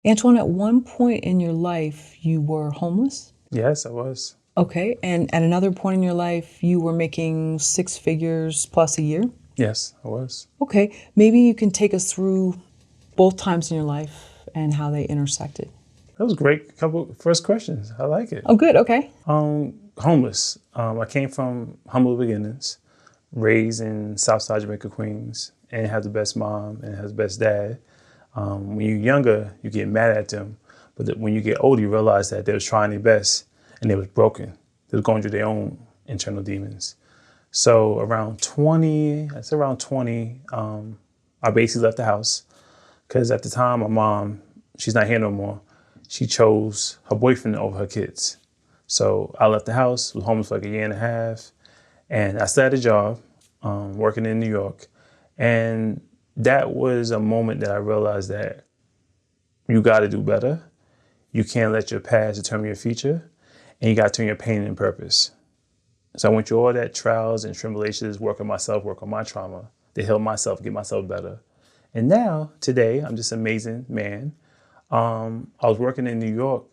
Antoine, at one point in your life, you were homeless. Yes, I was. Okay. And at another point in your life, you were making six figures plus a year. Yes, I was. Okay. Maybe you can take us through both times in your life and how they intersected. That was great. Couple first questions. I like it. Oh, good. Okay. Homeless. I came from humble beginnings, raised in Southside Jamaica, Queens, and have the best mom and has the best dad. When you're younger, you get mad at them, but when you get older, you realize that they was trying their best and they was broken. They was going through their own internal demons. So around 20, I said around 20, I basically left the house because at the time my mom, she's not here no more. She chose her boyfriend over her kids. So I left the house, was homeless for like a year and a half, and I started a job working in New York. And that was a moment that I realized that you got to do better. You can't let your past determine your future, and you got to turn your pain into purpose. So I went through all that trials and tribulations, work on myself, work on my trauma, to heal myself, get myself better. And now, today, I'm just an amazing man. I was working in New York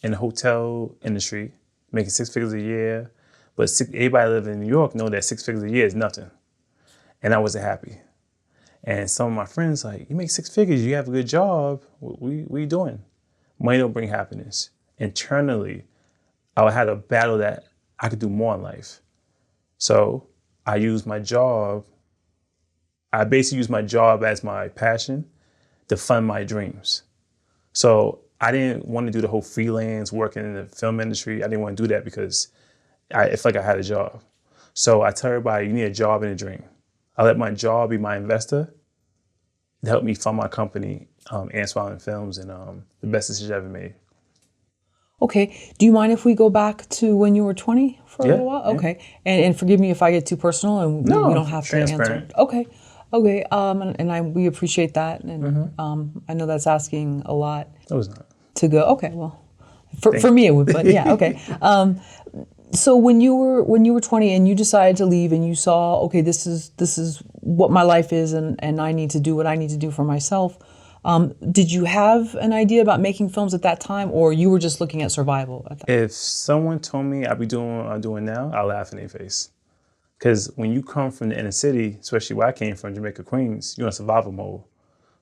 in the hotel industry, making six figures a year. But everybody living in New York know that six figures a year is nothing. And I wasn't happy. And some of my friends like, you make six figures, you have a good job. What are you doing? Money don't bring happiness. Internally, I had a battle that I could do more in life. So I used my job. I basically used my job as my passion to fund my dreams. So I didn't want to do the whole freelance working in the film industry. I didn't want to do that because I felt like I had a job. So I tell everybody, you need a job and a dream. I let my job be my investor to help me fund my company, Antoine Films, and the best decision I ever made. Okay. Do you mind if we go back to when you were 20 for a Yeah, little while? yeah. Okay. And forgive me if I get too personal and we No, don't have to answer. transparent. Okay. Okay. We appreciate that. And I know that's asking a lot It was not. to go. Okay. Well, for me it would, but yeah. Okay. So when you were 20 and you decided to leave and you saw, okay, this is what my life is and I need to do what I need to do for myself. Did you have an idea about making films at that time, or you were just looking at survival at that? If someone told me I'd be doing what I'm doing now, I'll laugh in their face. Because when you come from the inner city, especially where I came from, Jamaica, Queens, you're in survival mode.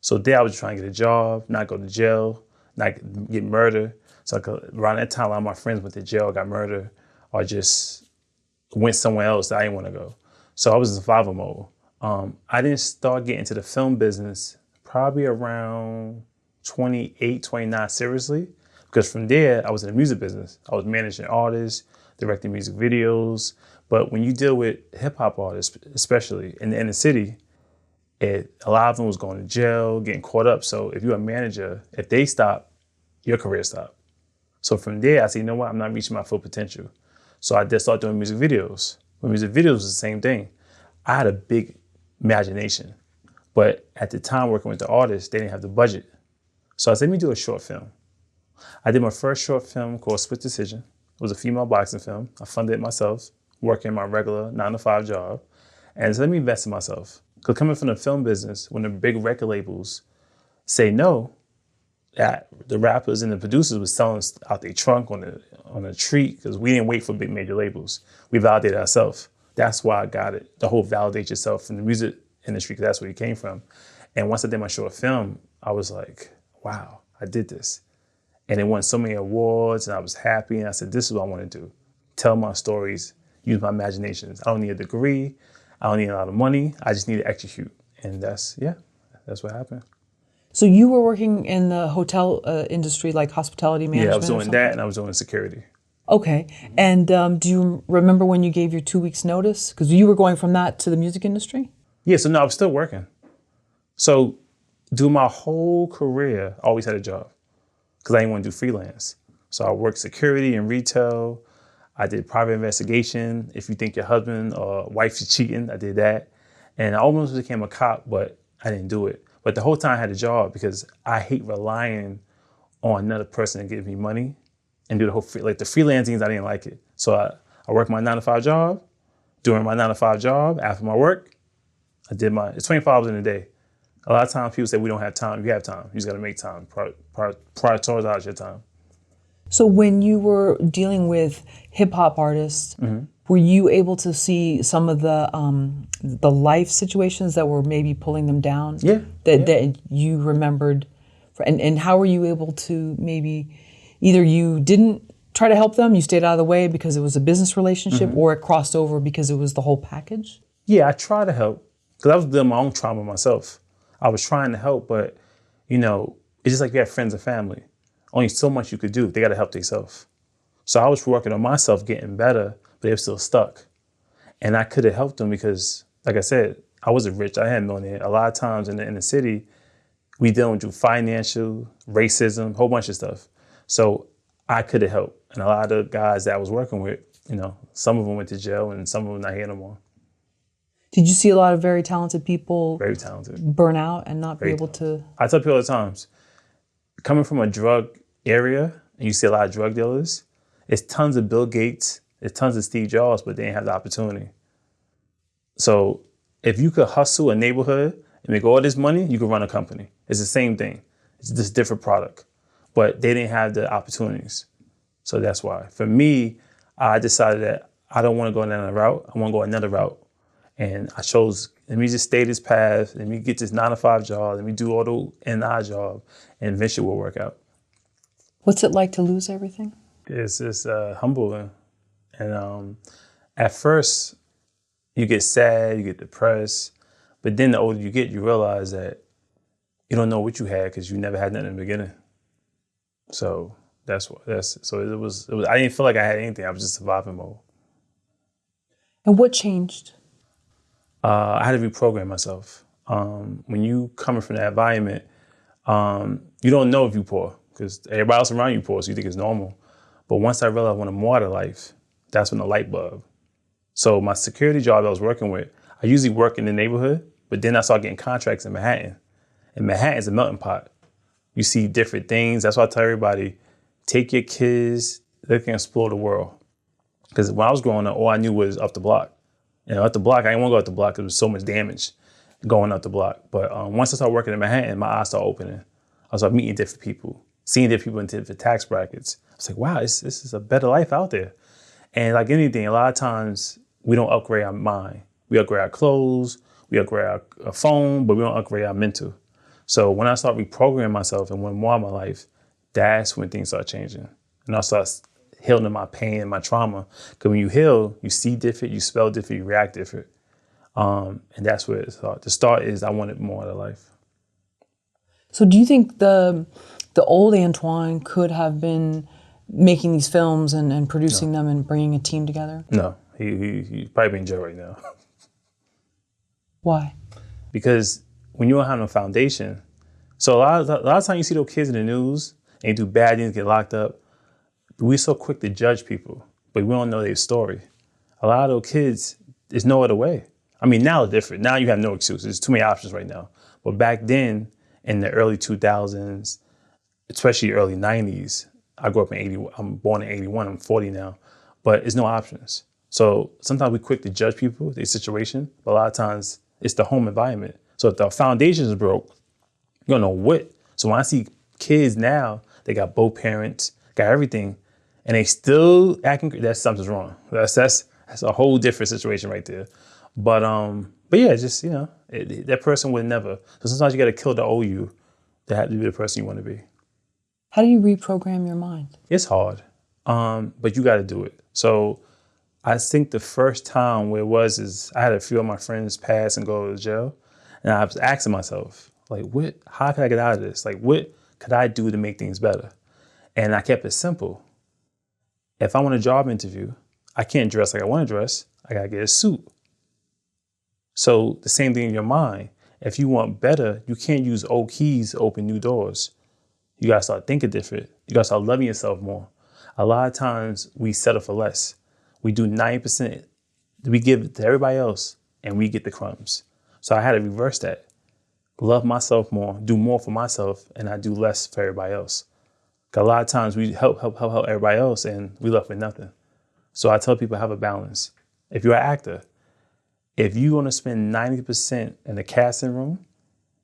So there I was trying to get a job, not go to jail, not get murdered. So around that time, a lot of my friends went to jail, got murdered, or just went somewhere else that I didn't want to go. So I was in survival mode. I didn't start getting into the film business probably around 28, 29 seriously, because from there I was in the music business. I was managing artists, directing music videos. But when you deal with hip hop artists, especially in the inner city, a lot of them was going to jail, getting caught up. So if you're a manager, if they stop, your career stopped. So from there, I said, you know what, I'm not reaching my full potential. So I just started doing music videos. But music videos was the same thing. I had a big imagination. But at the time working with the artists, they didn't have the budget. So I said, let me do a short film. I did my first short film called Split Decision. It was a female boxing film. I funded it myself, working my regular 9-to-5 job. And so let me invest in myself. Because coming from the film business, when the big record labels say no, that the rappers and the producers was selling out their trunk on a treat because we didn't wait for big major labels. We validated ourselves. That's why I got it. The whole validate yourself from the music industry, because that's where you came from. And once I did my short film, I was like, wow, I did this. And it won so many awards and I was happy. And I said, this is what I want to do. Tell my stories, use my imaginations. I don't need a degree. I don't need a lot of money. I just need to execute. And that's what happened. So you were working in the hotel industry, like hospitality management? Yeah, I was or doing something? that and I was doing security. Okay. And do you remember when you gave your 2 weeks notice? Because you were going from that to the music industry? Yeah, so no, I was still working. So through my whole career, I always had a job because I didn't want to do freelance. So I worked security and retail. I did private investigation. If you think your husband or wife is cheating, I did that. And I almost became a cop, but I didn't do it. But the whole time I had a job because I hate relying on another person to give me money and do the whole, like the freelancing, I didn't like it. So I worked my 9-to-5 job. During my 9-to-5 job, after my work, it's 24 hours in a day. A lot of times people say we don't have time. You have time. You just got to make time. Prioritize your time. So when you were dealing with hip hop artists, were you able to see some of the life situations that were maybe pulling them down? Yeah. That you remembered, and how were you able to maybe either you didn't try to help them, you stayed out of the way because it was a business relationship, or it crossed over because it was the whole package? Yeah, I try to help because I was dealing with my own trauma myself. I was trying to help, but it's just like you have friends and family. Only so much you could do. They got to help themselves. So I was working on myself, getting better, but they were still stuck. And I could have helped them because, like I said, I wasn't rich. I had money. A lot of times in the city, we dealing with financial, racism, a whole bunch of stuff. So I could have helped. And a lot of the guys that I was working with, some of them went to jail and some of them not here no more. Did you see a lot of very talented people Very talented. burn out and not Very be able to? I tell people all the times, coming from a drug area, and you see a lot of drug dealers, it's tons of Bill Gates, it's tons of Steve Jobs, but they didn't have the opportunity. So if you could hustle a neighborhood and make all this money, you could run a company. It's the same thing. It's just a different product. But they didn't have the opportunities. So that's why. For me, I decided that I don't want to go down a route. I want to go another route. And I chose, let me just stay this path. Let me get this 9-to-5 job. Let me do all the NI job. And eventually we'll work out. What's it like to lose everything? It's just humbling. And at first, you get sad, you get depressed. But then the older you get, you realize that you don't know what you had because you never had nothing in the beginning. So it was, I didn't feel like I had anything. I was just surviving mode. And what changed? I had to reprogram myself. When you coming from that environment, you don't know if you're poor because everybody else around you poor, so you think it's normal. But once I realized I wanted more out of life, that's when the light bulb. So my security job I was working with, I usually work in the neighborhood, but then I started getting contracts in Manhattan. And Manhattan is a melting pot. You see different things. That's why I tell everybody, take your kids, they can explore the world. Because when I was growing up, all I knew was up the block. Up the block, I didn't want to go up the block because there was so much damage going up the block. But once I started working in Manhattan, my eyes started opening. I started meeting different people, seeing different people in different tax brackets. I was like, wow, this is a better life out there. And like anything, a lot of times we don't upgrade our mind. We upgrade our clothes, we upgrade our phone, but we don't upgrade our mental. So when I started reprogramming myself and went more in my life, that's when things started changing. And I started healing my pain and my trauma. Because when you heal, you see different, you spell different, you react different. And that's where it started. The start is I wanted more out of life. So do you think the old Antoine could have been making these films and producing them and bringing a team together? No, he's probably in jail right now. Why? Because when you don't have no foundation, so a lot of times you see those kids in the news and they do bad things, get locked up. We're so quick to judge people, but we don't know their story. A lot of those kids, there's no other way. I mean, now it's different. Now you have no excuses. There's too many options right now. But back then, in the early 2000s, especially early 90s, I grew up in 80. I'm born in 81. I'm 40 now, but there's no options. So sometimes we're quick to judge people, their situation, but a lot of times it's the home environment. So if the foundation is broke, you don't know what. So when I see kids now, they got both parents, got everything, and they still acting, that's something's wrong. That's a whole different situation right there. But yeah, just, that person would never. So sometimes you got to kill the old you to have to be the person you want to be. How do you reprogram your mind? It's hard, but you got to do it. So I think the first time where it was is I had a few of my friends pass and go to jail. And I was asking myself, like, how can I get out of this? Like, what could I do to make things better? And I kept it simple. If I want a job interview, I can't dress like I want to dress. I got to get a suit. So the same thing in your mind. If you want better, you can't use old keys to open new doors. You got to start thinking different. You got to start loving yourself more. A lot of times we settle for less. We do 90%. We give it to everybody else and we get the crumbs. So I had to reverse that. Love myself more, do more for myself, and I do less for everybody else. 'Cause a lot of times we help everybody else and we left with nothing. So I tell people have a balance. If you're an actor, if you want to spend 90% in the casting room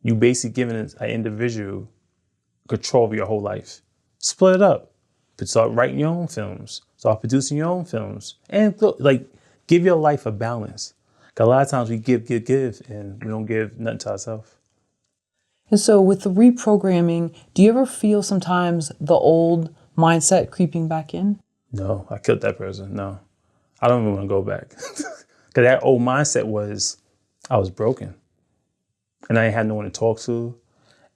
You basically giving an individual control of your whole life. Split it up. Start writing your own films. Start producing your own films. And like, give your life a balance. 'Cause a lot of times we give, and we don't give nothing to ourselves. And so with the reprogramming, do you ever feel sometimes the old mindset creeping back in? No, I killed that person. No, I don't even want to go back. Because that old mindset was, I was broken. And I didn't have no one to talk to.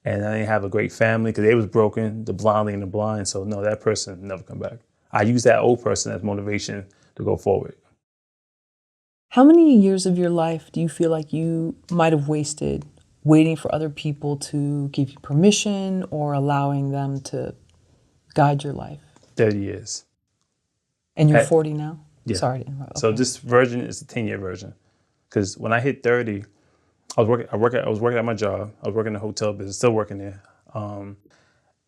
And I didn't have a great family because they was broken, the blind leading the blind. So no, that person never come back. I use that old person as motivation to go forward. How many years of your life do you feel like you might have wasted waiting for other people to give you permission or allowing them to guide your life? 30 years. And you're 40 now? Yeah. Sorry to interrupt. Okay. So this version is the 10-year version. Because when I hit 30, I was working at my job. I was working in the hotel business, still working there.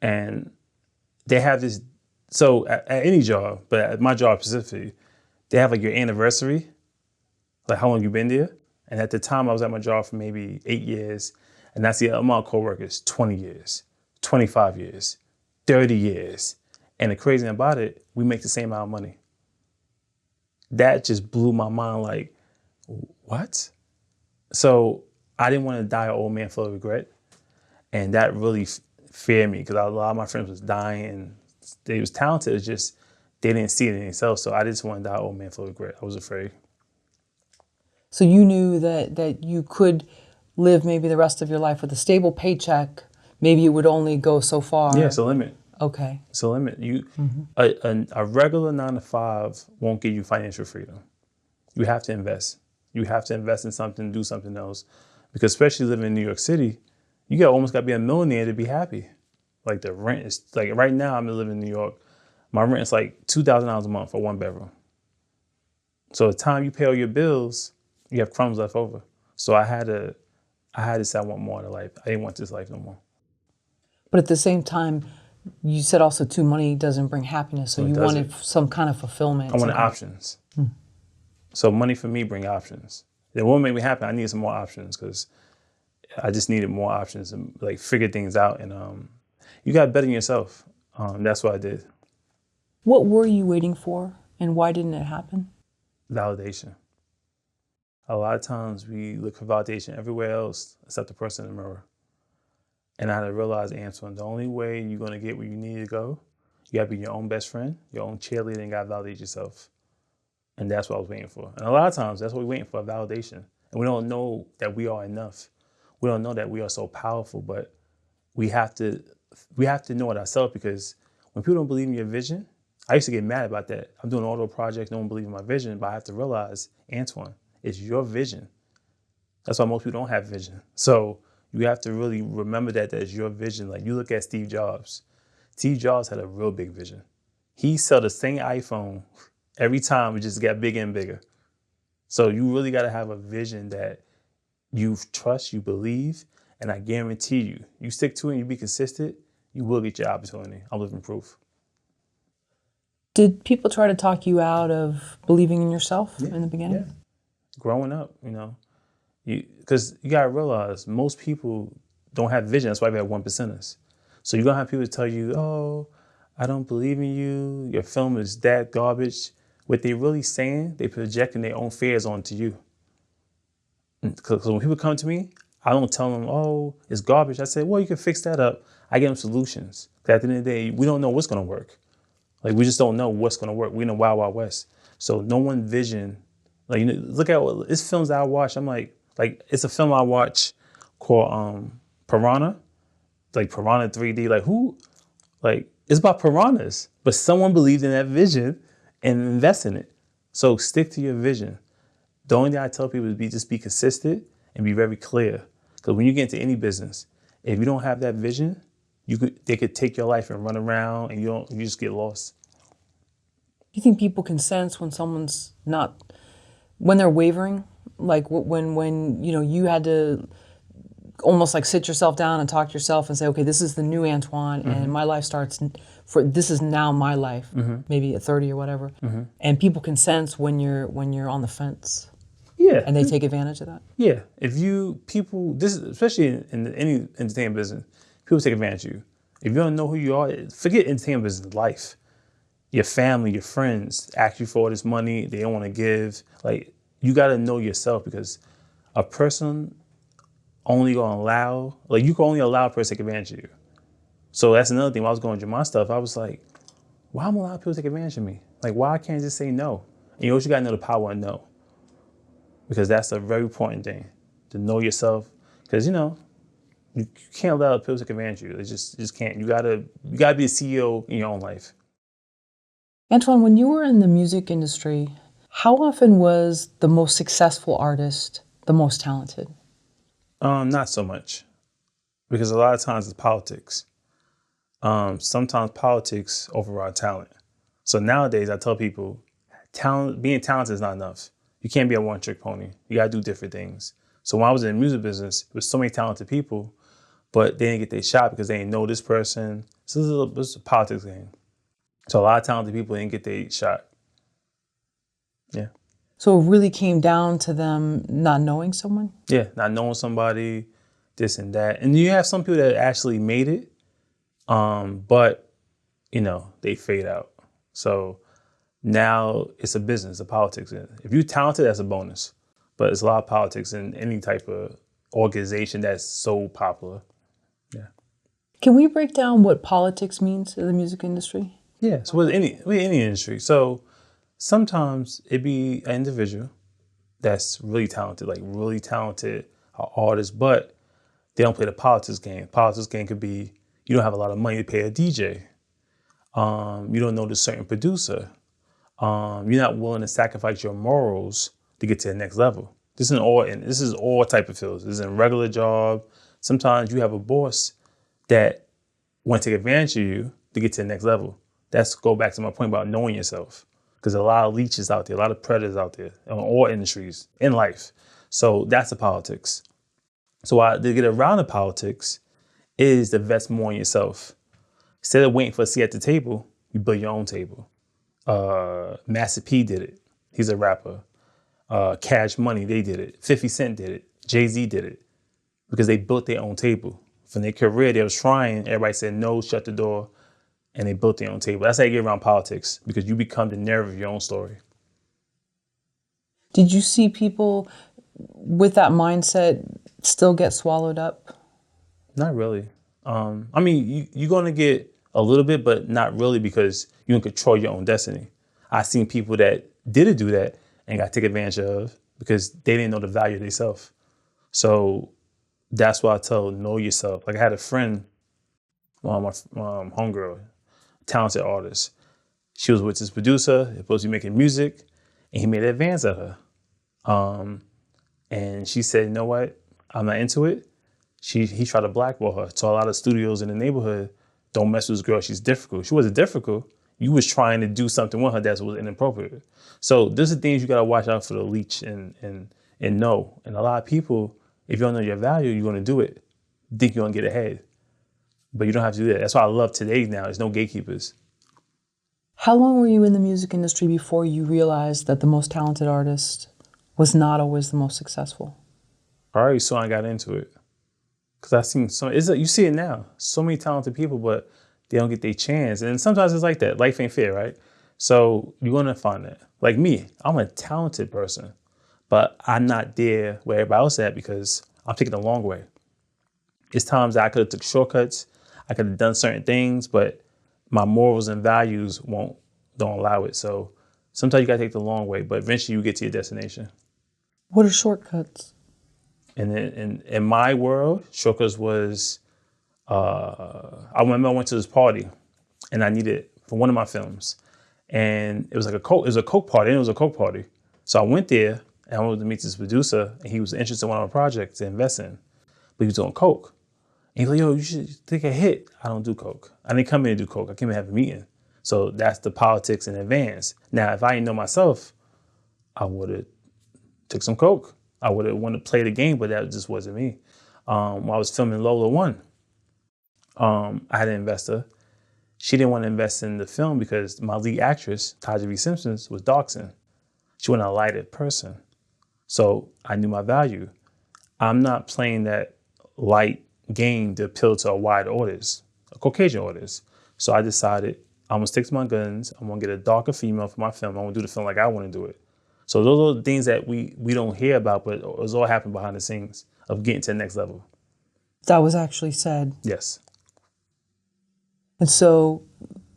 And they have this, so at any job, but at my job specifically, they have like your anniversary, like how long you've been there. And at the time I was at my job for maybe 8 years. And that's the amount of coworkers, 20 years, 25 years, 30 years. And the crazy thing about it, we make the same amount of money. That just blew my mind, like, what? So I didn't want to die an old man full of regret. And that really feared me because a lot of my friends was dying and they was talented. It's just, they didn't see it in themselves. So I just wanted to die an old man full of regret. I was afraid. So you knew that you could live maybe the rest of your life with a stable paycheck. Maybe it would only go so far. Yeah, it's a limit. Okay. It's a limit. A regular 9 to 5 won't give you financial freedom. You have to invest. You have to invest in something, do something else. Because especially living in New York City, you almost got to be a millionaire to be happy. Like the rent is, like right now I'm living in New York. My rent is like $2,000 a month for 1 bedroom. So the time you pay all your bills, you have crumbs left over. So I had to say I want more out of life. I didn't want this life no more. But at the same time, you said also too, money doesn't bring happiness. So you wanted some kind of fulfillment. I wanted options. So money for me bring options. It won't make me happy. I needed some more options because I just needed more options and like figure things out. And you got to bet in yourself. That's what I did. What were you waiting for and why didn't it happen? Validation. A lot of times we look for validation everywhere else except the person in the mirror. And I had to realize, Antoine, the only way you're going to get where you need to go, you got to be your own best friend, your own cheerleader, and got to validate yourself. And that's what I was waiting for. And a lot of times, that's what we're waiting for, validation. And we don't know that we are enough. We don't know that we are so powerful, but we have to know it ourselves because when people don't believe in your vision, I used to get mad about that. I'm doing auto projects, no one believes in my vision, but I have to realize, Antoine, it's your vision. That's why most people don't have vision. So you have to really remember that that's your vision. Like you look at Steve Jobs. Steve Jobs had a real big vision. He sold the same iPhone every time, it just got bigger and bigger. So you really got to have a vision that you trust, you believe, and I guarantee you, you stick to it and you be consistent, you will get your opportunity. I'm living proof. Did people try to talk you out of believing in yourself in the beginning? Yeah. Growing up, because you got to realize most people don't have vision. That's why we have 1%ers. So you're going to have people tell you, oh, I don't believe in you. Your film is that garbage. What they really saying, they projecting their own fears onto you. Because when people come to me, I don't tell them, oh, it's garbage. I say, well, you can fix that up. I give them solutions. Because at the end of the day, we don't know what's going to work. Like, we just don't know what's going to work. We're in the wild, wild west. So no one vision, like, look at what, it's films that I watch. I'm like, it's a film I watch called Piranha. Like, Piranha 3D. Like, who? Like, it's about piranhas. But someone believed in that vision and invest in it. So stick to your vision. The only thing I tell people is just be consistent and be very clear. Because when you get into any business, if you don't have that vision, they could take your life and run around and you just get lost. Do you think people can sense when someone's when they're wavering? Like when you had to almost like sit yourself down and talk to yourself and say, okay, this is the new Antoine and my life starts this is now my life, maybe at 30 or whatever. And people can sense when you're on the fence. Yeah. And they take advantage of that? Yeah. If you, people, this is, especially in any entertainment business, people take advantage of you. If you don't know who you are, forget entertainment business, life. Your family, your friends ask you for all this money, they don't want to give. Like, you got to know yourself, because a person only going to allow, like, you can only allow a person to take advantage of you. So that's another thing. When I was going through my stuff, I was like, why am I allowing people to take advantage of me? Like, why can't I just say no? And you also got to know the power of no, because that's a very important thing, to know yourself. Because, you can't allow people to take advantage of you. It just can't. You gotta be a CEO in your own life. Antoine, when you were in the music industry, how often was the most successful artist the most talented? Not so much, because a lot of times it's politics. Sometimes politics override talent. So nowadays, I tell people, being talented is not enough. You can't be a one-trick pony. You gotta do different things. So when I was in the music business, there was so many talented people, but they didn't get their shot because they didn't know this person. So this is a politics game. So a lot of talented people didn't get their shot. Yeah. So it really came down to them not knowing someone? Yeah, not knowing somebody, this and that. And you have some people that actually made it, but, they fade out. So now it's a business, a politics. If you're talented, that's a bonus. But it's a lot of politics in any type of organization that's so popular. Yeah. Can we break down what politics means in the music industry? Yeah, so with any industry. So sometimes it be an individual that's really talented, like really talented artist, but they don't play the politics game. Politics game could be, you don't have a lot of money to pay a DJ. You don't know this certain producer. You're not willing to sacrifice your morals to get to the next level. This is all type of fields. This is in regular job. Sometimes you have a boss that want to take advantage of you to get to the next level. That's go back to my point about knowing yourself. Because a lot of leeches out there, a lot of predators out there in all industries, in life. So that's the politics. So to get around the politics is to invest more in yourself. Instead of waiting for a seat at the table, you build your own table. Master P did it. He's a rapper. Cash Money, they did it. 50 Cent did it. Jay-Z did it. Because they built their own table. From their career, they was trying. Everybody said no, shut the door. And they built their own table. That's how you get around politics, because you become the narrative of your own story. Did you see people with that mindset still get swallowed up? Not really. You're going to get a little bit, but not really, because you can control your own destiny. I've seen people that didn't do that and got taken advantage of because they didn't know the value of themselves. So that's why I tell, know yourself. Like, I had a friend, my homegirl, talented artist. She was with this producer, they're supposed to be making music, and he made an advance at her. And she said, you know what? I'm not into it. He tried to blackball her. So a lot of studios in the neighborhood, don't mess with this girl, she's difficult. She wasn't difficult. You was trying to do something with her that was inappropriate. So there's the things you gotta watch out for, the leech and know. And a lot of people, if you don't know your value, you're gonna do it. Think you're gonna get ahead. But you don't have to do that. That's why I love today now. There's no gatekeepers. How long were you in the music industry before you realized that the most talented artist was not always the most successful? I already saw I got into it. Because I've seen you see it now. So many talented people, but they don't get their chance. And sometimes it's like that. Life ain't fair, right? So you're going to find that. Like me, I'm a talented person, but I'm not there where everybody else is at because I'm taking the long way. It's times that I could have took shortcuts. I could have done certain things, but my morals and values don't allow it. So sometimes you got to take the long way, but eventually you get to your destination. What are shortcuts? And in my world, shortcuts was, I remember I went to this party and I needed it for one of my films. And it was like it was a Coke party, and it was a Coke party. So I went there and I wanted to meet this producer, and he was interested in one of my projects to invest in, but he was doing Coke. And he's like, yo, you should take a hit. I don't do Coke. I didn't come in to do Coke. I came in to have a meeting. So that's the politics in advance. Now, if I didn't know myself, I would have took some Coke. I would have wanted to play the game, but that just wasn't me. When I was filming LOLA 1, I had an investor. She didn't want to invest in the film because my lead actress, Taja V. Simpson, was dark-skinned. She wasn't a lighted person. So I knew my value. I'm not playing that light game to appeal to a wide audience, a Caucasian audience. So I decided I'm gonna stick to my guns. I'm gonna get a darker female for my film. I'm gonna do the film like I want to do it. So those are the things that we don't hear about, but it's all happening behind the scenes of getting to the next level. That was actually said. Yes. And so,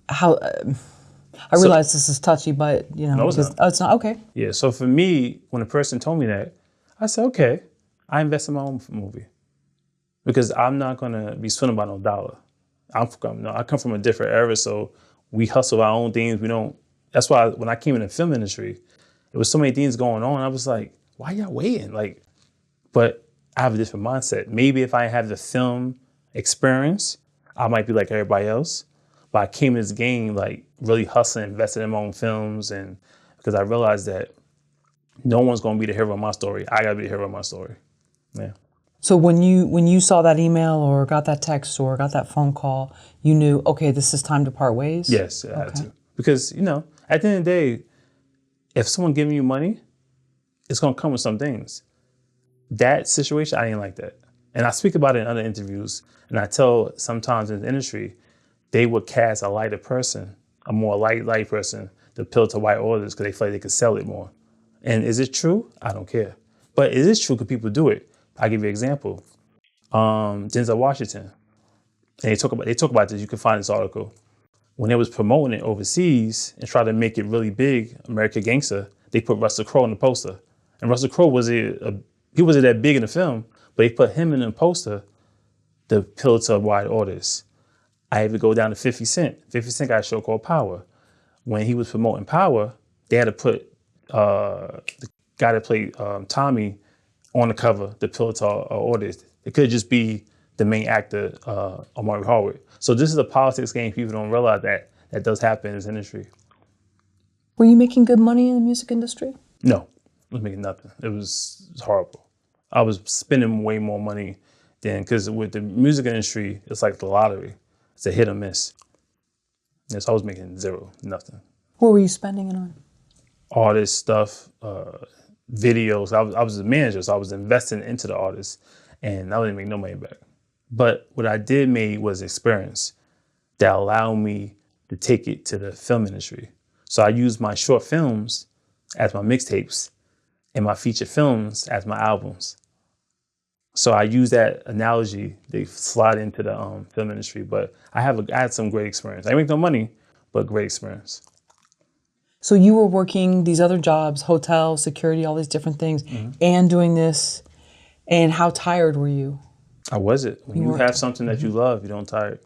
how? I realize this is touchy, but No, it's not. oh, it's not okay. Yeah. So for me, when a person told me that, I said, okay, I invest in my own movie because I'm not gonna be swindled by no dollar. I come from a different era, so we hustle our own things. We don't. That's why when I came in the film industry, there was so many things going on. I was like, why y'all waiting? Like, but I have a different mindset. Maybe if I have the film experience, I might be like everybody else. But I came in this game like really hustling, invested in my own films, and because I realized that no one's gonna be the hero of my story. I gotta be the hero of my story. Yeah. So when you saw that email or got that text or got that phone call, you knew, okay, this is time to part ways? Yes, I had to. Because, at the end of the day, if someone giving you money, it's gonna come with some things. That situation, I didn't like that. And I speak about it in other interviews, and I tell sometimes in the industry, they would cast a lighter person, a more light person, to appeal to white audience because they feel like they could sell it more. And is it true? I don't care. But it is true because people do it. I'll give you an example. Denzel Washington. And they talk about this. You can find this article. When they was promoting it overseas and try to make it really big, American Gangster, they put Russell Crowe in the poster. And Russell Crowe he wasn't that big in the film, but they put him in the poster to appeal to a wide audience. I even go down to 50 Cent. 50 Cent got a show called Power. When he was promoting Power, they had to put the guy that played Tommy on the cover to appeal to our audience. It could just be the main actor, Omari Hardwick. So this is a politics game. People don't realize that does happen in this industry. Were you making good money in the music industry? No, I was making nothing. It was horrible. I was spending way more money because with the music industry, it's like the lottery. It's a hit or miss. And so I was making zero, nothing. What were you spending it on? Artist stuff, videos. I was a manager, so I was investing into the artists, and I didn't make no money back. But what I did make was experience that allowed me to take it to the film industry. So I used my short films as my mixtapes and my feature films as my albums. So I use that analogy to slide into the film industry. But I had some great experience. I didn't make no money, but great experience. So you were working these other jobs, hotel, security, all these different things, and doing this. And how tired were you? I wasn't. When you have something that you love, you don't tire.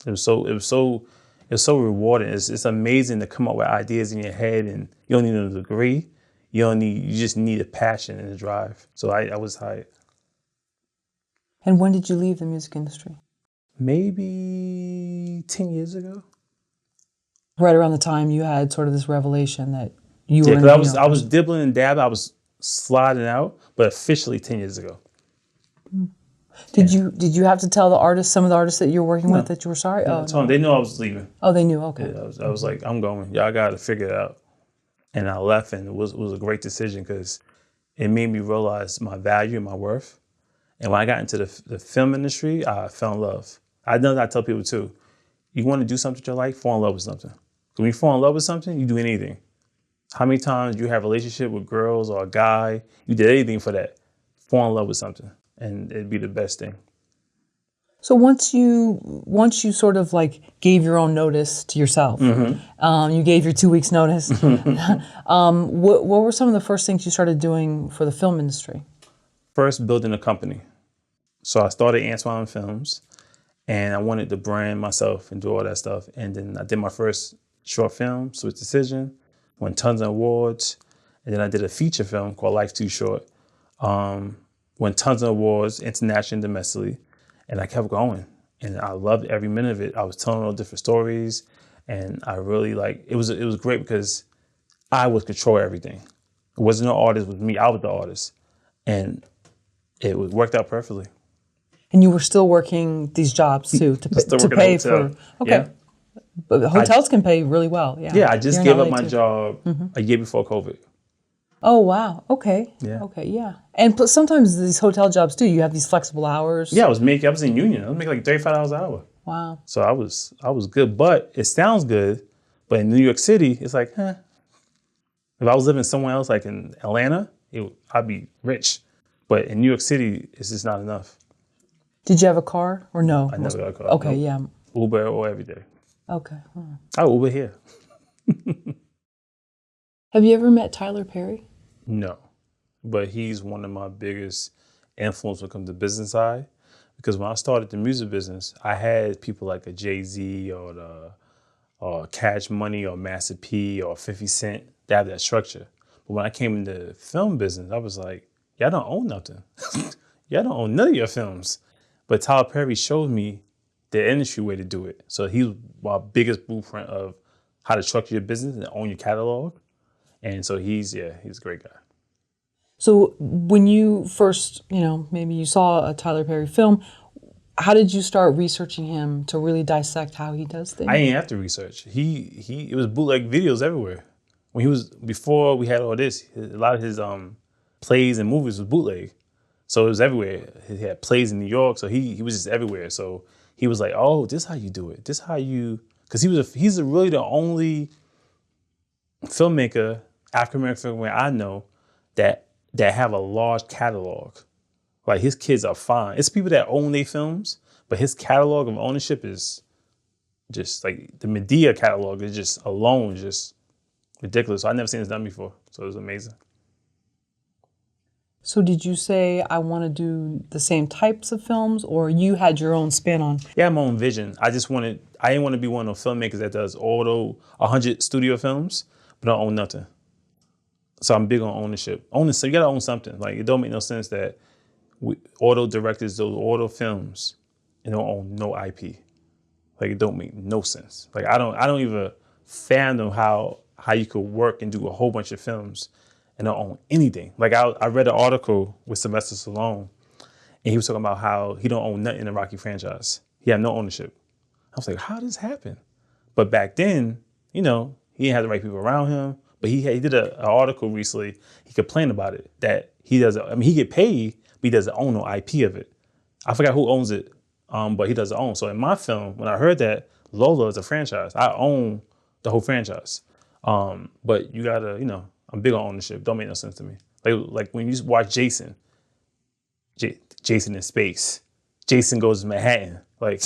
It was so rewarding. It's amazing to come up with ideas in your head, and you don't need a degree. You just need a passion and a drive. So I was tired. And when did you leave the music industry? Maybe 10 years ago. Right around the time you had sort of this revelation that you were. Yeah, because I was dibbling and dabbling. I was sliding out, but officially 10 years ago. Did you have to tell some of the artists that you're working with that you were sorry? No, no. They knew I was leaving. Oh, they knew. Okay. Yeah, I was like, I'm going. Y'all got to figure it out. And I left, and it was a great decision because it made me realize my value and my worth. And when I got into the film industry, I fell in love. I know that I tell people too. You want to do something you like, fall in love with something. When you fall in love with something, you do anything. How many times you have a relationship with girls or a guy, you did anything for that. Fall in love with something, and it'd be the best thing. So once you sort of like gave your own notice to yourself, you gave your 2 weeks notice. What were some of the first things you started doing for the film industry? First, building a company. So I started Antoine Films, and I wanted to brand myself and do all that stuff. And then I did my first short film, Swiss Decision, won tons of awards. And then I did a feature film called Life's Too Short, won tons of awards, internationally and domestically. And I kept going. And I loved every minute of it. I was telling all different stories. And I really it was great because I was controlling everything. It wasn't no artist, it was me. I was the artist. And it worked out perfectly. And you were still working these jobs too to pay for. Okay. Yeah. But hotels can pay really well. Yeah. Yeah, I just gave up my job a year before COVID. Oh, wow. Okay. Yeah. Okay, yeah. And plus sometimes these hotel jobs too, you have these flexible hours. Yeah, I was in union. I was making like $35 an hour. Wow. So I was good, but it sounds good. But in New York City, it's like, if I was living somewhere else, like in Atlanta, I'd be rich. But in New York City, it's just not enough. Did you have a car or no? I never got a car. Okay, Nope. yeah. Uber or every day. Okay. I Uber here. Have you ever met Tyler Perry? No, but he's one of my biggest influence when it comes to business side. Because when I started the music business, I had people like a Jay-Z or Cash Money or Master P or 50 Cent that have that structure. But when I came into film business, I was like, y'all don't own nothing. Y'all don't own none of your films. But Tyler Perry showed me the industry way to do it. So he's my biggest blueprint of how to structure your business and own your catalog. And so he's a great guy. So when you first, maybe you saw a Tyler Perry film, how did you start researching him to really dissect how he does things? I ain't have to research. It was bootleg videos everywhere. Before we had all this, a lot of his plays and movies was bootleg. So it was everywhere. He had plays in New York, so he was just everywhere. So he was like, "Oh, this is how you do it. This is how you," because he's really the only filmmaker, African American filmmaker I know that have a large catalog. Like his kids are fine. It's people that own their films, but his catalog of ownership is just like the Medea catalog is just alone just ridiculous. So I've never seen this done before. So it was amazing. So did you say, I want to do the same types of films, or you had your own spin on? Yeah, my own vision. I didn't want to be one of those filmmakers that does 100 studio films, but don't own nothing. So I'm big on ownership. So you gotta own something. Like it don't make no sense that auto directors do auto films and don't own no IP. Like it don't make no sense. Like I don't even fathom how you could work and do a whole bunch of films and don't own anything. Like I read an article with Sylvester Stallone, and he was talking about how he don't own nothing in the Rocky franchise. He had no ownership. I was like, how did this happen? But back then, he didn't have the right people around him. But he did an article recently. He complained about it, that he doesn't. I mean, he get paid, but he doesn't own no IP of it. I forgot who owns it, but he doesn't own. So in my film, when I heard that LOLA is a franchise, I own the whole franchise. But you gotta, I'm big on ownership. Don't make no sense to me. Like when you watch Jason, Jason in space, Jason goes to Manhattan. Like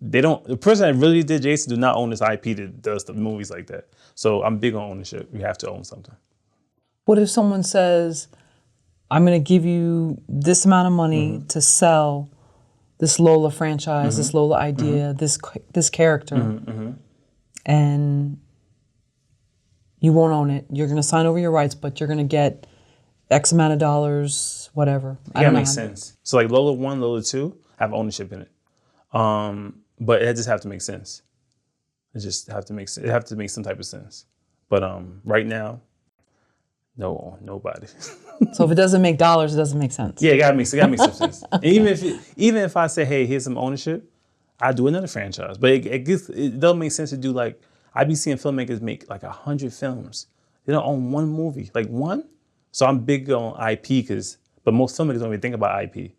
the person that really did Jason do not own this IP that does the movies like that. So I'm big on ownership. You have to own something. What if someone says, I'm going to give you this amount of money to sell this Lola franchise, this Lola idea, this character, and you won't own it. You're going to sign over your rights, but you're going to get X amount of dollars, whatever. Yeah, it makes sense. So like Lola 1, Lola 2 have ownership in it. But it just have to make sense. It just have to make sense. It have to make some type of sense. But right now, no, nobody. So if it doesn't make dollars, it doesn't make sense. Yeah, it gotta make some sense. And even if I say, hey, here's some ownership, I do another franchise. But it doesn't make sense to do like I be seeing filmmakers make like 100 films. They don't own one movie, like one. So I'm big on IP but most filmmakers don't even think about IP.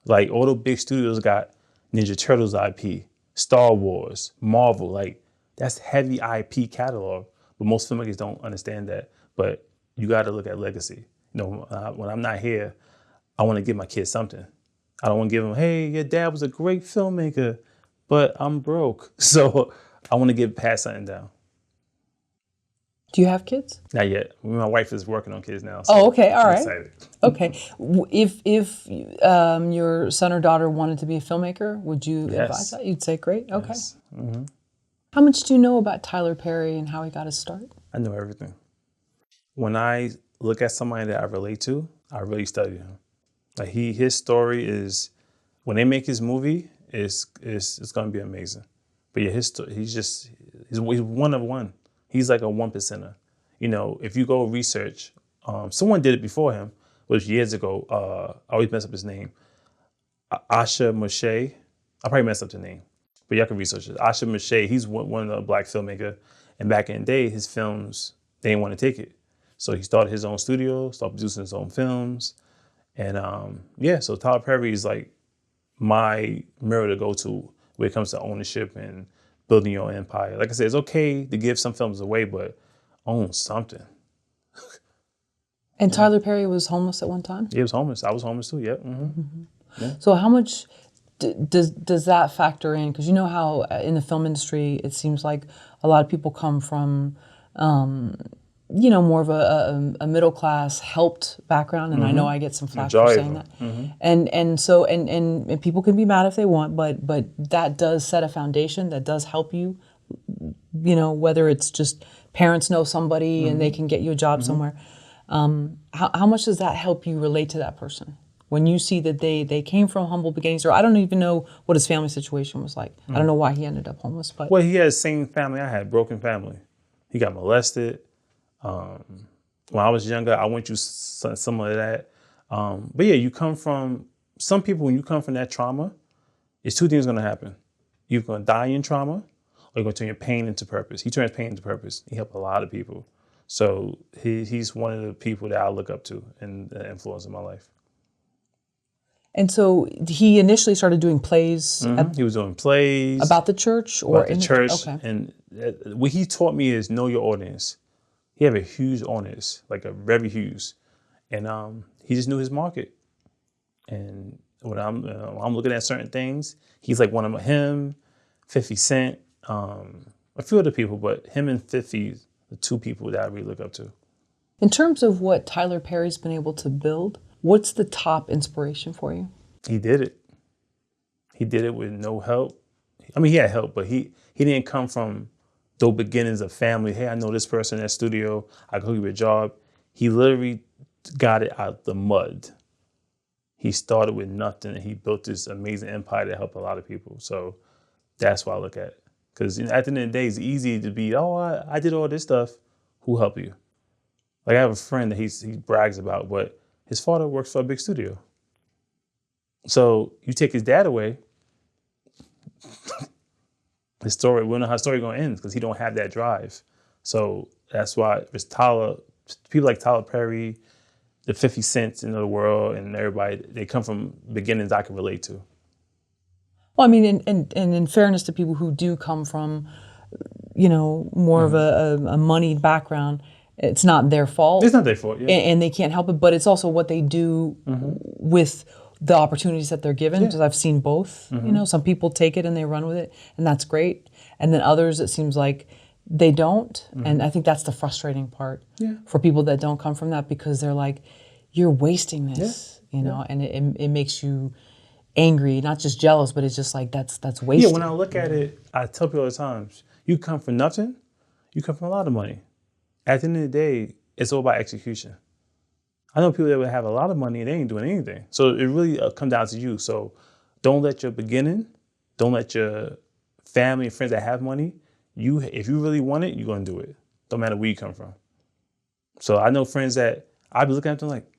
Like all the big studios got Ninja Turtles IP, Star Wars, Marvel, like that's heavy IP catalog. But most filmmakers don't understand that. But you got to look at legacy. When I'm not here, I want to give my kids something. I don't want to give them, hey, your dad was a great filmmaker, but I'm broke. So I want to pass something down. Do you have kids? Not yet. My wife is working on kids now. So oh, okay. All right. Excited. Okay. If your son or daughter wanted to be a filmmaker, would you advise that? You'd say, great. Okay. Yes. Mm-hmm. How much do you know about Tyler Perry and how he got his start? I know everything. When I look at somebody that I relate to, I really study him. Like his story is, when they make his movie, it's gonna be amazing. But yeah, he's one of one. He's like a 1%er. If you go research, someone did it before him, which years ago. I always mess up his name. Asha Moshe. I probably messed up the name, but y'all can research it. Asha Moshe. He's one of the black filmmaker, and back in the day, his films they didn't want to take it. So he started his own studio, started producing his own films. And so Tyler Perry is like my mirror to go to when it comes to ownership and building your own empire. Like I said, it's okay to give some films away, but own something. And Tyler Perry was homeless at one time? He was homeless. I was homeless too, yeah. Yeah. So how much does that factor in? Because you know how in the film industry, it seems like a lot of people come from, more of a middle class helped background, and I know I get some flack for saying that. And people can be mad if they want, but that does set a foundation that does help you. Whether it's just parents know somebody and they can get you a job somewhere. How much does that help you relate to that person? When you see that they came from humble beginnings, or I don't even know what his family situation was like. I don't know why he ended up homeless, but well, he had the same family I had, broken family. He got molested. When I was younger, I went through some of that. But yeah, you come from some people. When you come from that trauma, it's two things going to happen: you're going to die in trauma, or you're going to turn your pain into purpose. He turned his pain into purpose. He helped a lot of people. So he's one of the people that I look up to and influence in my life. And so he initially started doing plays. He was doing plays about the church or about the church. Okay. And what he taught me is know your audience. He had a huge audience, like a very huge, and he just knew his market. And when I'm looking at certain things, he's like one of him, 50 Cent, a few other people, but him and 50, the two people that I really look up to. In terms of what Tyler Perry's been able to build, what's the top inspiration for you? He did it. He did it with no help. I mean, he had help, but he didn't come from those beginnings of family. Hey, I know this person in that studio. I can hook you with a job. He literally got it out the mud. He started with nothing, and he built this amazing empire that helped a lot of people. So that's what I look at. Because at the end of the day, it's easy to be, I did all this stuff. Who helped you? Like I have a friend that he brags about, but his father works for a big studio. So you take his dad away, we don't know how the story going to end because he don't have that drive. So that's why it's people like Tyler Perry, the 50 Cents in the world, and everybody, they come from beginnings I can relate to. Well, I mean, and in fairness to people who do come from, more of a moneyed background, it's not their fault. It's not their fault, yeah. And they can't help it, but it's also what they do with the opportunities that they're given, because I've seen both. Some people take it and they run with it, and that's great. And then others, it seems like they don't. And I think that's the frustrating part for people that don't come from that, because they're like, you're wasting this, and it makes you angry, not just jealous, but it's just like, that's wasted. Yeah, when I look at it, I tell people all the time, you come from nothing, you come from a lot of money. At the end of the day, it's all about execution. I know people that would have a lot of money and they ain't doing anything. So it really comes down to you. So don't let your beginning, don't let your family and friends that have money, if you really want it, you're going to do it. Don't matter where you come from. So I know friends that I'd be looking at them like,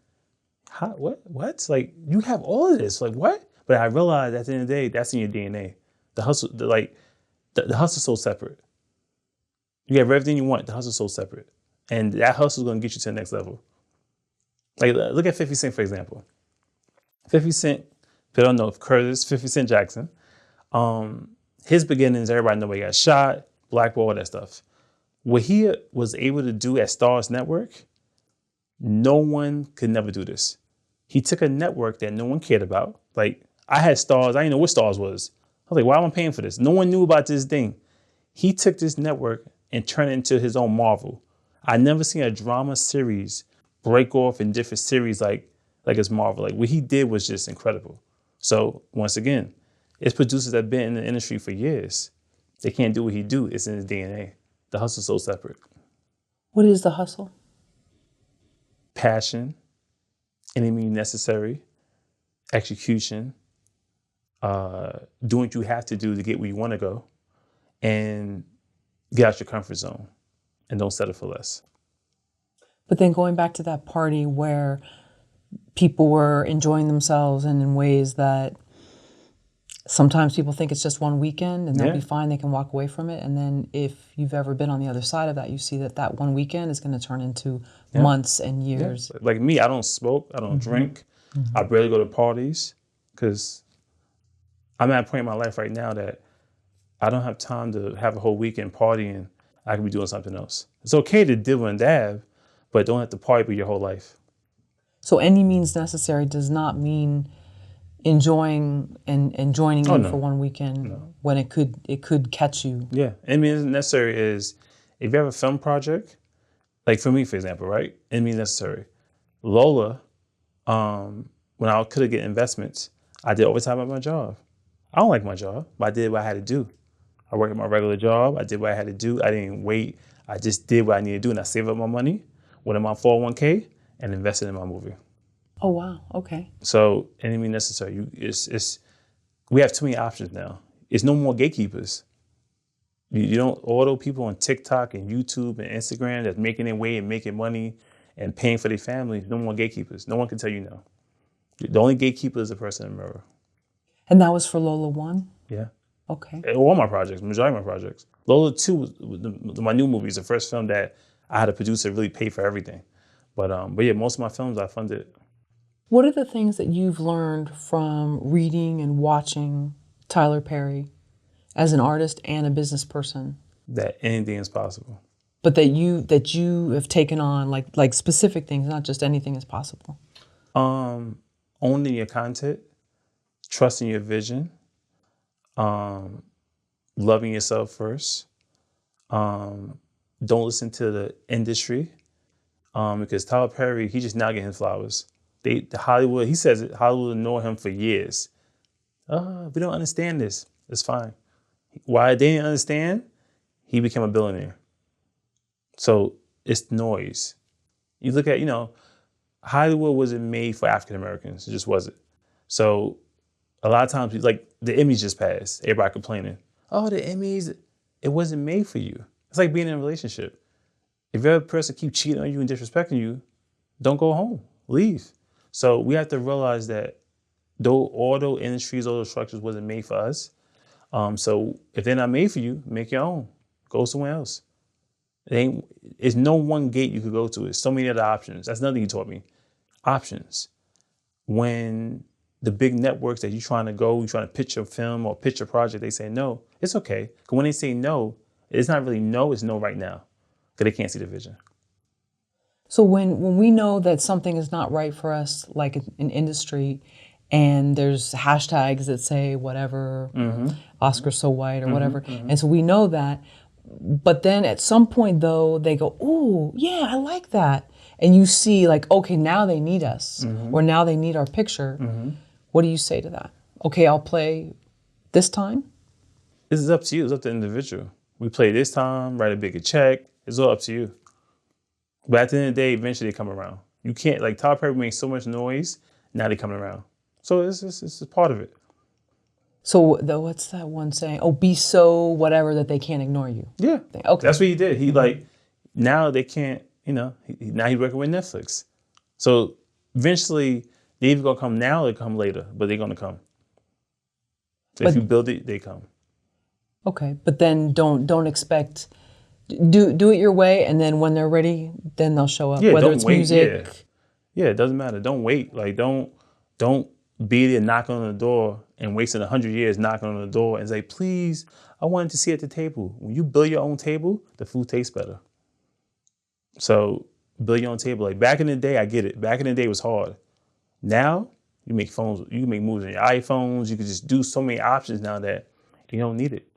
how, what? Like, you have all of this. Like, what? But I realized at the end of the day, that's in your DNA. The hustle, the hustle's so separate. You have everything you want. The hustle's so separate. And that hustle is going to get you to the next level. Like, look at 50 Cent, for example. 50 Cent, people don't know, Curtis, 50 Cent Jackson. His beginnings, everybody know he got shot, blackball, all that stuff. What he was able to do at Starz Network, no one could never do this. He took a network that no one cared about. Like, I had Starz, I didn't know what Starz was. I was like, why am I paying for this? No one knew about this thing. He took this network and turned it into his own Marvel. I never seen a drama series break off in different series like it's Marvel. Like, what he did was just incredible. So once again, it's producers that have been in the industry for years. They can't do what he do. It's in his DNA. The hustle's so separate. What is the hustle? Passion, any means necessary, execution, doing what you have to do to get where you want to go, and get out your comfort zone, and don't settle for less. But then going back to that party where people were enjoying themselves and in ways that Sometimes people think it's just one weekend and they'll Yeah. be fine, they can walk away from it. And then if you've ever been on the other side of that, you see that that one weekend is going to turn into months and years. Like me, I don't smoke, I don't drink, I barely go to parties because I'm at a point in my life right now that I don't have time to have a whole weekend partying. I could be doing something else. It's okay to dibble and dab, but don't have to party with your whole life. So any means necessary does not mean enjoying and joining Oh, in no. for one weekend when it could catch you. Yeah, I mean, necessary is if you have a film project, like for me, for example, right? It means necessary. LOLA, when I could have get investments, I did overtime at my job. I don't like my job, but I did what I had to do. I worked at my regular job. I did what I had to do. I didn't wait. I just did what I needed to do, and I saved up my money, went in my 401k, and invested in my movie. Oh wow, okay. So, any means necessary. We have too many options now. It's no more gatekeepers. You don't, all those people on TikTok and YouTube and Instagram that's making their way and making money and paying for their families, no more gatekeepers. No one can tell you no. The only gatekeeper is the person in the mirror. And that was for Lola 1? Yeah. Okay. All my projects, majority of my projects. Lola 2, my new movie, is the first film that I had a producer really pay for everything. But yeah, most of my films I funded. What are the things that you've learned from reading and watching Tyler Perry as an artist and a business person? That anything is possible. But that you have taken on like specific things, not just anything is possible. Owning your content, trusting your vision, loving yourself first. Don't listen to the industry, because Tyler Perry, he just now getting his flowers. The Hollywood, he says it, Hollywood know him for years. We don't understand this. It's fine. Why they didn't understand, he became a billionaire. So it's noise. You look at, Hollywood wasn't made for African Americans. It just wasn't. So a lot of times, like the Emmys just passed. Everybody complaining. Oh, the Emmys, it wasn't made for you. It's like being in a relationship. If your person keep cheating on you and disrespecting you, don't go home. Leave. So we have to realize that though all those industries, all those structures wasn't made for us. So if they're not made for you, make your own. Go somewhere else. It's no one gate you could go to. It's so many other options. That's another thing you taught me. Options. When the big networks that you're trying to pitch a film or pitch a project, they say no, it's okay. Because when they say no, it's not really no, it's no right now. Because they can't see the vision. So when we know that something is not right for us, like an industry, and there's hashtags that say whatever, Oscar so white or whatever, and so we know that, but then at some point though, they go, oh yeah, I like that. And you see like, okay, now they need us, or now they need our picture. What do you say to that? Okay, I'll play this time? This is up to you. It's up to the individual. We play this time, write a bigger check. It's all up to you. But at the end of the day, eventually they come around. You can't, like Tyler Perry makes so much noise, now they coming around. So it's a part of it. So what's that one saying? Oh, be so whatever that they can't ignore you. Yeah. Okay. That's what he did. He now they can't, now he's working with Netflix. So eventually they're either gonna come now or they come later, but they're gonna come. So if you build it, they come. Okay, but then don't expect, do it your way, and then when they're ready, then they'll show up. Yeah, whether don't it's wait. music. Yeah, it doesn't matter. Don't wait. Like don't be there knocking on the door and wasting 100 years knocking on the door and say, please, I wanted to sit at the table. When you build your own table, the food tastes better. So build your own table. Like back in the day, I get it. Back in the day it was hard. Now you make moves on your iPhones. You can just do so many options now that you don't need it.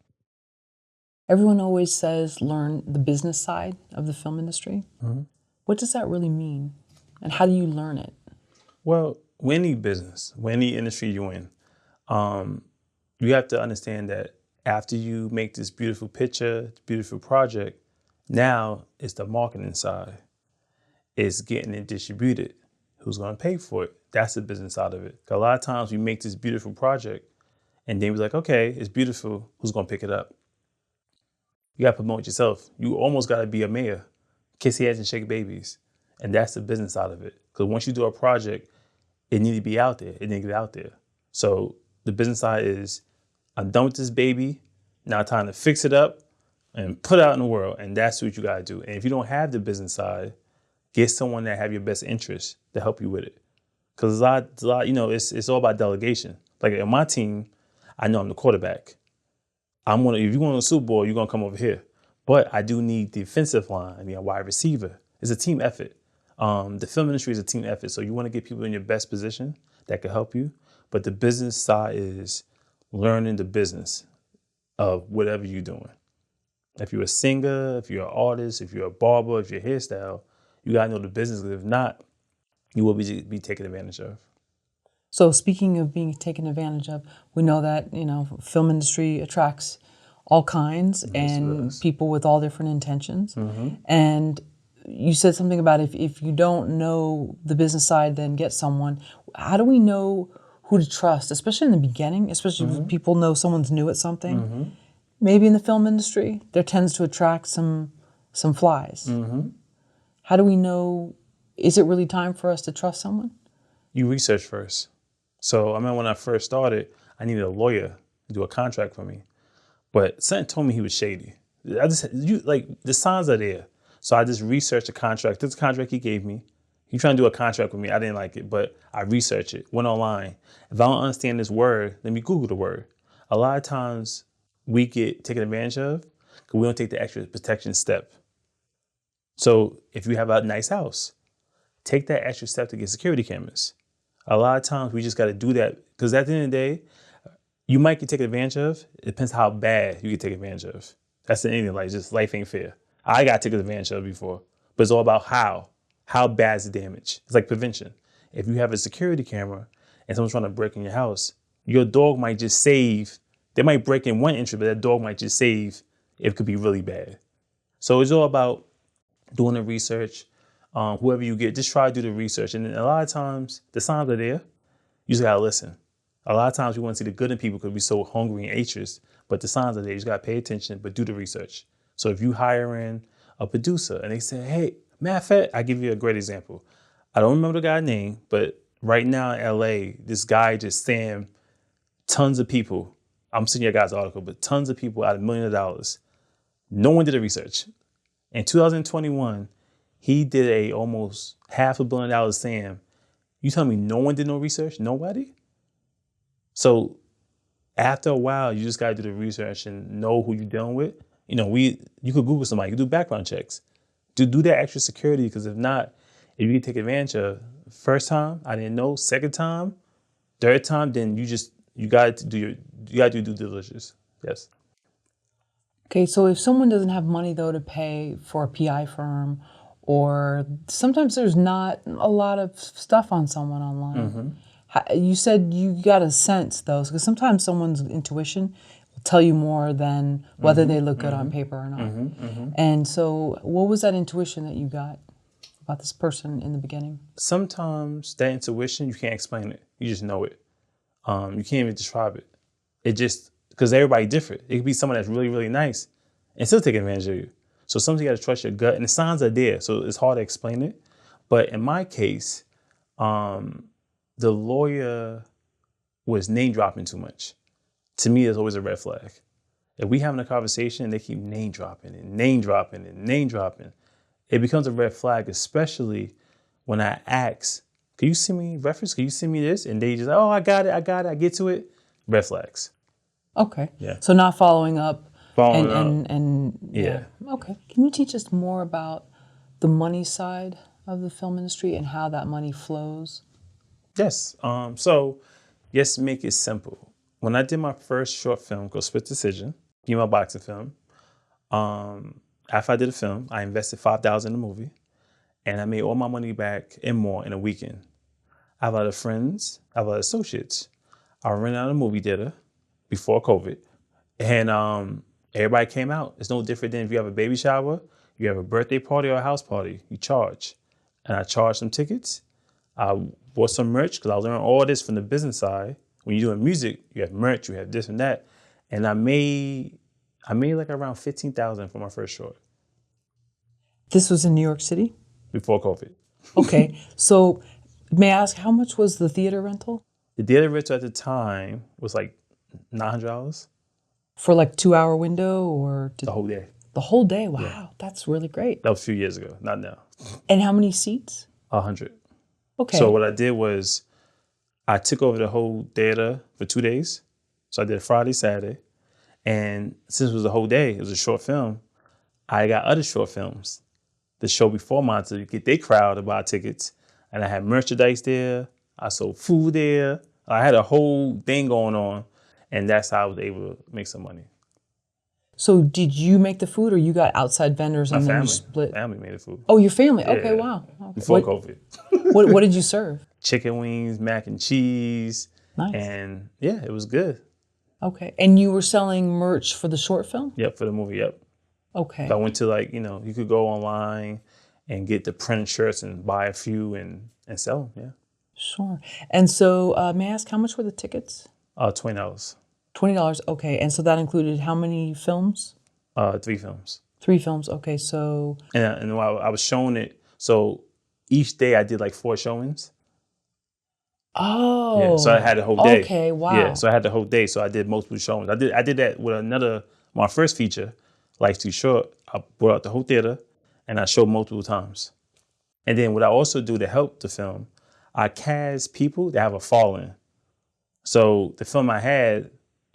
Everyone always says learn the business side of the film industry. What does that really mean? And how do you learn it? Well, with any business, with any industry you're in, you have to understand that after you make this beautiful picture, beautiful project, now it's the marketing side. It's getting it distributed. Who's going to pay for it? That's the business side of it. 'Cause a lot of times we make this beautiful project and then we're like, okay, it's beautiful. Who's going to pick it up? You got to promote yourself. You almost got to be a mayor. Kiss heads and shake babies. And that's the business side of it. Because once you do a project, it needs to be out there. It needs to get out there. So the business side is I'm done with this baby. Now time to fix it up and put it out in the world. And that's what you got to do. And if you don't have the business side, get someone that have your best interest to help you with it. Because a lot, it's all about delegation. Like in my team, I know I'm the quarterback. If you want a Super Bowl, you're gonna come over here. But I do need the defensive line, wide receiver. It's a team effort. The film industry is a team effort. So you want to get people in your best position that can help you. But the business side is learning the business of whatever you're doing. If you're a singer, if you're an artist, if you're a barber, if you're a hairstyle, you gotta know the business. Because if not, you will be taken advantage of. So speaking of being taken advantage of, we know that, film industry attracts all kinds and people with all different intentions. And you said something about if you don't know the business side, then get someone. How do we know who to trust, especially in the beginning, especially if people know someone's new at something? Maybe in the film industry, there tends to attract some flies. How do we know, is it really time for us to trust someone? You research first. So I remember when I first started, I needed a lawyer to do a contract for me. But something told me he was shady. The signs are there. So I just researched the contract. This contract he gave me. He trying to do a contract with me. I didn't like it, but I researched it, went online. If I don't understand this word, let me Google the word. A lot of times we get taken advantage of because we don't take the extra protection step. So if you have a nice house, take that extra step to get security cameras. A lot of times we just got to do that because at the end of the day, you might get taken advantage of. It depends how bad you get taken advantage of. That's the ending. Like, just life ain't fair. I got taken advantage of before, but it's all about how bad is the damage. It's like prevention. If you have a security camera and someone's trying to break in your house, your dog might just save. They might break in 1 inch, but that dog might just save. It could be really bad. So it's all about doing the research. Whoever you get, just try to do the research. And a lot of times, the signs are there. You just gotta listen. A lot of times we want to see the good in people because we're so hungry and anxious, but the signs are there. You just gotta pay attention, but do the research. So if you hire in a producer and they say, hey, matter of fact, I'll give you a great example. I don't remember the guy's name, but right now in LA, this guy just scammed tons of people. I'm seeing your guy's article, but tons of people out of millions of dollars. No one did the research. In 2021, he did a almost $500 million scam. You tell me no one did no research? Nobody? So after a while, you just got to do the research and know who you're dealing with. You could Google somebody, you could do background checks. Do that extra security, because if not, if you can take advantage of first time, I didn't know, second time, third time, then you got to do due diligence. Yes. Okay, so if someone doesn't have money though to pay for a PI firm, or sometimes there's not a lot of stuff on someone online. You said you got a sense though, because sometimes someone's intuition will tell you more than whether they look good on paper or not. And so what was that intuition that you got about this person in the beginning? Sometimes that intuition, you can't explain it. You just know it. You can't even describe it. It just, because everybody's different. It could be someone that's really, really nice and still take advantage of you. So sometimes you got to trust your gut, and the signs are there. So it's hard to explain it. But in my case, the lawyer was name dropping too much. To me, it's always a red flag. If we having a conversation and they keep name dropping and name dropping and name dropping, it becomes a red flag, especially when I ask, can you send me reference? Can you send me this? And they just, oh, I got it, I get to it. Red flags. Okay. Yeah. So not following up. And yeah. Okay. Can you teach us more about the money side of the film industry and how that money flows? Yes. So just make it simple. When I did my first short film called Split Decision, female boxing film, after I did the film, I invested $5,000 in the movie, and I made all my money back and more in a weekend. I have a lot of friends, I have a lot of associates. I rented out a movie theater before COVID, and everybody came out. It's no different than if you have a baby shower, you have a birthday party or a house party, you charge. And I charged some tickets. I bought some merch because I learned all this from the business side. When you're doing music, you have merch, you have this and that. And I made like around $15,000 for my first short. This was in New York City? Before COVID. Okay. So may I ask, how much was the theater rental? The theater rental at the time was like $900 For like 2 hour window or the whole day. the whole day? Wow, that's really great. That was a few years ago, not now. And how many seats? 100. Okay. So what I did was I took over the whole theater for 2 days. So I did Friday, Saturday. And since it was a whole day, it was a short film, I got other short films to show before mine to get their crowd to buy tickets. And I had merchandise there. I sold food there. I had a whole thing going on. And that's how I was able to make some money. So did you make the food or you got outside vendors My and then family, you split? family made the food. Oh, your family. Okay, wow. Okay. Before COVID. what did you serve? Chicken wings, mac and cheese. Nice. And yeah, it was good. Okay. And you were selling merch for the short film? Yep, for the movie, yep. Okay. So I went to you could go online and get the printed shirts and buy a few and sell them, yeah. Sure. And so may I ask how much were the tickets? $20. $20. Okay. And so that included how many films? 3 films. 3 films. Okay. So. And while I was showing it, so each day I did like 4 showings. Oh. Yeah, so I had the whole day. Okay. Wow. Yeah, so I had the whole day. So I did multiple showings. I did that with my first feature, Life's Too Short. I brought out the whole theater and I showed multiple times. And then what I also do to help the film, I cast people that have a following. So the film I had,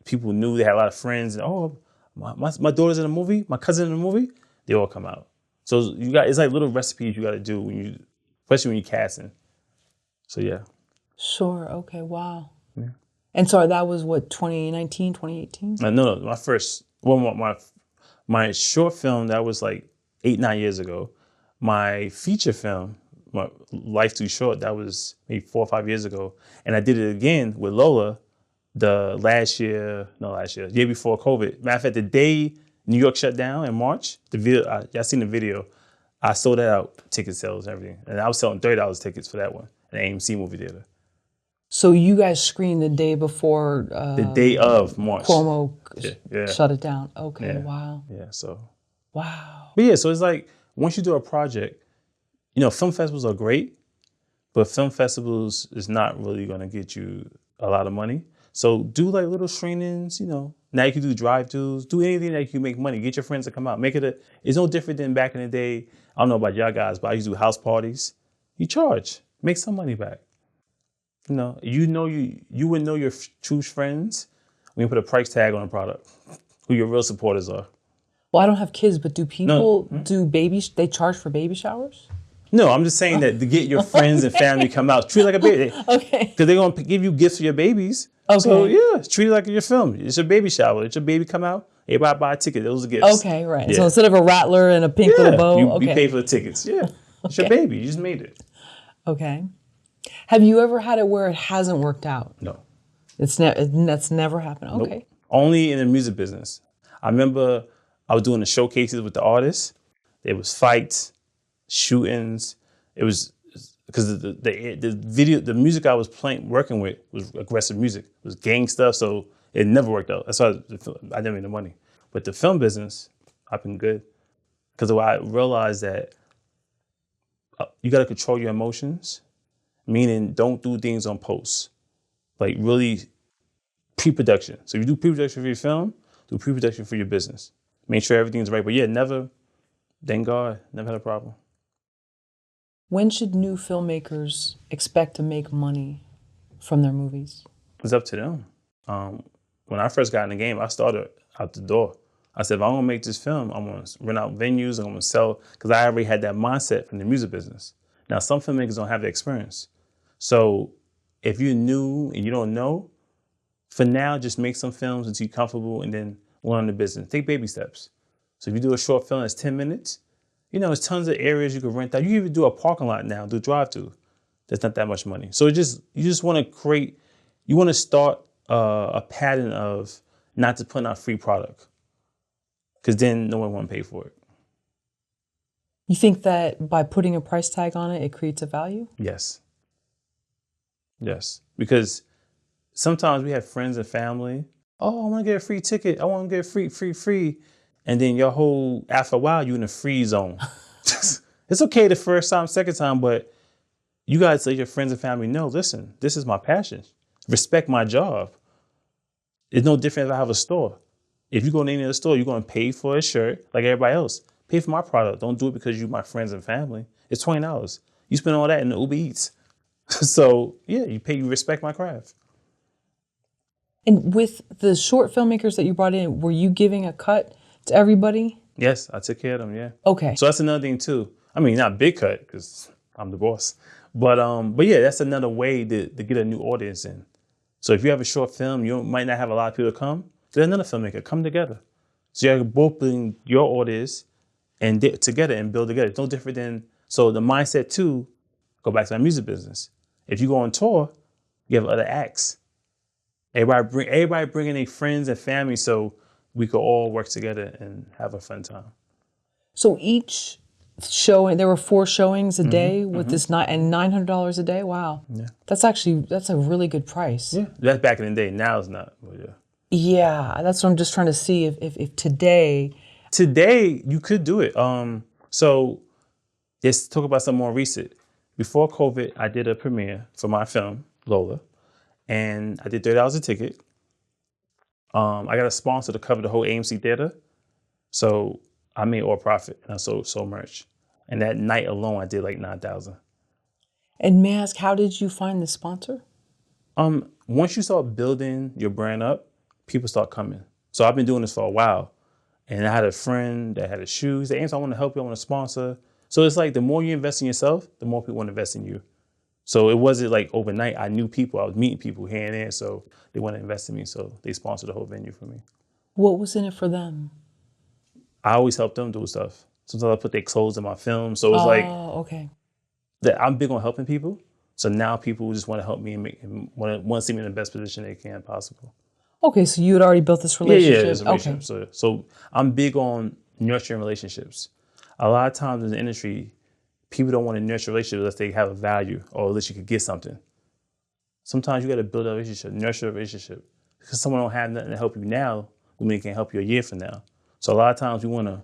people knew they had a lot of friends and my daughter's in a movie, my cousin in a movie, they all come out. So it's like little recipes you got to do especially when you're casting. So yeah. Sure. Okay. Wow. Yeah. And so that was what, 2019, 2018? No. My short film, that was like 8-9 years ago. My feature film, my Life Too Short, that was maybe 4 or 5 years ago. And I did it again with Lola year before COVID. Matter of fact, the day New York shut down in March, y'all seen the video, I sold that out, ticket sales and everything. And I was selling $30 tickets for that one at the AMC movie theater. So you guys screened the day before the day of March. Cuomo shut it down. Okay, yeah. Wow. Yeah, so. Wow. But yeah, so it's like, once you do a project, film festivals are great, but film festivals is not really going to get you a lot of money. So do like little screenings, Now you can do drive-thrus, do anything that you can make money. Get your friends to come out. It's no different than back in the day. I don't know about y'all guys, but I used to do house parties. You charge, make some money back. You would know your true friends when you put a price tag on a product, who your real supporters are. Well, I don't have kids, but do people they charge for baby showers? No, I'm just saying that to get your friends and family to come out, treat it like a baby. Okay. Because they're going to give you gifts for your babies. Okay. So yeah, treat it like your film. It's your baby shower. It's your baby come out. Everybody buy a ticket. Those are gifts. Okay, right. Yeah. So instead of a rattler and a pink little bow, you pay for the tickets. Yeah. It's your baby. You just made it. Okay. Have you ever had it where it hasn't worked out? No. That's never happened. Okay. Nope. Only in the music business. I remember I was doing the showcases with the artists. There was fights, shootings. It was because the music I was working with was aggressive music. It was gang stuff, so it never worked out. That's why I didn't make the money. But the film business, I've been good because I realized that you got to control your emotions. Meaning, don't do things on post. Like really pre-production. So if you do pre-production for your film, do pre-production for your business. Make sure everything's right. But yeah, thank God, never had a problem. When should new filmmakers expect to make money from their movies? It's up to them. When I first got in the game, I started out the door. I said, if I'm gonna make this film, I'm gonna rent out venues, I'm gonna sell, because I already had that mindset from the music business. Now, some filmmakers don't have the experience. So if you're new and you don't know, for now, just make some films until you're comfortable and then learn the business. Take baby steps. So if you do a short film that's 10 minutes, there's tons of areas you can rent out. You can even do a parking lot now, do drive-through. That's not that much money. So you just want to start a pattern of not to put out free product, because then no one want to pay for it. You think that by putting a price tag on it, it creates a value? Yes. Yes. Because sometimes we have friends and family. Oh, I want to get a free ticket. I want to get free. And then after a while, you're in a free zone. It's okay the first time, second time, but you guys let your friends and family know, listen, this is my passion. Respect my job. It's no different if I have a store. If you go in any other store, you're going to pay for a shirt like everybody else. Pay for my product. Don't do it because you're my friends and family. It's $20. You spend all that in the Uber Eats. So yeah, you respect my craft. And with the short filmmakers that you brought in, were you giving a cut to everybody? Yes, I took care of them. Yeah. Okay. So that's another thing too. I mean, not a big cut because I'm the boss, but yeah, that's another way to get a new audience in. So if you have a short film, you might not have a lot of people come. Get another filmmaker, come together. So you're both bring your audience and together and build together. It's no different than, so the mindset too, go back to my music business. If you go on tour, you have other acts. Everybody bring in their friends and family so we could all work together and have a fun time. So each showing, there were 4 showings a day with this and $900 a day. Wow. Yeah. That's a really good price. Yeah. That's back in the day. Now it's not. But yeah. Yeah, that's what I'm just trying to see if today. Today you could do it. So let's talk about something more recent. Before COVID, I did a premiere for my film, LOLA, and I did $30 a ticket. I got a sponsor to cover the whole AMC theater. So I made all profit and I sold so much. And that night alone, I did like 9,000. And may I ask, how did you find the sponsor? Once you start building your brand up, people start coming. So I've been doing this for a while. And I had a friend that had a shoe. He said, Antoine, I want to help you. I want to sponsor. So it's like the more you invest in yourself, the more people want to invest in you. So it wasn't like overnight. I knew people. I was meeting people here and there. So they want to invest in me. So they sponsored the whole venue for me. What was in it for them? I always help them do stuff. Sometimes I put their clothes in my film. So it's like, okay. that I'm big on helping people. So now people just want to help me and want to see me in the best position they can possible. Okay, so you had already built this relationship. Yeah, it's a relationship. Okay. So I'm big on nurturing relationships. A lot of times in the industry, people don't want to nurture relationships unless they have a value or unless you could get something. Sometimes you got to build a relationship, nurture a relationship. Because someone don't have nothing to help you now, we mean can help you a year from now. So a lot of times we want to,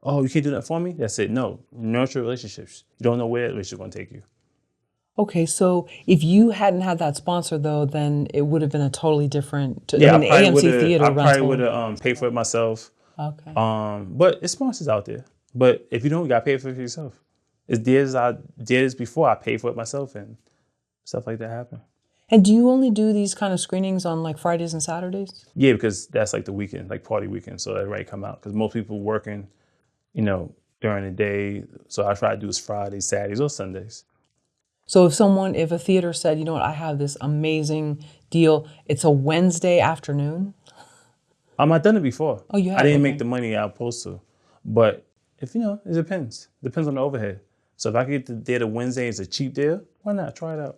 oh, you can't do that for me? That's it. No, nurture relationships. You don't know where that relationship is going to take you. Okay, so if you hadn't had that sponsor, though, then it would have been a totally different. Yeah, I mean, the AMC theater I rental. probably would have paid for it myself. Okay. But it's sponsors out there. But if you don't, you got to pay for it yourself. It's years I did this before. I paid for it myself, and stuff like that happened. And do you only do these kind of screenings on like Fridays and Saturdays? Yeah, because that's like the weekend, like party weekend. So everybody come out because most people working, during the day. So I try to do this Fridays, Saturdays, or Sundays. So if a theater said, you know what, I have this amazing deal, it's a Wednesday afternoon. I've done it before. Oh, you have? I didn't Okay. make the money I was supposed to, but if it depends. Depends on the overhead. So if I could get the theater Wednesday, it's a cheap deal. Why not try it out?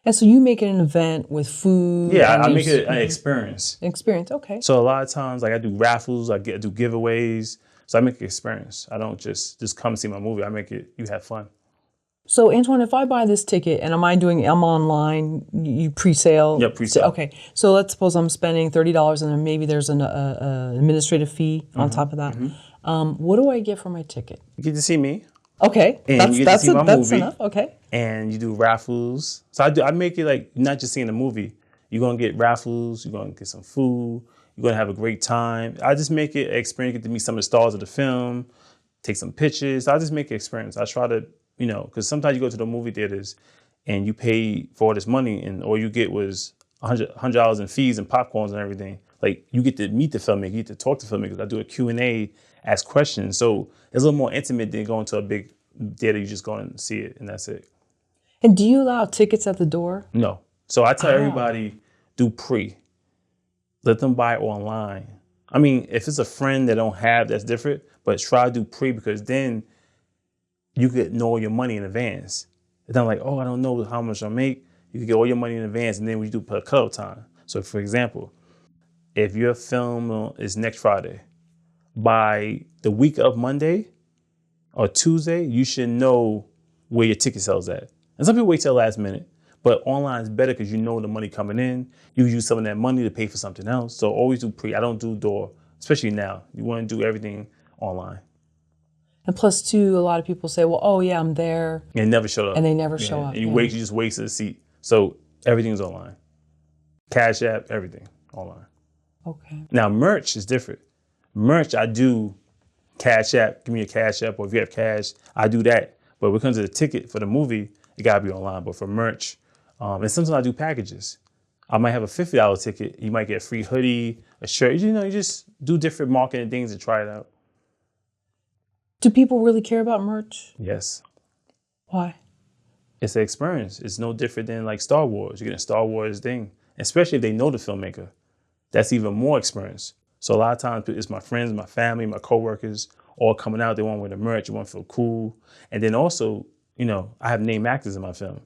And so you make it an event with food. Yeah, and I make there's- it an experience. Experience, okay. So a lot of times, like I do raffles, I do giveaways. So I make an experience. I don't just come see my movie. I make it, you have fun. So Antoine, if I buy this ticket and I'm online, you pre-sale? Yeah, pre-sale. Okay, so let's suppose I'm spending $30 and then maybe there's an administrative fee on top of that. What do I get for my ticket? You get to see me. Okay, And you get to see my that's movie. enough, okay. And you do raffles. So I make it like not just seeing the movie. You're gonna get raffles. You're gonna get some food. You're gonna have a great time. I just make it an experience. Get to meet some of the stars of the film. Take some pictures. I just make it an experience. I try to, because sometimes you go to the movie theaters and you pay for all this money and all you get was $100 in fees and popcorns and everything. Like you get to meet the filmmaker, you get to talk to filmmakers. I do a Q&A, ask questions. So it's a little more intimate than going to a big theater. You just go and see it and that's it. And do you allow tickets at the door? No. So I tell everybody, do pre. Let them buy online. I mean, if it's a friend that don't have, that's different. But try to do pre because then you could know your money in advance. It's not like, oh, I don't know how much I make. You can get all your money in advance and then when you do put a cut-off time. So for example, if your film is next Friday, by the week of Monday or Tuesday, you should know where your ticket sales at. And some people wait till the last minute, but online is better because you know the money coming in. You use some of that money to pay for something else. So always do pre. I don't do door, especially now. You want to do everything online. And plus, too, a lot of people say, well, oh, yeah, I'm there. And never show up. And they never show up. And you yeah. wait, you just wasted a seat. So everything's online. Cash App, everything online. Okay. Now, merch is different. Merch, I do Cash App, give me a Cash App, or if you have cash, I do that. But when it comes to the ticket for the movie, it gotta be online. But for merch, and sometimes I do packages. I might have a $50 ticket. You might get a free hoodie, a shirt. You know, you just do different marketing things and try it out. Do people really care about merch? Yes. Why? It's an experience. It's no different than like Star Wars. You get a Star Wars thing, especially if they know the filmmaker. That's even more experience. So a lot of times it's my friends, my family, my coworkers all coming out. They want to wear the merch. They want to feel cool. And then also, you know, I have name actors in my film.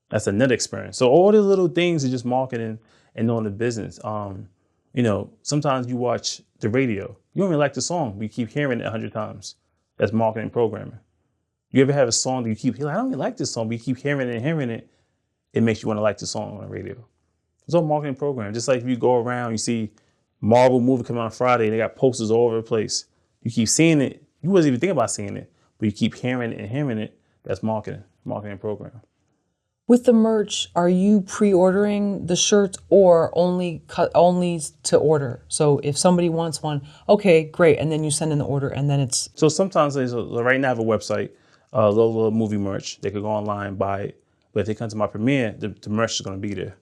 That's another experience. So all the little things are just marketing and knowing the business. You know, sometimes you watch the radio. You don't even like the song, but you keep hearing it 100 times. That's marketing programming. You ever have a song that you keep hearing, I don't even like this song, but you keep hearing it and hearing it, it makes you want to like the song on the radio. It's all marketing program. Just like if you go around, you see Marvel movie coming on Friday, and they got posters all over the place. You keep seeing it. You wasn't even thinking about seeing it, but you keep hearing it and hearing it. That's marketing program. With the merch, are you pre-ordering the shirts or only to order? So if somebody wants one, okay, great, and then you send in the order, and then it's... So sometimes right now I have a website, LOLA movie merch. They could go online, buy it. But if they come to my premiere, the merch is going to be there.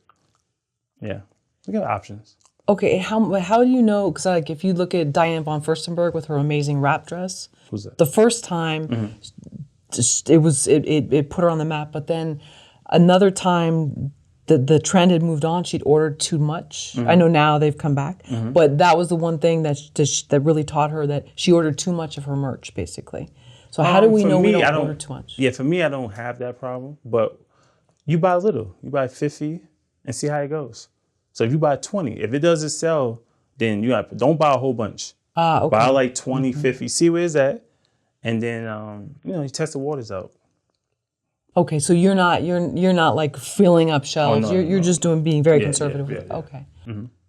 Yeah, we got options. Okay, how do you know? Because like if you look at Diane von Furstenberg with her amazing wrap dress, Who's that? the first time it put her on the map, but then another time the trend had moved on. She'd ordered too much. I know now they've come back, but that was the one thing that really taught her that she ordered too much of her merch, basically. So how do we know we don't order too much? Yeah, for me, I don't have that problem, but you buy a little. You buy 50 and see how it goes. So if you buy 20, if it doesn't sell, then don't buy a whole bunch. Okay. Buy like 20, 50, see where it's at, and then you test the waters out. Okay, so you're not like filling up shelves. Oh, no, you're just being very conservative. Yeah. Okay.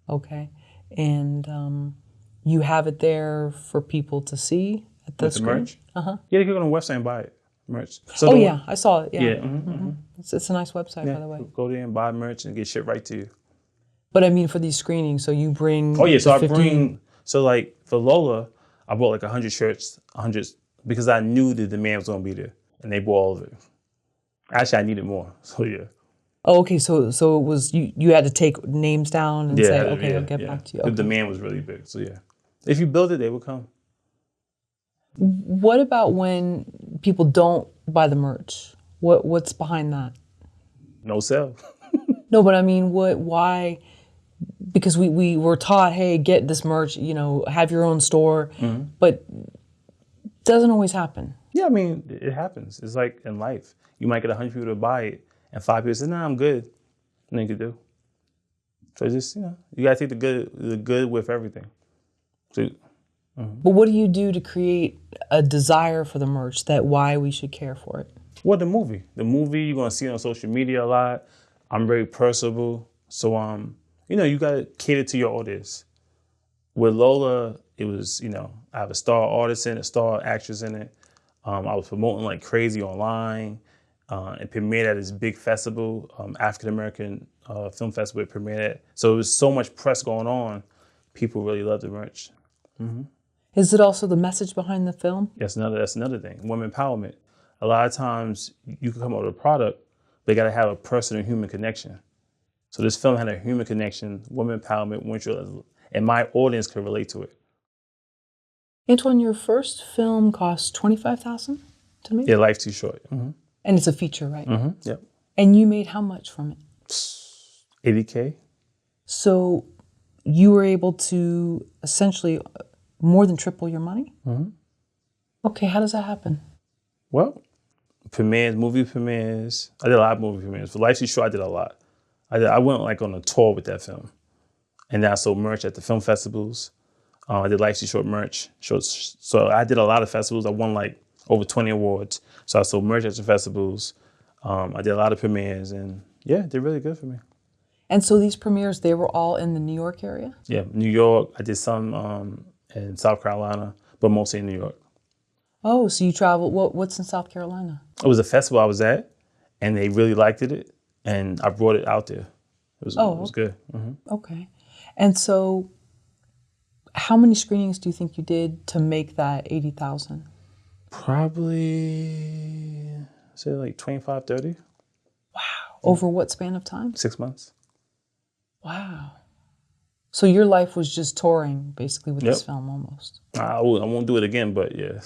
Okay. And you have it there for people to see at the screen? Merch? Yeah, you can go on the website and buy it. Merch. So yeah, I saw it. Yeah. Yeah. It's a nice website, by the way. Go there and buy merch and get shit right to you. But I mean, for these screenings, so you bring... Oh yeah, so like for Lola, I bought like 100 shirts, because I knew the demand was gonna be there, and they bought all of it. Actually, I needed more, so yeah. Oh, okay, so it was, you had to take names down and say, okay, I'll get back to you. Okay. The demand was really big, so yeah. If you build it, they will come. What about when people don't buy the merch? What's behind that? No sale. No, but I mean, why? Because we were taught, hey, get this merch, have your own store, but it doesn't always happen. Yeah, I mean, it happens. It's like in life. You might get 100 people to buy it, and 5 people say, nah, I'm good. Nothing you can do. So just, you gotta take the good with everything. So, But what do you do to create a desire for the merch, that why we should care for it? Well, the movie. The movie, you're gonna see it on social media a lot. I'm very personable. So, you gotta cater to your audience. With Lola, it was, I have a star artist in it, a star actress in it. I was promoting like crazy online. It premiered at this big festival, African American Film Festival. It premiered at. So there was so much press going on. People really loved the merch. Is it also the message behind the film? That's another thing. Women empowerment. A lot of times you can come up with a product, but you got to have a personal human connection. So this film had a human connection, women empowerment, and my audience could relate to it. Antoine, your first film cost $25,000 to make? Yeah, Life's Too Short. And it's a feature, right? Yep. And you made how much from it? $80K. So you were able to essentially more than triple your money? Okay, how does that happen? Well, movie premieres. I did a lot of movie premieres. For Life's Too Short, I did a lot. I went like on a tour with that film. And then I sold merch at the film festivals. I did Life's Too Short merch. So I did a lot of festivals. I won like over 20 awards. So I sold merch at the festivals. I did a lot of premieres, and yeah, they're really good for me. And so these premieres, they were all in the New York area? Yeah, New York. I did some in South Carolina, but mostly in New York. Oh, so you traveled. What's in South Carolina? It was a festival I was at, and they really liked it, and I brought it out there. It was good. Okay. And so How many screenings do you think you did to make that 80,000? Probably, say like 25, 30. Over what span of time? 6 months. Wow. So your life was just touring, basically, with Yep. this film almost. I won't do it again, but yeah.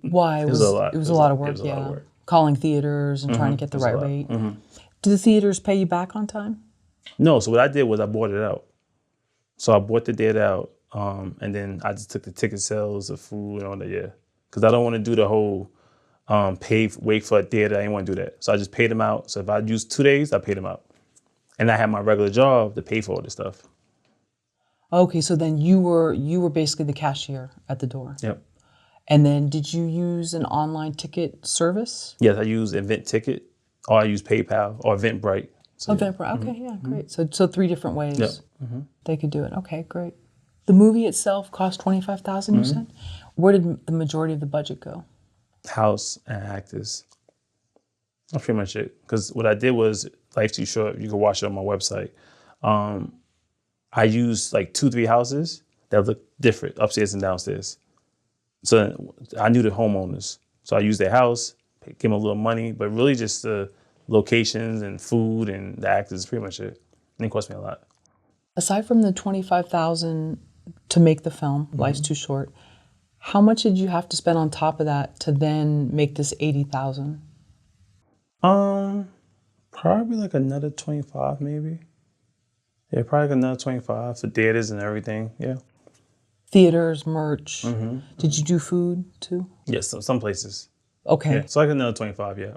Why? It was a lot. It was a lot of work, It was a yeah. lot of work. Calling theaters and trying to get the It was a right lot. rate. Do the theaters pay you back on time? No, so what I did was I bought it out. So I bought the theater out, and then I just took the ticket sales, the food, and all that, yeah. Because I don't want to do the whole wait for a theater. I didn't want to do that. So I just paid them out. So if I used 2 days, I paid them out. And I had my regular job to pay for all this stuff. Okay, so then you were basically the cashier at the door. Yep. And then did you use an online ticket service? Yes, I use Event Ticket, or I use PayPal, or Eventbrite. So, Eventbrite. Okay, yeah, great. So 3 different ways Yep. they could do it. Okay, great. The movie itself cost 25,000. You said. Where did the majority of the budget go? House and actors. That's pretty much it. Because what I did was, Life's Too Short, you can watch it on my website. I used like 2, 3 houses that look different, upstairs and downstairs. So I knew the homeowners. So I used their house, give them a little money, but really just the locations and food and the actors is pretty much it. And it cost me a lot. Aside from the 25,000 to make the film, Life's Too Short, how much did you have to spend on top of that to then make this 80,000? Probably like another 25 maybe. Yeah, probably like another 25 for theaters and everything, yeah. Theaters, merch. Did you do food too? Yes, some places. Okay. Yeah, so like another 25, yeah.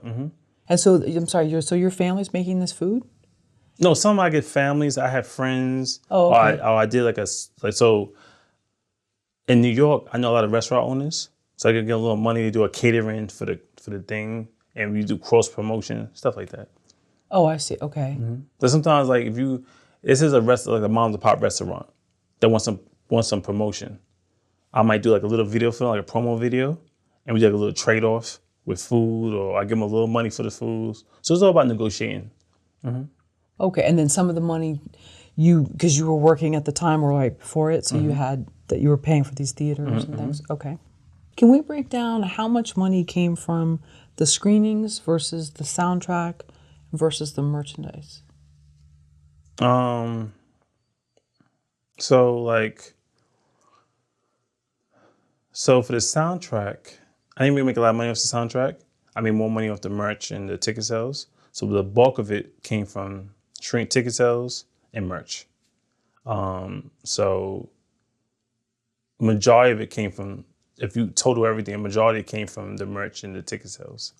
And so, I'm sorry, your family's making this food? No, some I get families, I have friends. Oh, okay. Or I did so in New York, I know a lot of restaurant owners. So I could get a little money to do a catering for the thing, and we do cross promotion, stuff like that. Oh, I see. Okay. But sometimes like this is like a mom and pop restaurant that wants some promotion. I might do like a little video film, like a promo video, and we do like a little trade-off with food, or I give them a little money for the foods. So it's all about negotiating. Okay. And then some of the money because you were working at the time or right before it, so you had that you were paying for these theaters and things. Okay. Can we break down how much money came from the screenings versus the soundtrack versus the merchandise? So for the soundtrack, I didn't really make a lot of money off the soundtrack. I made more money off the merch and the ticket sales. So the bulk of it came from shrink ticket sales and merch. So majority of it came from, if you total everything, a majority came from the merch and the ticket sales.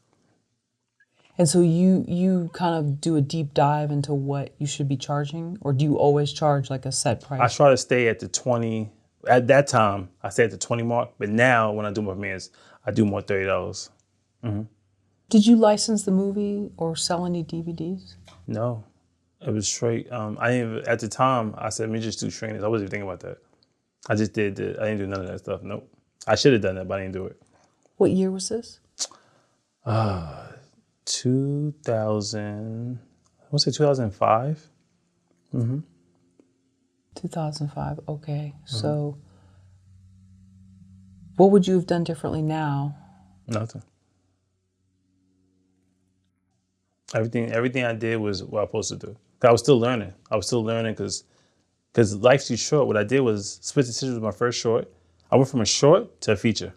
And so you kind of do a deep dive into what you should be charging, or do you always charge like a set price? I try to stay at the 20. At that time, I stayed at the 20 mark. But now, when I do my premieres, I do more $30. Did you license the movie or sell any DVDs? No, it was straight. I didn't. At the time, I said, "Let me just do trainings." I wasn't even thinking about that. I just did. I didn't do none of that stuff. Nope. I should have done that, but I didn't do it. What year was this? 2000. I want to say 2005. 2005. Okay. So what would you have done differently now? Nothing. Everything I did was what I was supposed to do. I was still learning. Because Life's Too Short. What I did was Split Decisions was my first short. I went from a short to a feature.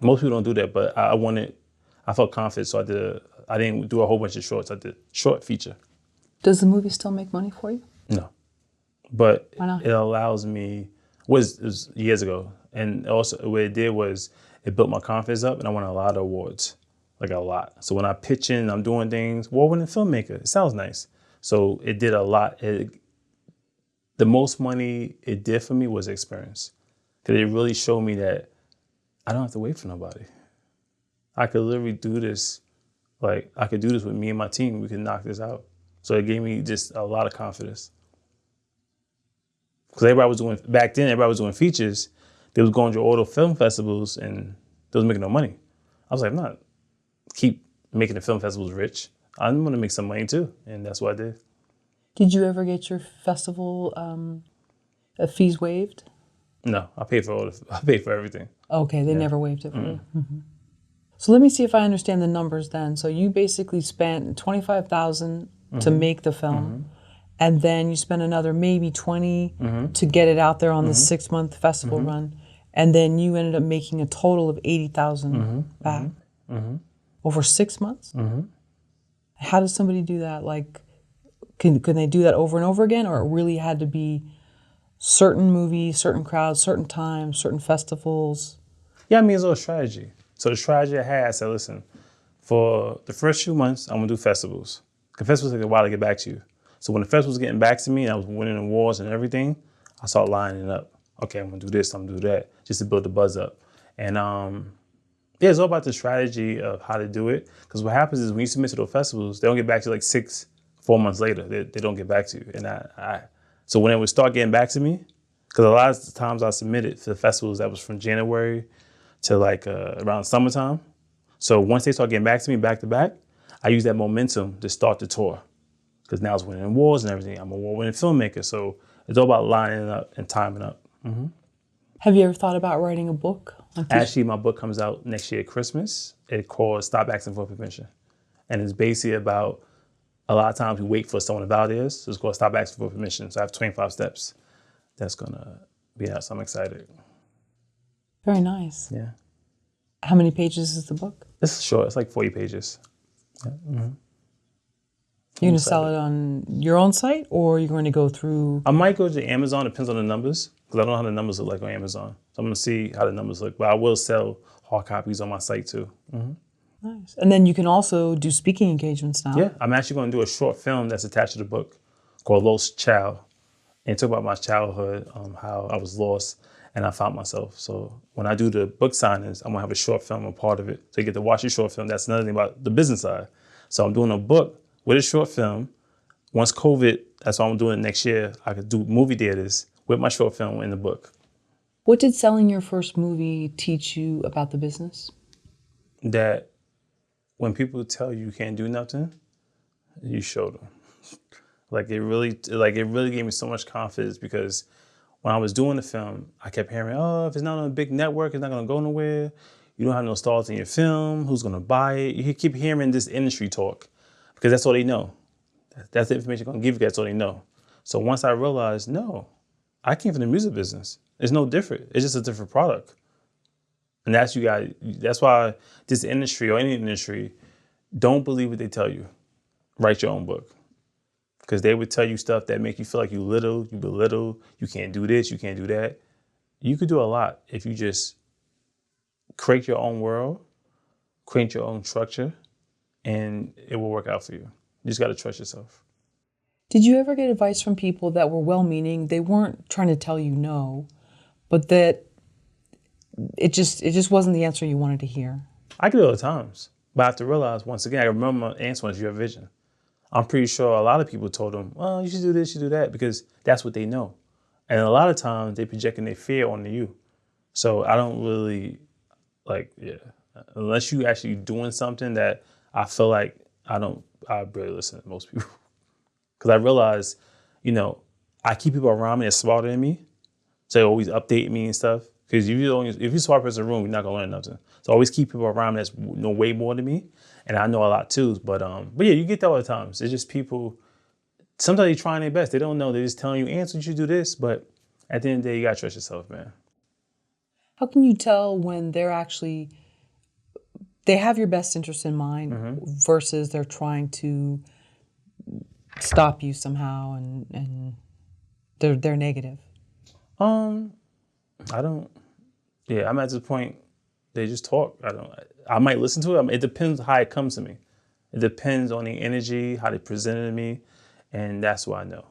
Most people don't do that, but I felt confident, so I didn't do a whole bunch of shorts. I did short feature. Does the movie still make money for you? No, but Why not? it allows me. It was years ago, and also what it did was it built my confidence up, and I won a lot of awards, like a lot. So when I pitch in, I'm doing things. Award-winning filmmaker. It sounds nice. So it did a lot. The most money it did for me was experience, because it really showed me that I don't have to wait for nobody. I could literally do this. Like, I could do this with me and my team. We could knock this out. So it gave me just a lot of confidence. Because back then, everybody was doing features. They was going to all the film festivals and they was making no money. I was like, I'm not keep making the film festivals rich. I'm going to make some money too. And that's what I did. Did you ever get your festival Fees waived? No, I paid for I paid for everything. Okay, they never waived it for you. Mm-hmm. So let me see if I understand the numbers then. So you basically spent $25,000 to make the film, and then you spent another maybe 20 to get it out there on the 6-month festival run, and then you ended up making a total of 80,000 back over 6 months. How does somebody do that? Like, can they do that over and over again, or it really had to be certain movies, certain crowds, certain times, certain festivals? Yeah, I mean, it's all strategy. So the strategy I had, I said, listen, for the first few months, I'm gonna do festivals. Because festivals take a while to get back to you. So when the festival was getting back to me and I was winning awards and everything, I started lining up. Okay, I'm gonna do this, I'm gonna do that, just to build the buzz up. And yeah, it's all about the strategy of how to do it. Because what happens is when you submit to those festivals, they don't get back to you like 4 months later. They don't get back to you. And so when it would start getting back to me, because a lot of times I submitted to the festivals that was from January to like around summertime. So once they start getting back to me back to back, I use that momentum to start the tour. Because now it's winning awards and everything. I'm a award-winning filmmaker. So it's all about lining up and timing up. Have you ever thought about writing a book? Actually, my book comes out next year at Christmas. It's called Stop Asking for Permission. And it's basically about a lot of times we wait for someone to validate us. So it's called Stop Asking for Permission. So I have 25 steps. That's going to be out. So I'm excited. Very nice. Yeah. How many pages is the book? It's short. It's like 40 pages. Yeah. You're going to sell it on your own site, or you're going to go through? I might go to Amazon. It depends on the numbers, because I don't know how the numbers look like on Amazon. So I'm going to see how the numbers look. But I will sell hard copies on my site too. Nice. And then you can also do speaking engagements now. Yeah, I'm actually going to do a short film that's attached to the book called Lost Child. And talk about my childhood, how I was lost and I found myself. So when I do the book signings, I'm going to have a short film, a part of it. So you get to watch the short film. That's another thing about the business side. So I'm doing a book with a short film. Once COVID, that's why I'm doing it next year, I could do movie theaters with my short film in the book. What did selling your first movie teach you about the business? That when people tell you you can't do nothing, you show them. It really gave me so much confidence, because when I was doing the film, I kept hearing, oh, if it's not on a big network, it's not gonna go nowhere. You don't have no stars in your film. Who's gonna buy it? You keep hearing this industry talk, because that's all they know. That's the information I'm gonna give you. That's all they know. So once I realized, no, I came from the music business. It's no different. It's just a different product. And that's why this industry, or any industry, don't believe what they tell you. Write your own book. Because they would tell you stuff that make you feel like you belittle, you can't do this, you can't do that. You could do a lot if you just create your own world, create your own structure, and it will work out for you. You just got to trust yourself. Did you ever get advice from people that were well-meaning? They weren't trying to tell you no, but that it just wasn't the answer you wanted to hear? I get it all the times. But I have to realize, once again, I remember Antoine, it's your vision. I'm pretty sure a lot of people told him, well, you should do this, you should do that, because that's what they know. And a lot of times they projecting their fear onto you. So I don't really, unless you actually doing something that I feel like I barely listen to most people. Because I realize, I keep people around me that's smarter than me. So they always update me and stuff. Because if you're a smart person in the room, you're not going to learn nothing. So I always keep people around me that's know way more than me. And I know a lot too. But yeah, you get that all the time. It's just people, sometimes they're trying their best. They don't know. They're just telling you, Antoine, you should do this. But at the end of the day, you got to trust yourself, man. How can you tell when they have your best interest in mind versus they're trying to stop you somehow and they're negative? I'm at this point, they just talk. I might listen to it. It depends how it comes to me. It depends on the energy, how they present it to me, and that's what I know.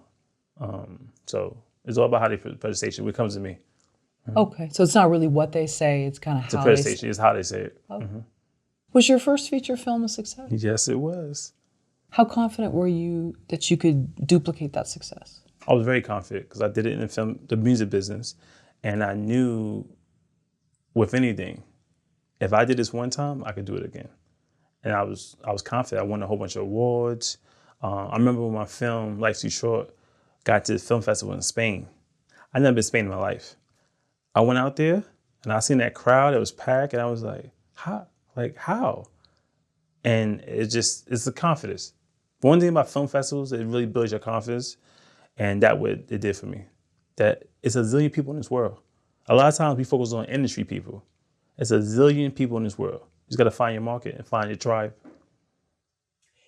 So it's all about how they presentation. What comes to me. Okay, so it's not really what they say, it's kind of how they say it. The presentation is how they say it. Okay. Was your first feature film a success? Yes, it was. How confident were you that you could duplicate that success? I was very confident because I did it in the music business, and I knew with anything, if I did this one time, I could do it again. And I was confident. I won a whole bunch of awards. I remember when my film, Life's Too Short, got to the film festival in Spain. I never been to Spain in my life. I went out there and I seen that crowd. It was packed, and I was like, how? Like how? And it's the confidence. One thing about film festivals, it really builds your confidence, and that what it did for me. That it's a zillion people in this world. A lot of times we focus on industry people. It's a zillion people in this world. You just got to find your market and find your tribe.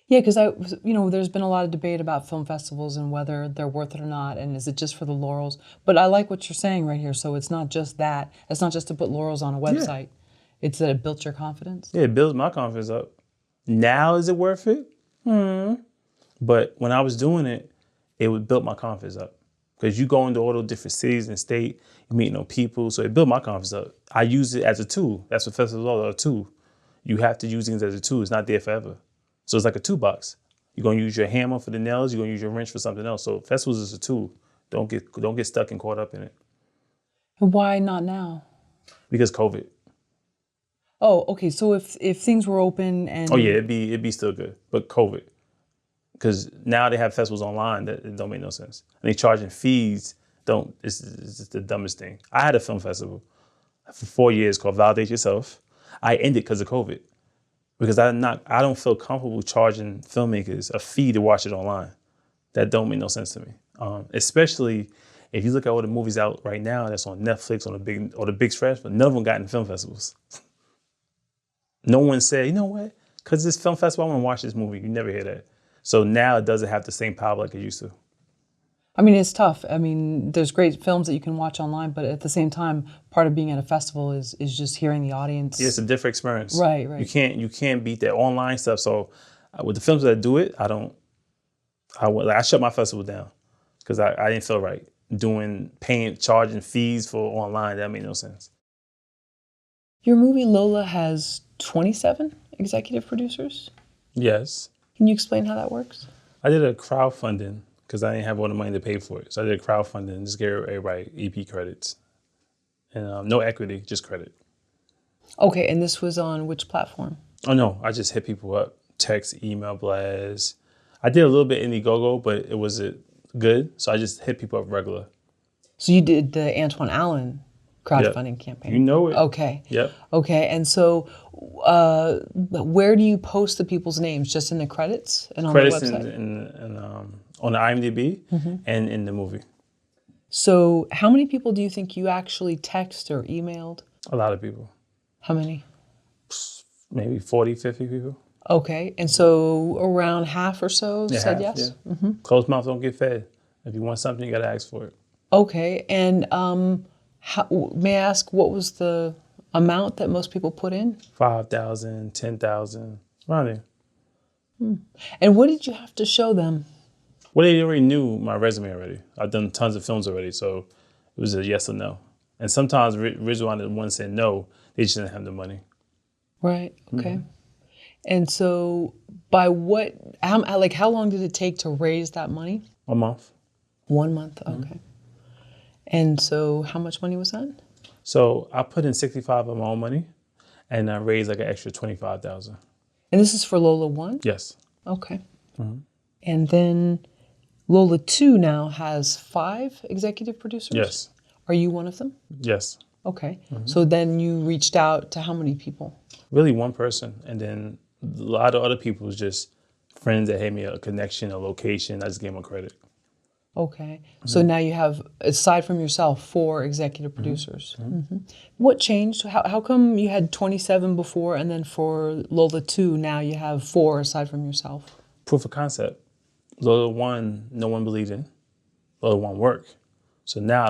Yeah, because there's been a lot of debate about film festivals and whether they're worth it or not, and is it just for the laurels? But I like what you're saying right here. So it's not just that. It's not just to put laurels on a website. It's that it built your confidence. Yeah, it builds my confidence up. Now, is it worth it? But when I was doing it, it would build my confidence up. Because you go into all those different cities and state, you meet people, so it built my confidence up. I use it as a tool. That's what festivals are, a tool. You have to use things as a tool. It's not there forever. So it's like a toolbox. You're gonna use your hammer for the nails. You're gonna use your wrench for something else. So festivals is a tool. Don't get stuck and caught up in it. And why not now? Because COVID. Oh, okay. So if things were open and Oh yeah, it'd be still good. But COVID. Because now they have festivals online that it don't make no sense. And they charging fees. It's just the dumbest thing. I had a film festival for 4 years called Validate Yourself. I ended because of COVID. Because I don't feel comfortable charging filmmakers a fee to watch it online. That don't make no sense to me. Especially if you look at all the movies out right now that's on Netflix or the big stretch, but none of them got in film festivals. No one said, you know what? Because this film festival, I want to watch this movie. You never hear that. So now it doesn't have the same power like it used to. I mean, it's tough. I mean, there's great films that you can watch online, but at the same time, part of being at a festival is just hearing the audience. Yeah, it's a different experience. Right. You can't beat that online stuff. So with the films that do it, I shut my festival down because I didn't feel right charging fees for online. That made no sense. Your movie Lola has 27 executive producers. Yes. Can you explain how that works? I did a crowdfunding because I didn't have all the money to pay for it. So I did a crowdfunding and just gave everybody EP credits. And no equity, just credit. Okay, and this was on which platform? Oh no, I just hit people up, text, email, blast. I did a little bit Indiegogo, but it wasn't good. So I just hit people up regular. So you did the Antoine Allen crowdfunding campaign. You know it. Okay. Yep. Okay, and so where do you post the people's names? Just in the credits and on Credits the website? On the IMDb and in the movie. So how many people do you think you actually text or emailed? A lot of people. How many? Maybe 40, 50 people. Okay, and so around half or so said half, yes? Yeah. Closed mouths don't get fed. If you want something, you got to ask for it. Okay, and may I ask what was the amount that most people put in? 5,000, 10,000, around there. And what did you have to show them? Well, they already knew my resume already. I've done tons of films already, so it was a yes or no. And sometimes originally the ones said no, they just didn't have the money. Right. Okay. And so, by how long did it take to raise that money? A month. 1 month. Okay. And so, how much money was that? So I put in 65 of my own money, and I raised like an extra 25,000. And this is for Lola 1? Yes. Okay. And then Lola 2 now has 5 executive producers? Yes. Are you one of them? Yes. Okay. So then you reached out to how many people? Really one person. And then a lot of other people was just friends that had me a connection, a location. I just gave them credit. Okay. So now you have, aside from yourself, 4 executive producers. What changed? How come you had 27 before and then for Lola 2 now you have 4 aside from yourself? Proof of concept. Lola 1, no one believed in. Lola 1 worked. So now I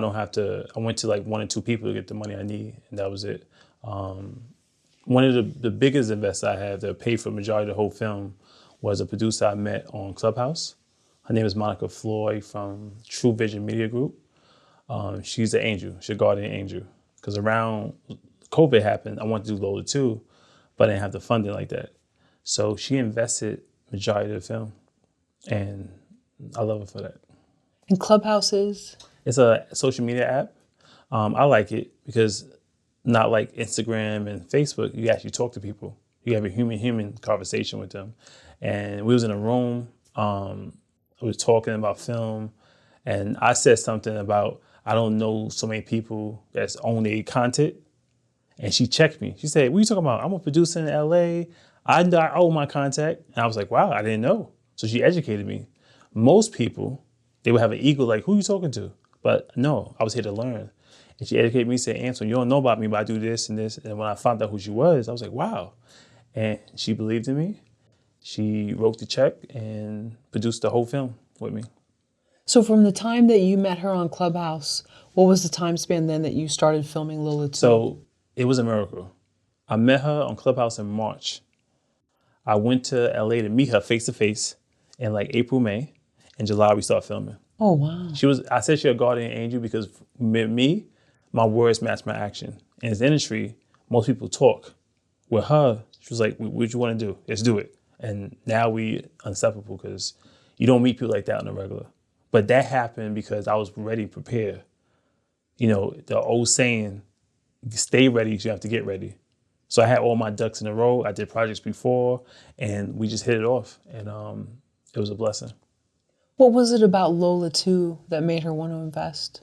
went to like 1 or 2 people to get the money I need, and that was it. One of the biggest investors I have that paid for the majority of the whole film was a producer I met on Clubhouse. Her name is Monica Floyd from True Vision Media Group. She's an angel, she's a guardian angel. Because around COVID happened, I wanted to do Lola 2, but I didn't have the funding like that. So she invested majority of the film, and I love her for that. And Clubhouse is? It's a social media app. I like it because not like Instagram and Facebook, you actually talk to people. You have a human conversation with them. And we was in a room, we was talking about film, and I said something about, I don't know so many people that's own their content. And she checked me. She said, what are you talking about? I'm a producer in LA. I owe my contact. And I was like, wow, I didn't know. So she educated me. Most people, they would have an ego like, who are you talking to? But no, I was here to learn. And she educated me, said, Antoine, you don't know about me, but I do this and this. And when I found out who she was, I was like, wow. And she believed in me. She wrote the check and produced the whole film with me. So from the time that you met her on Clubhouse, what was the time span then that you started filming Lola 2? So it was a miracle. I met her on Clubhouse in March. I went to LA to meet her face to face in like April, May. In July, we started filming. Oh, wow. I said she a guardian angel because me, my words match my action. In this industry, most people talk. With her, she was like, what you want to do? Let's do it. And now we inseparable because you don't meet people like that on the regular. But that happened because I was ready, prepared. You know, the old saying, stay ready, so you have to get ready. So I had all my ducks in a row. I did projects before, and we just hit it off. And it was a blessing. What was it about Lola 2 that made her want to invest?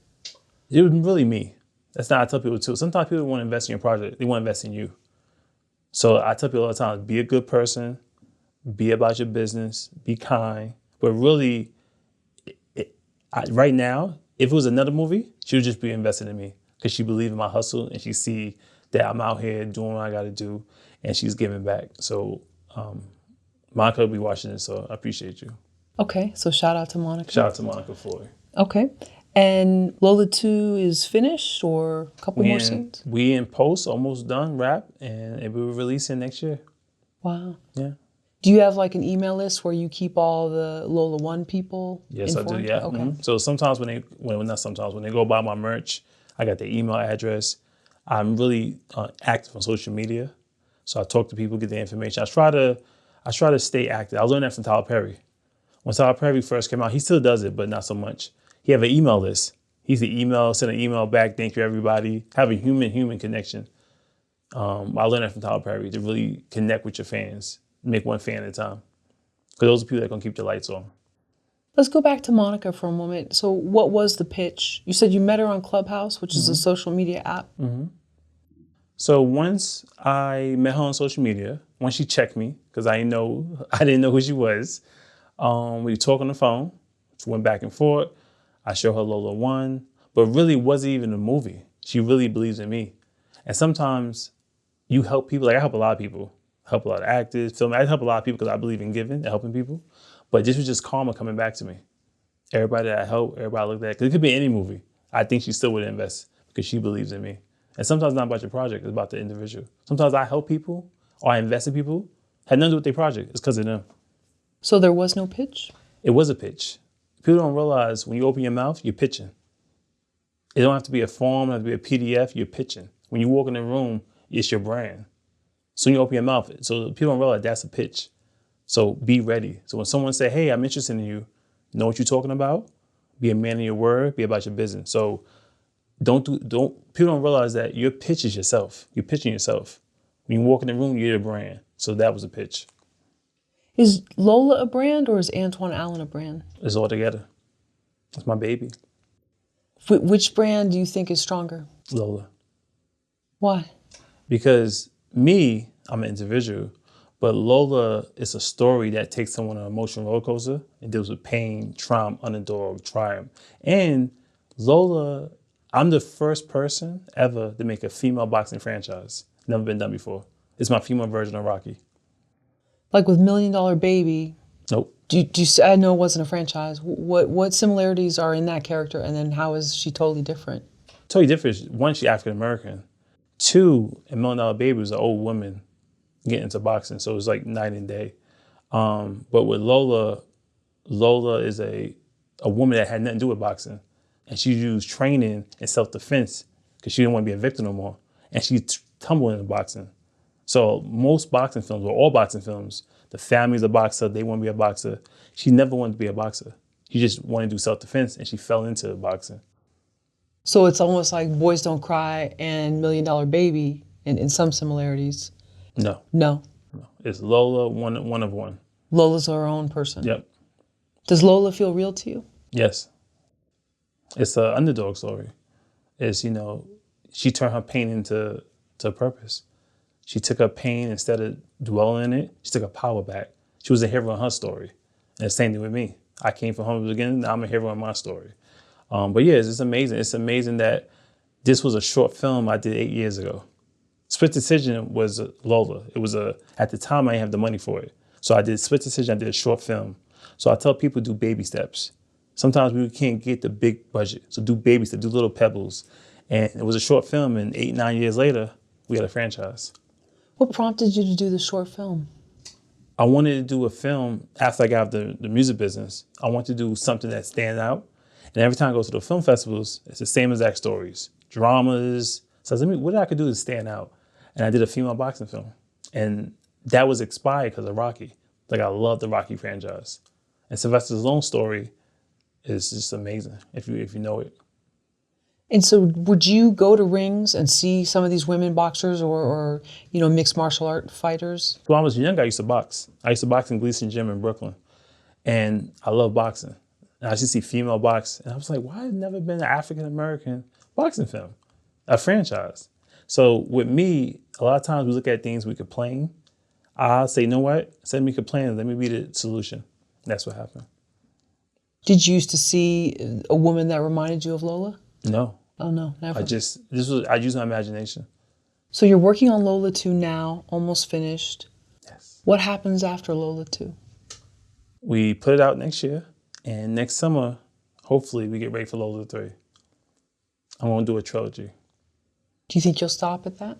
It was really me. That's not I tell people too. Sometimes people want to invest in your project. They want to invest in you. So I tell people all the time, be a good person, be about your business, be kind. But really, right now, if it was another movie, she would just be invested in me because she believes in my hustle and she see that I'm out here doing what I got to do and she's giving back. So Monica will be watching this, so I appreciate you. Okay, so shout out to Monica. Shout out to Monica Floyd. Okay. And Lola 2 is finished or a couple more scenes? We in post, almost done, wrap, and it will be releasing next year. Wow. Yeah. Do you have like an email list where you keep all the Lola 1 people Yes, informed? I do, yeah. Okay. Mm-hmm. So sometimes when they go buy my merch, I got their email address. I'm really active on social media. So I talk to people, get their information. I try to stay active. I learned that from Tyler Perry. When Tyler Perry first came out, he still does it, but not so much. He have an email list. He's the email, send an email back, thank you everybody. Have a human connection. I learned that from Tyler Perry, to really connect with your fans. Make one fan at a time. Because those are people that are going to keep the lights on. Let's go back to Monica for a moment. So what was the pitch? You said you met her on Clubhouse, which is a social media app. Mm-hmm. So once I met her on social media, once she checked me, because I didn't know who she was, we talked on the phone, went back and forth. I showed her Lola 1, but really wasn't even a movie. She really believes in me. And sometimes you help people, like I help a lot of people. Help a lot of actors, film. I help a lot of people because I believe in giving and helping people. But this was just karma coming back to me. Everybody that I help, everybody I looked at, because it could be any movie. I think she still would invest because she believes in me. And sometimes it's not about your project, it's about the individual. Sometimes I help people or I invest in people, had nothing to do with their project. It's because of them. So there was no pitch? It was a pitch. People don't realize when you open your mouth, you're pitching. It don't have to be a form, it don't have to be a PDF, you're pitching. When you walk in the room, it's your brand. So when you open your mouth, so people don't realize that's a pitch. So be ready. So when someone say, hey, I'm interested in you, know what you're talking about, be a man of your word, be about your business. So people don't realize that your pitch is yourself. You're pitching yourself. When you walk in the room, you're the brand. So that was a pitch. Is Lola a brand or is Antoine Allen a brand? It's all together. It's my baby. Which brand do you think is stronger? Lola. Why? Because me, I'm an individual, but Lola is a story that takes someone on an emotional roller coaster and deals with pain, trauma, underdog, triumph. And Lola, I'm the first person ever to make a female boxing franchise. Never been done before. It's my female version of Rocky. Like with $1 Million Baby. Nope. I know it wasn't a franchise. What similarities are in that character, and then how is she totally different? Totally different. One, she's African American. Two, a $1 Million Baby was an old woman getting into boxing, so it was like night and day. But with Lola, Lola is a woman that had nothing to do with boxing, and she used training and self-defense because she didn't want to be a victim no more, and she tumbled into boxing. So most boxing films, or all boxing films, the family's a boxer, they want to be a boxer. She never wanted to be a boxer. She just wanted to do self-defense, and she fell into boxing. So it's almost like Boys Don't Cry and $1 Million Baby in some similarities. No. No. It's Lola, one of one. Lola's her own person. Yep. Does Lola feel real to you? Yes. It's an underdog story. It's, she turned her pain into to purpose. She took her pain, instead of dwelling in it, she took her power back. She was a hero in her story. And the same thing with me. I came from humble beginnings. Now I'm a hero in my story. But yeah, it's amazing. It's amazing that this was a short film I did 8 years ago. Split Decision was LOLA. It was at the time I didn't have the money for it. So I did Split Decision, I did a short film. So I tell people, do baby steps. Sometimes we can't get the big budget. So do baby steps, do little pebbles. And it was a short film, and 8, 9 years later, we had a franchise. What prompted you to do the short film? I wanted to do a film after I got out of the music business. I wanted to do something that stands out. And every time I go to the film festivals, it's the same exact stories, dramas. So I said, what I could do to stand out? And I did a female boxing film. And that was expired because of Rocky. Like, I love the Rocky franchise. And Sylvester Stallone's story is just amazing if you know it. And so would you go to rings and see some of these women boxers or mixed martial art fighters? When I was young, I used to box. I used to box in Gleason Gym in Brooklyn. And I love boxing. And I used to see female box. And I was like, why has never been an African-American boxing film, a franchise? So with me, a lot of times we look at things we complain. I'll say, you know what? Instead of me complaining, let me be the solution. And that's what happened. Did you used to see a woman that reminded you of Lola? No. Oh, no, never. I used my imagination. So you're working on Lola 2 now, almost finished. Yes. What happens after Lola 2? We put it out next year, and next summer, hopefully, we get ready for Lola 3. I'm going to do a trilogy. Do you think you'll stop at that?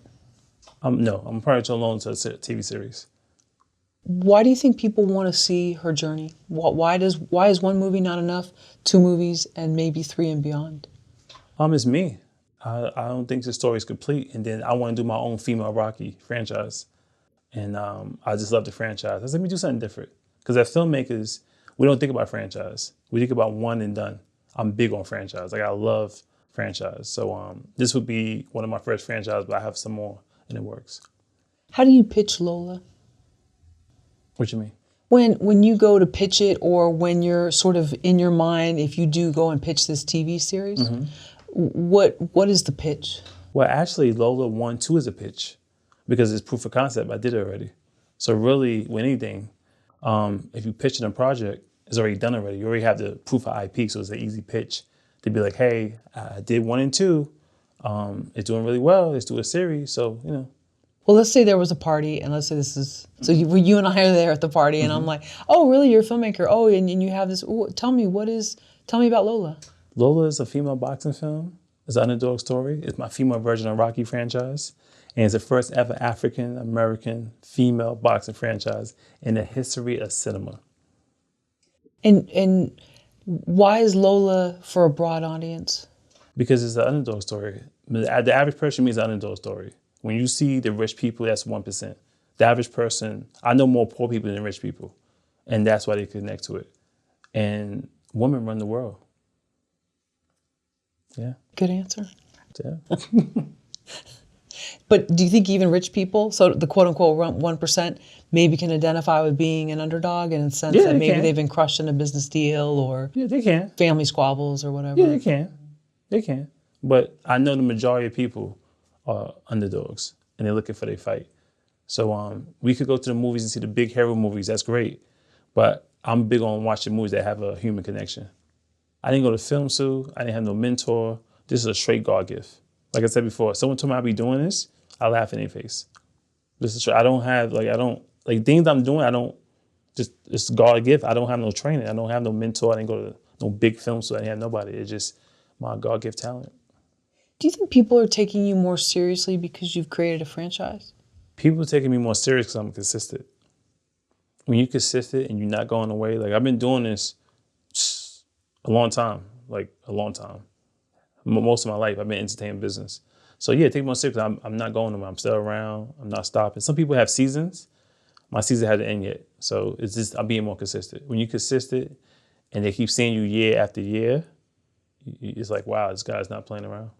No, I'm probably to alone to a TV series. Why do you think people want to see her journey? Why is one movie not enough? 2 movies and maybe 3 and beyond? It's me. I don't think the story is complete. And then I want to do my own female Rocky franchise. And I just love the franchise. I said, let me do something different. Because as filmmakers, we don't think about franchise. We think about one and done. I'm big on franchise. Like, I love franchise. So this would be one of my first franchises, but I have some more in the works. How do you pitch Lola? What you mean? When you go to pitch it, or when you're sort of in your mind, if you do go and pitch this TV series, Mm-hmm. what is the pitch? Well, actually, Lola 1, 2 is a pitch because it's proof of concept. I did it already. So really, with anything, if you pitch in a project, it's already done already. You already have the proof of IP, so it's an easy pitch to be like, hey, I did 1 and 2. It's doing really well. Let's do a series. So, Well, let's say there was a party, and let's say this is, so you and I are there at the party, and I'm like, oh, really, you're a filmmaker? Oh, and you have this, tell me about Lola. Lola is a female boxing film. It's an underdog story. It's my female version of Rocky franchise. And it's the first ever African-American female boxing franchise in the history of cinema. And why is Lola for a broad audience? Because it's an underdog story. The average person means an underdog story. When you see the rich people, that's 1%. The average person, I know more poor people than rich people. And that's why they connect to it. And women run the world. Yeah. Good answer. Yeah. But do you think even rich people, so the quote unquote 1%, maybe can identify with being an underdog in the sense that maybe they've been crushed in a business deal or they can. Family squabbles or whatever? Yeah, they can. They can. But I know the majority of people are underdogs and they're looking for their fight. So we could go to the movies and see the big hero movies. That's great. But I'm big on watching movies that have a human connection. I didn't go to film school. I didn't have no mentor. This is a straight God gift. Like I said before, if someone told me I'd be doing this, I laugh in their face. This is I don't have, things I'm doing, it's God gift. I don't have no training. I don't have no mentor. I didn't go to no big film school. I didn't have nobody. It's just my God gift talent. Do you think people are taking you more seriously because you've created a franchise? People are taking me more serious because I'm consistent. When you're consistent and you're not going away, I've been doing this a long time, Most of my life, I've been in entertainment business. So yeah, take me more seriously. I'm not going nowhere. I'm still around. I'm not stopping. Some people have seasons. My season hasn't ended yet. So it's just, I'm being more consistent. When you're consistent and they keep seeing you year after year, it's like, wow, this guy's not playing around.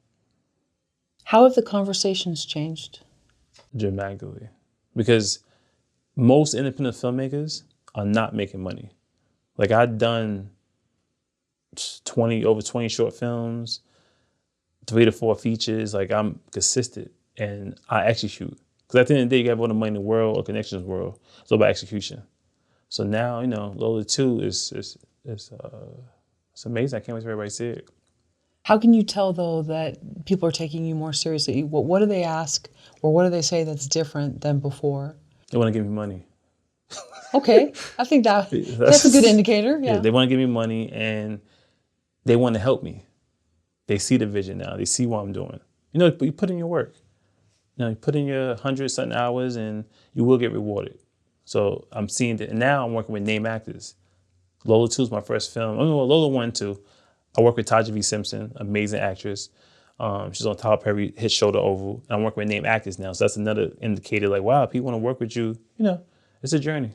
How have the conversations changed? Dramatically. Because most independent filmmakers are not making money. I've done over 20 short films, 3 to 4 features. Like I'm consistent and I execute. Because at the end of the day, you have all the money in the world or connections in the world. It's all about execution. So now, LOLA 2 is it's amazing. I can't wait for everybody to see it. How can you tell, though, that people are taking you more seriously? What do they ask or what do they say that's different than before? They want to give me money. Okay, I think that's a good indicator. Yeah. They want to give me money and they want to help me. They see the vision now. They see what I'm doing. You put in your work. You put in your 100-something hours and you will get rewarded. So I'm seeing that. And now I'm working with name actors. LOLA 2 is my first film. LOLA 1 too. I work with Taja V. Simpson, amazing actress. She's on Tyler Perry hit Shoulder Oval. And I'm working with name actors now. So that's another indicator like, wow, people want to work with you. It's a journey.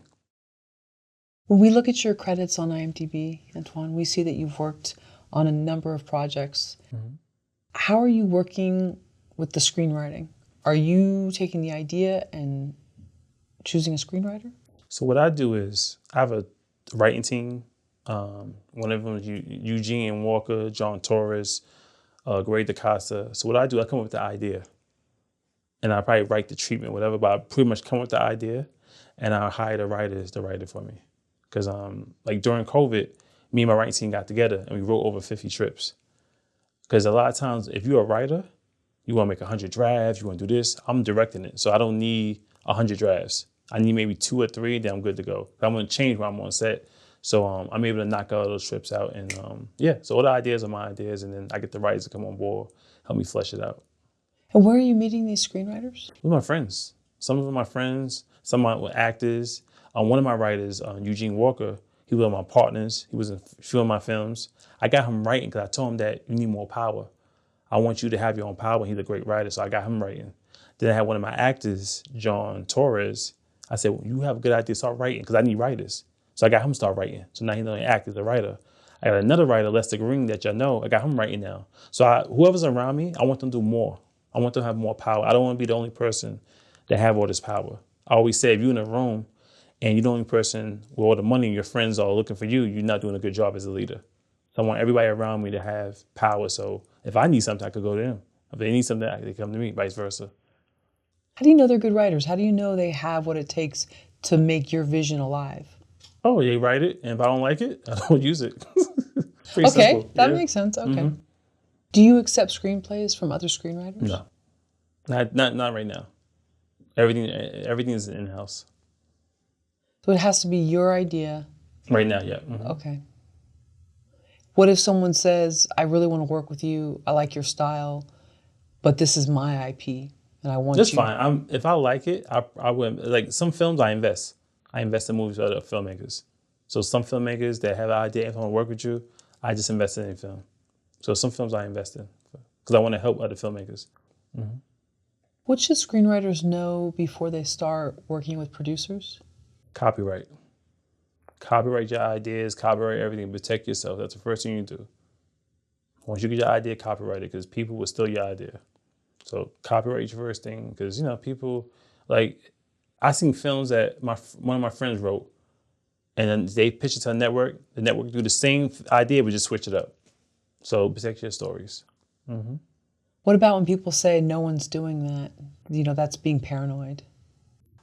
When we look at your credits on IMDb, Antoine, we see that you've worked on a number of projects. Mm-hmm. How are you working with the screenwriting? Are you taking the idea and choosing a screenwriter? So what I do is I have a writing team. One of them is Eugene Walker, John Torres, Greg DaCosta. So what I do, I come up with the idea. And I probably write the treatment, whatever, but I pretty much come up with the idea and I hire the writers to write it for me. Because like during COVID, me and my writing team got together and we wrote over 50 trips. Because a lot of times, if you're a writer, you want to make 100 drafts, you want to do this. I'm directing it, so I don't need 100 drafts. I need maybe 2 or 3, then I'm good to go. I'm going to change when I'm on set. So I'm able to knock all those trips out. And so all the ideas are my ideas, and then I get the writers to come on board, help me flesh it out. And where are you meeting these screenwriters? With my friends. Some of them are my friends, some are actors. One of my writers, Eugene Walker, he was one of my partners. He was in a few of my films. I got him writing because I told him that you need more power. I want you to have your own power. He's a great writer, so I got him writing. Then I had one of my actors, John Torres. I said, well, you have a good idea, start writing, because I need writers. So I got him to start writing. So now he's not only actor, he's a writer. I got another writer, Lester Green, that y'all know. I got him writing now. So whoever's around me, I want them to do more. I want them to have more power. I don't want to be the only person that have all this power. I always say, if you're in a room and you're the only person with all the money and your friends are looking for you, you're not doing a good job as a leader. So I want everybody around me to have power. So if I need something, I could go to them. If they need something, they come to me, vice versa. How do you know they're good writers? How do you know they have what it takes to make your vision alive? Oh, they write it, and if I don't like it, I don't use it. Pretty simple. That makes sense. Okay. Mm-hmm. Do you accept screenplays from other screenwriters? No, not right now. Everything is in-house. So it has to be your idea. Right now, yeah. Mm-hmm. Okay. What if someone says, I really want to work with you, I like your style, but this is my IP, and I want you... That's fine. If I like it, I would... Like, some films I invest. I invest in movies for other filmmakers. So some filmmakers that have an idea, if I want to work with you, I just invest in a film. So some films I invest in, because I want to help other filmmakers. Mm-hmm. What should screenwriters know before they start working with producers? Copyright. Copyright your ideas, copyright everything, protect yourself. That's the first thing you do. Once you get your idea, copyright it, because people will steal your idea. So copyright your first thing, because, people, like, I seen films that one of my friends wrote, and then they pitched it to a network. The network do the same idea, but just switch it up. So protect your stories. Mm-hmm. What about when people say no one's doing that? That's being paranoid.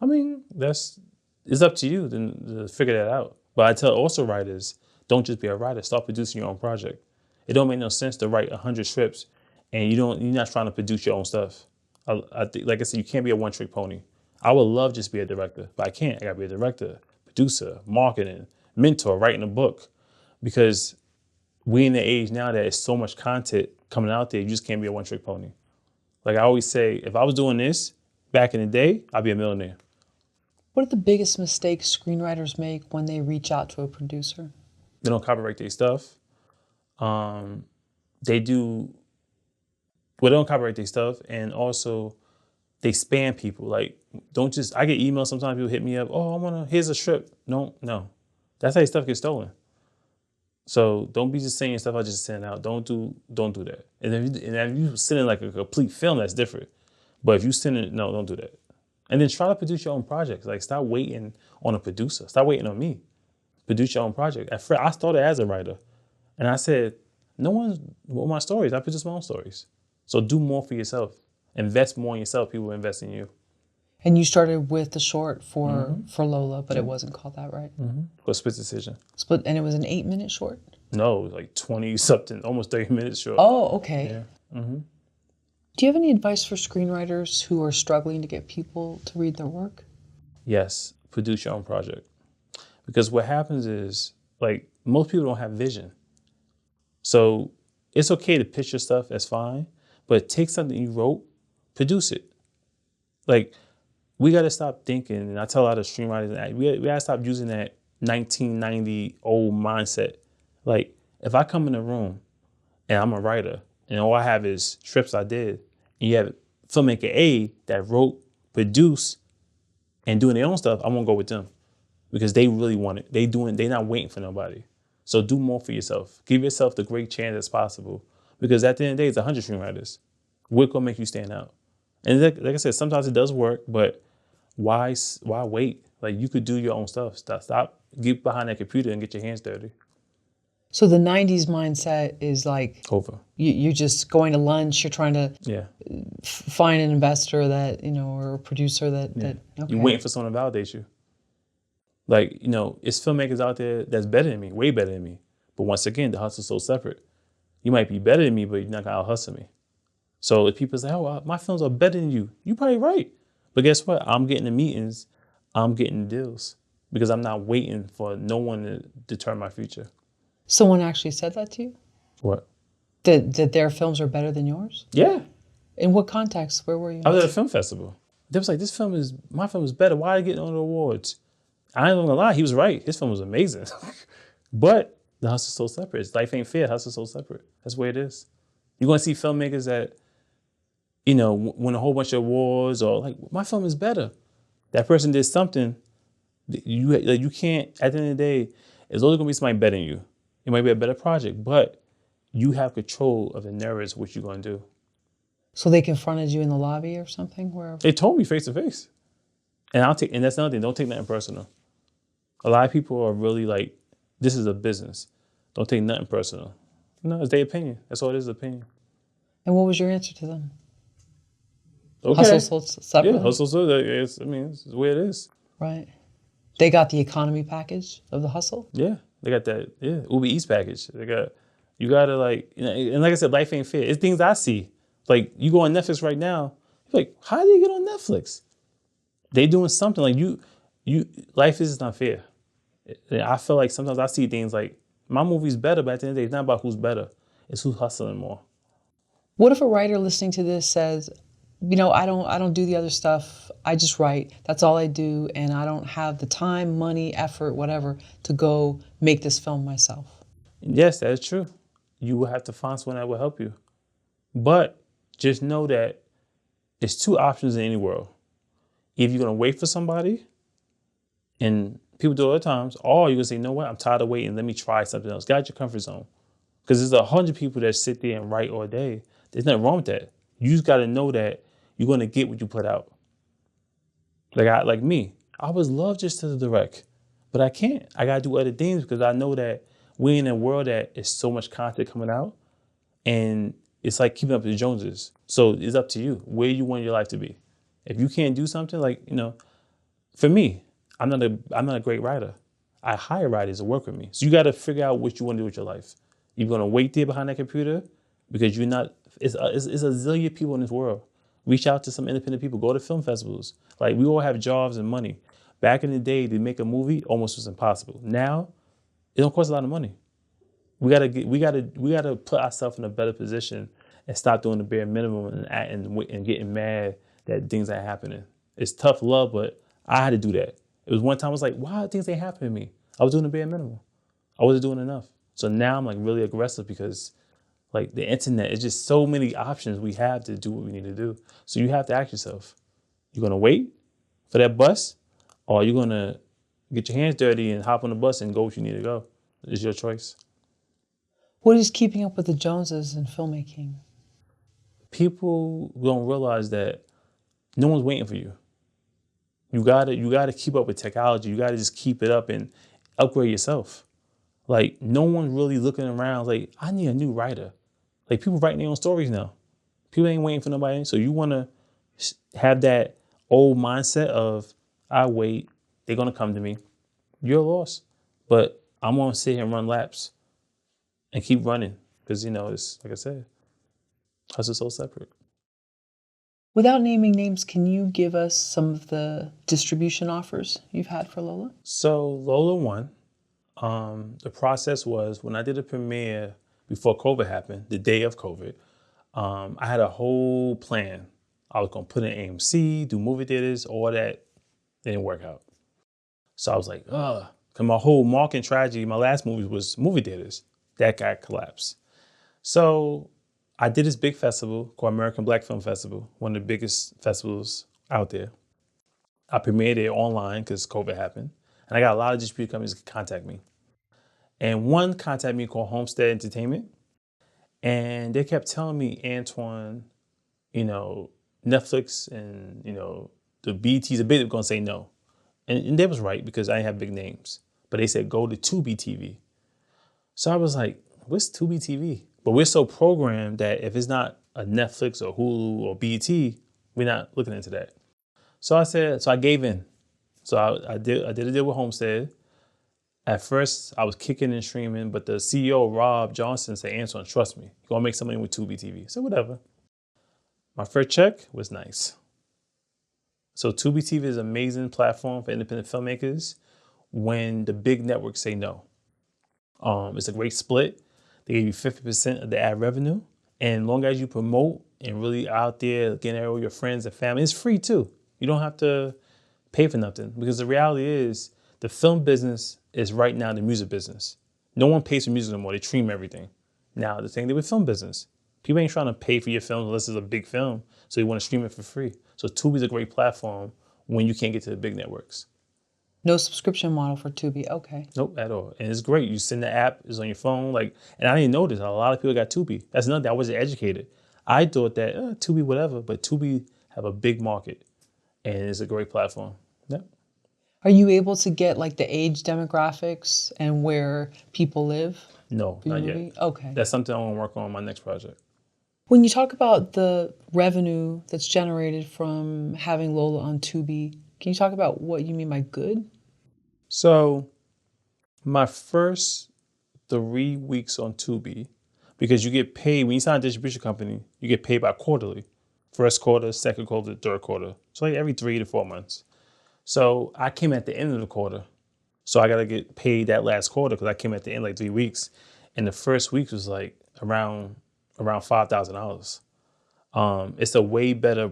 I mean, it's up to you to figure that out. But I tell also writers, don't just be a writer. Start producing your own project. It don't make no sense to write 100 scripts and you're not trying to produce your own stuff. I think, like I said, you can't be a one-trick pony. I would love just be a director, but I can't. I gotta be a director, producer, marketing, mentor, writing a book, because we in the age now that there's so much content coming out there, you just can't be a one-trick pony. Like I always say, if I was doing this back in the day, I'd be a millionaire. What are the biggest mistakes screenwriters make when they reach out to a producer? They don't copyright their stuff. They don't copyright their stuff, and also they spam people. Like, I get emails sometimes, people hit me up, here's a script. No. That's how your stuff gets stolen. So don't be just saying stuff I just sent out. Don't do that. And if you send in like a complete film, that's different. But if you send it, no, don't do that. And then try to produce your own projects. Like, stop waiting on a producer. Stop waiting on me. Produce your own project. I started as a writer, And I said, no one's want my stories. I produce my own stories. So do more for yourself. Invest more in yourself. People invest in you. And you started with the short for Lola, but it wasn't called that, right? For Split Decision. Split, and it was an 8-minute short? No, like 20 something, almost 30 minutes short. Oh, okay. Yeah. Do you have any advice for screenwriters who are struggling to get people to read their work? Yes, produce your own project. Because what happens is, like, most people don't have vision. So it's okay to pitch your stuff, that's fine. But take something you wrote, produce it. Like, we got to stop thinking, and I tell a lot of screenwriters, we got to stop using that 1990 old mindset. Like, if I come in a room and I'm a writer, and all I have is scripts I did, and you have filmmaker A that wrote, produced, and doing their own stuff, I won't go with them because they really want it. They're not waiting for nobody. So do more for yourself. Give yourself the great chance as possible, because at the end of the day, it's 100 screenwriters. What's gonna make you stand out? And like I said, sometimes it does work, but why wait? Like, you could do your own stuff. Stop, get behind that computer and get your hands dirty. So the 90s mindset is like Over. you're just going to lunch, you're trying to Yeah. find an investor that, or a producer that okay. You're waiting for someone to validate you. Like, it's filmmakers out there that's better than me, way better than me. But once again, the hustle's so separate. You might be better than me, but you're not gonna out-hustle me. So if people say, oh, my films are better than you, you're probably right. But guess what? I'm getting the meetings, I'm getting deals, because I'm not waiting for no one to determine my future. Someone actually said that to you? What? That their films are better than yours? Yeah. In what context? Where were you? I was at a film festival. They was like, my film is better. Why are you getting all the awards? I ain't gonna lie, he was right. His film was amazing. But the hustle's so separate. Life ain't fair. Hustle's so separate. That's the way it is. You're gonna see filmmakers that, win a whole bunch of awards, or like, my film is better. That person did something. You can't, at the end of the day, there's always gonna be somebody better than you. It might be a better project, but you have control of the narratives, what you're gonna do. So they confronted you in the lobby or something? Wherever? They told me face to face. And that's another thing, don't take nothing personal. A lot of people are really like, this is a business. Don't take nothing personal. No, it's their opinion. That's all it is, opinion. And what was your answer to them? Okay. Hustle sold separately? Yeah, hustle sold. It's the way it is. Right. They got the economy package of the hustle? Yeah, they got that, Uber Eats package. You gotta like, and like I said, life ain't fair. It's things I see. Like, you go on Netflix right now, you're like, how do you get on Netflix? They doing something. Like, life is not fair. I feel like sometimes I see things like, my movie's better, but at the end of the day, it's not about who's better. It's who's hustling more. What if a writer listening to this says, I don't do the other stuff. I just write. That's all I do, and I don't have the time, money, effort, whatever, to go make this film myself. Yes, that is true. You will have to find someone that will help you. But just know that there's two options in any world. If you're gonna wait for somebody, and people do it all the times, or you're gonna say, you know what, I'm tired of waiting, let me try something else. Get out your comfort zone. Because there's 100 people that sit there and write all day. There's nothing wrong with that. You just gotta know that you're gonna get what you put out. Like me, I would love just to direct, but I can't. I gotta do other things because I know that we're in a world that is so much content coming out, and it's like keeping up with the Joneses. So it's up to you where you want your life to be. If you can't do something, like, for me, I'm not a great writer. I hire writers to work with me. So you got to figure out what you want to do with your life. You're gonna wait there behind that computer because you're not. It's a zillion people in this world. Reach out to some independent people. Go to film festivals. Like, we all have jobs and money. Back in the day, to make a movie almost was impossible. Now, it don't cost a lot of money. We gotta put ourselves in a better position and stop doing the bare minimum and getting mad that things ain't happening. It's tough love, but I had to do that. It was one time I was like, why things ain't happening to me? I was doing the bare minimum. I wasn't doing enough. So now I'm like really aggressive because like the internet is just so many options we have to do what we need to do. So you have to ask yourself, you gonna wait for that bus, or are you gonna get your hands dirty and hop on the bus and go what you need to go? It's your choice. What is keeping up with the Joneses in filmmaking? People don't realize that no one's waiting for you. You gotta keep up with technology. You gotta just keep it up and upgrade yourself. Like, no one's really looking around like, I need a new writer. Like, people writing their own stories now. People ain't waiting for nobody. So you want to have that old mindset of, I wait, they're going to come to me. You're lost. But I'm going to sit here and run laps and keep running. Because, it's, like I said, hustle so separate. Without naming names, can you give us some of the distribution offers you've had for Lola? So Lola won. The process was when I did a premiere before COVID happened, the day of COVID, I had a whole plan. I was going to put in AMC, do movie theaters, all that didn't work out. So I was like, ugh, because my whole marketing strategy, my last movie was movie theaters. That got collapsed. So I did this big festival called American Black Film Festival, one of the biggest festivals out there. I premiered it online because COVID happened. And I got a lot of distribution companies contact me. And one contacted me called Homestead Entertainment. And they kept telling me, Antoine, Netflix and, the BT's a bit going to say no. And they was right because I didn't have big names. But they said, go to TUBI TV. So I was like, what's TUBI TV? But we're so programmed that if it's not a Netflix or Hulu or BT, we're not looking into that. So I gave in. So I did a deal with Homestead. At first, I was kicking and streaming, but the CEO, Rob Johnson, said, Antoine, trust me, you're going to make some money with TUBI TV. So whatever. My first check was nice. So TUBI TV is an amazing platform for independent filmmakers when the big networks say no. It's a great split. They give you 50% of the ad revenue. And as long as you promote and really out there getting all your friends and family, it's free too. You don't have to pay for nothing because the reality is the film business is right now the music business. No one pays for music anymore. They stream everything. Now, the thing with film business, people ain't trying to pay for your film unless it's a big film. So you want to stream it for free. So Tubi is a great platform when you can't get to the big networks. No subscription model for Tubi. Okay. Nope, at all. And it's great. You send the app, it's on your phone. And I didn't know this. A lot of people got Tubi. That's another thing. I wasn't educated. I thought that Tubi, whatever, but Tubi have a big market and it's a great platform. Yep. Are you able to get like the age demographics and where people live? No, not yet. Okay. That's something I want to work on my next project. When you talk about the revenue that's generated from having Lola on Tubi, can you talk about what you mean by good? So my first 3 weeks on Tubi, because you get paid, when you sign a distribution company, you get paid by quarterly. First quarter, second quarter, third quarter. So like every 3 to 4 months. So I came at the end of the quarter. So I got to get paid that last quarter because I came at the end like 3 weeks. And the first week was like around $5,000. It's a way better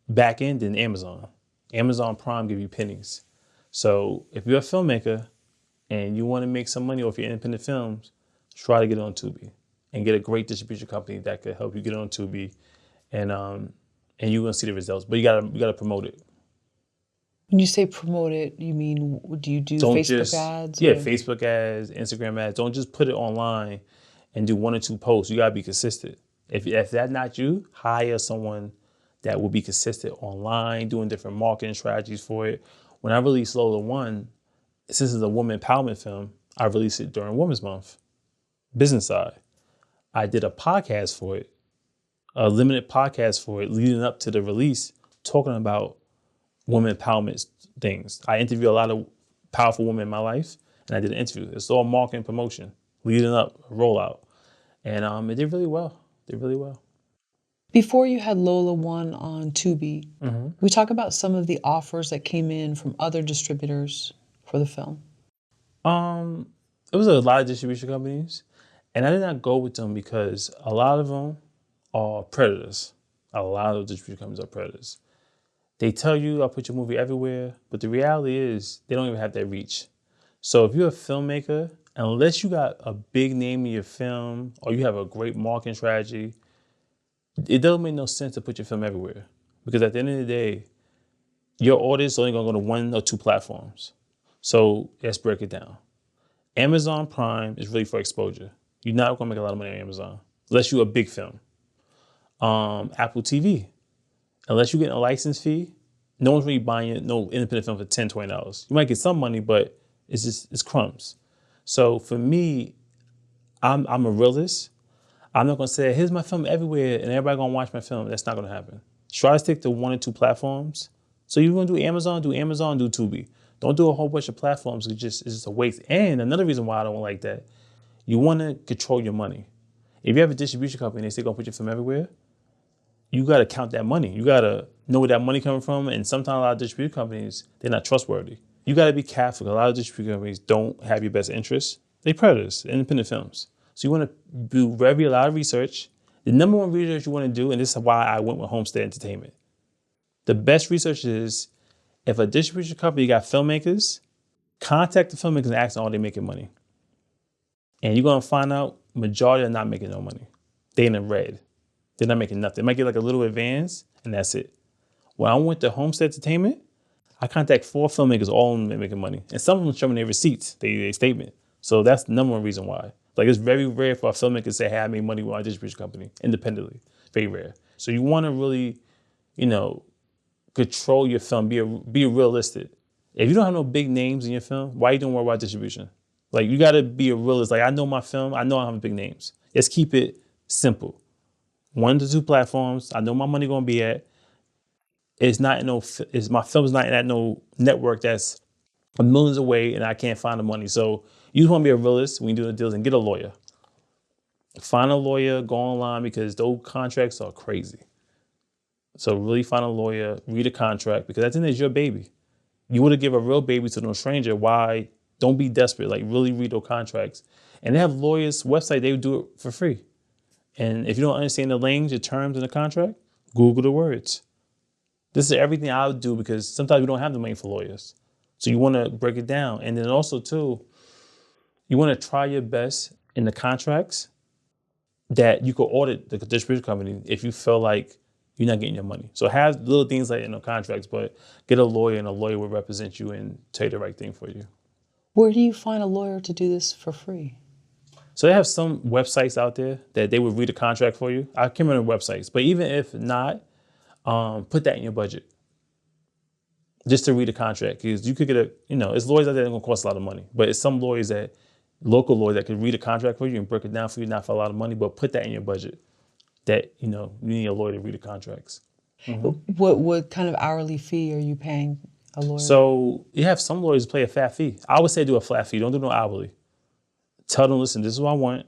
back end than Amazon. Amazon Prime give you pennies. So if you're a filmmaker and you want to make some money off your independent films, try to get on Tubi and get a great distribution company that could help you get on Tubi, and you're gonna see the results. But you gotta promote it. When you say promote it, you mean do you do Facebook ads? Yeah, Facebook ads, Instagram ads. Don't just put it online and do 1 or 2 posts. You gotta be consistent. If that's not you, hire someone that will be consistent online, doing different marketing strategies for it. When I released Lola 1, since it's a woman empowerment film, I released it during Women's Month, business side. I did a podcast for it, a limited podcast for it leading up to the release, talking about women empowerment things. I interview a lot of powerful women in my life, and I did an interview. It's all marketing promotion leading up, rollout. And it did really well. Before you had Lola 1 on Tubi, we talk about some of the offers that came in from other distributors for the film. It was a lot of distribution companies, and I did not go with them because a lot of them are predators. A lot of distribution companies are predators. They tell you, I'll put your movie everywhere, but the reality is they don't even have that reach. So if you're a filmmaker, unless you got a big name in your film or you have a great marketing strategy, it doesn't make no sense to put your film everywhere. Because at the end of the day, your audience is only going to go to 1 or 2 platforms. So let's break it down. Amazon Prime is really for exposure. You're not going to make a lot of money on Amazon unless you're a big film. Apple TV, unless you're getting a license fee, no one's really buying no independent film for $10, $20. You might get some money, but it's crumbs. So for me, I'm a realist. I'm not gonna say, here's my film everywhere and everybody gonna watch my film. That's not gonna happen. Try to stick to 1 or 2 platforms. So you wanna do Amazon, do Tubi. Don't do a whole bunch of platforms. It's just a waste. And another reason why I don't like that, you wanna control your money. If you have a distribution company and they say gonna put your film everywhere, you gotta count that money. You gotta know where that money coming from. And sometimes a lot of distribution companies, they're not trustworthy. You gotta be careful. A lot of distribution companies don't have your best interests. They predators, independent films. So you want to do a lot of research. The number one research you want to do, and this is why I went with Homestead Entertainment. The best research is if a distribution company got filmmakers, contact the filmmakers and ask them, are they making money? And you're going to find out majority are not making no money. They in the red. They're not making nothing. They might get like a little advance and that's it. When I went to Homestead Entertainment, I contact 4 filmmakers, all of them making money. And some of them show me their receipts, their statement. So that's the number one reason why. Like it's very rare for a filmmaker to say, hey, I made money with my distribution company independently. Very rare. So you want to really, control your film, be realistic. If you don't have no big names in your film, why you don't worry about distribution? Like you got to be a realist. Like I know my film, I know I have big names. Let's keep it simple. 1 to 2 platforms. I know my money going to be at. My film is not at no network that's millions away and I can't find the money. So you just want to be a realist when you do the deals and get a lawyer. Find a lawyer, go online because those contracts are crazy. So really find a lawyer, read a contract because at the end it's your baby. You would have give a real baby to no stranger. Why? Don't be desperate. Like really read those contracts. And they have lawyers website, they would do it for free. And if you don't understand the language, the terms in the contract, Google the words. This is everything I would do because sometimes we don't have the money for lawyers. So you want to break it down. And then also too, you want to try your best in the contracts that you could audit the distribution company if you feel like you're not getting your money. So have little things like in the contracts, but get a lawyer and a lawyer will represent you and tell you the right thing for you. Where do you find a lawyer to do this for free? So they have some websites out there that they would read a contract for you. I can't remember websites, but even if not, put that in your budget just to read a contract because you could get it's lawyers out there that are going to cost a lot of money, but it's some lawyers local lawyers that could read a contract for you and break it down for you, not for a lot of money, but put that in your budget that, you need a lawyer to read the contracts. Mm-hmm. What kind of hourly fee are you paying a lawyer? So you have some lawyers pay a flat fee. I would say do a flat fee. Don't do no hourly. Tell them, listen, this is what I want.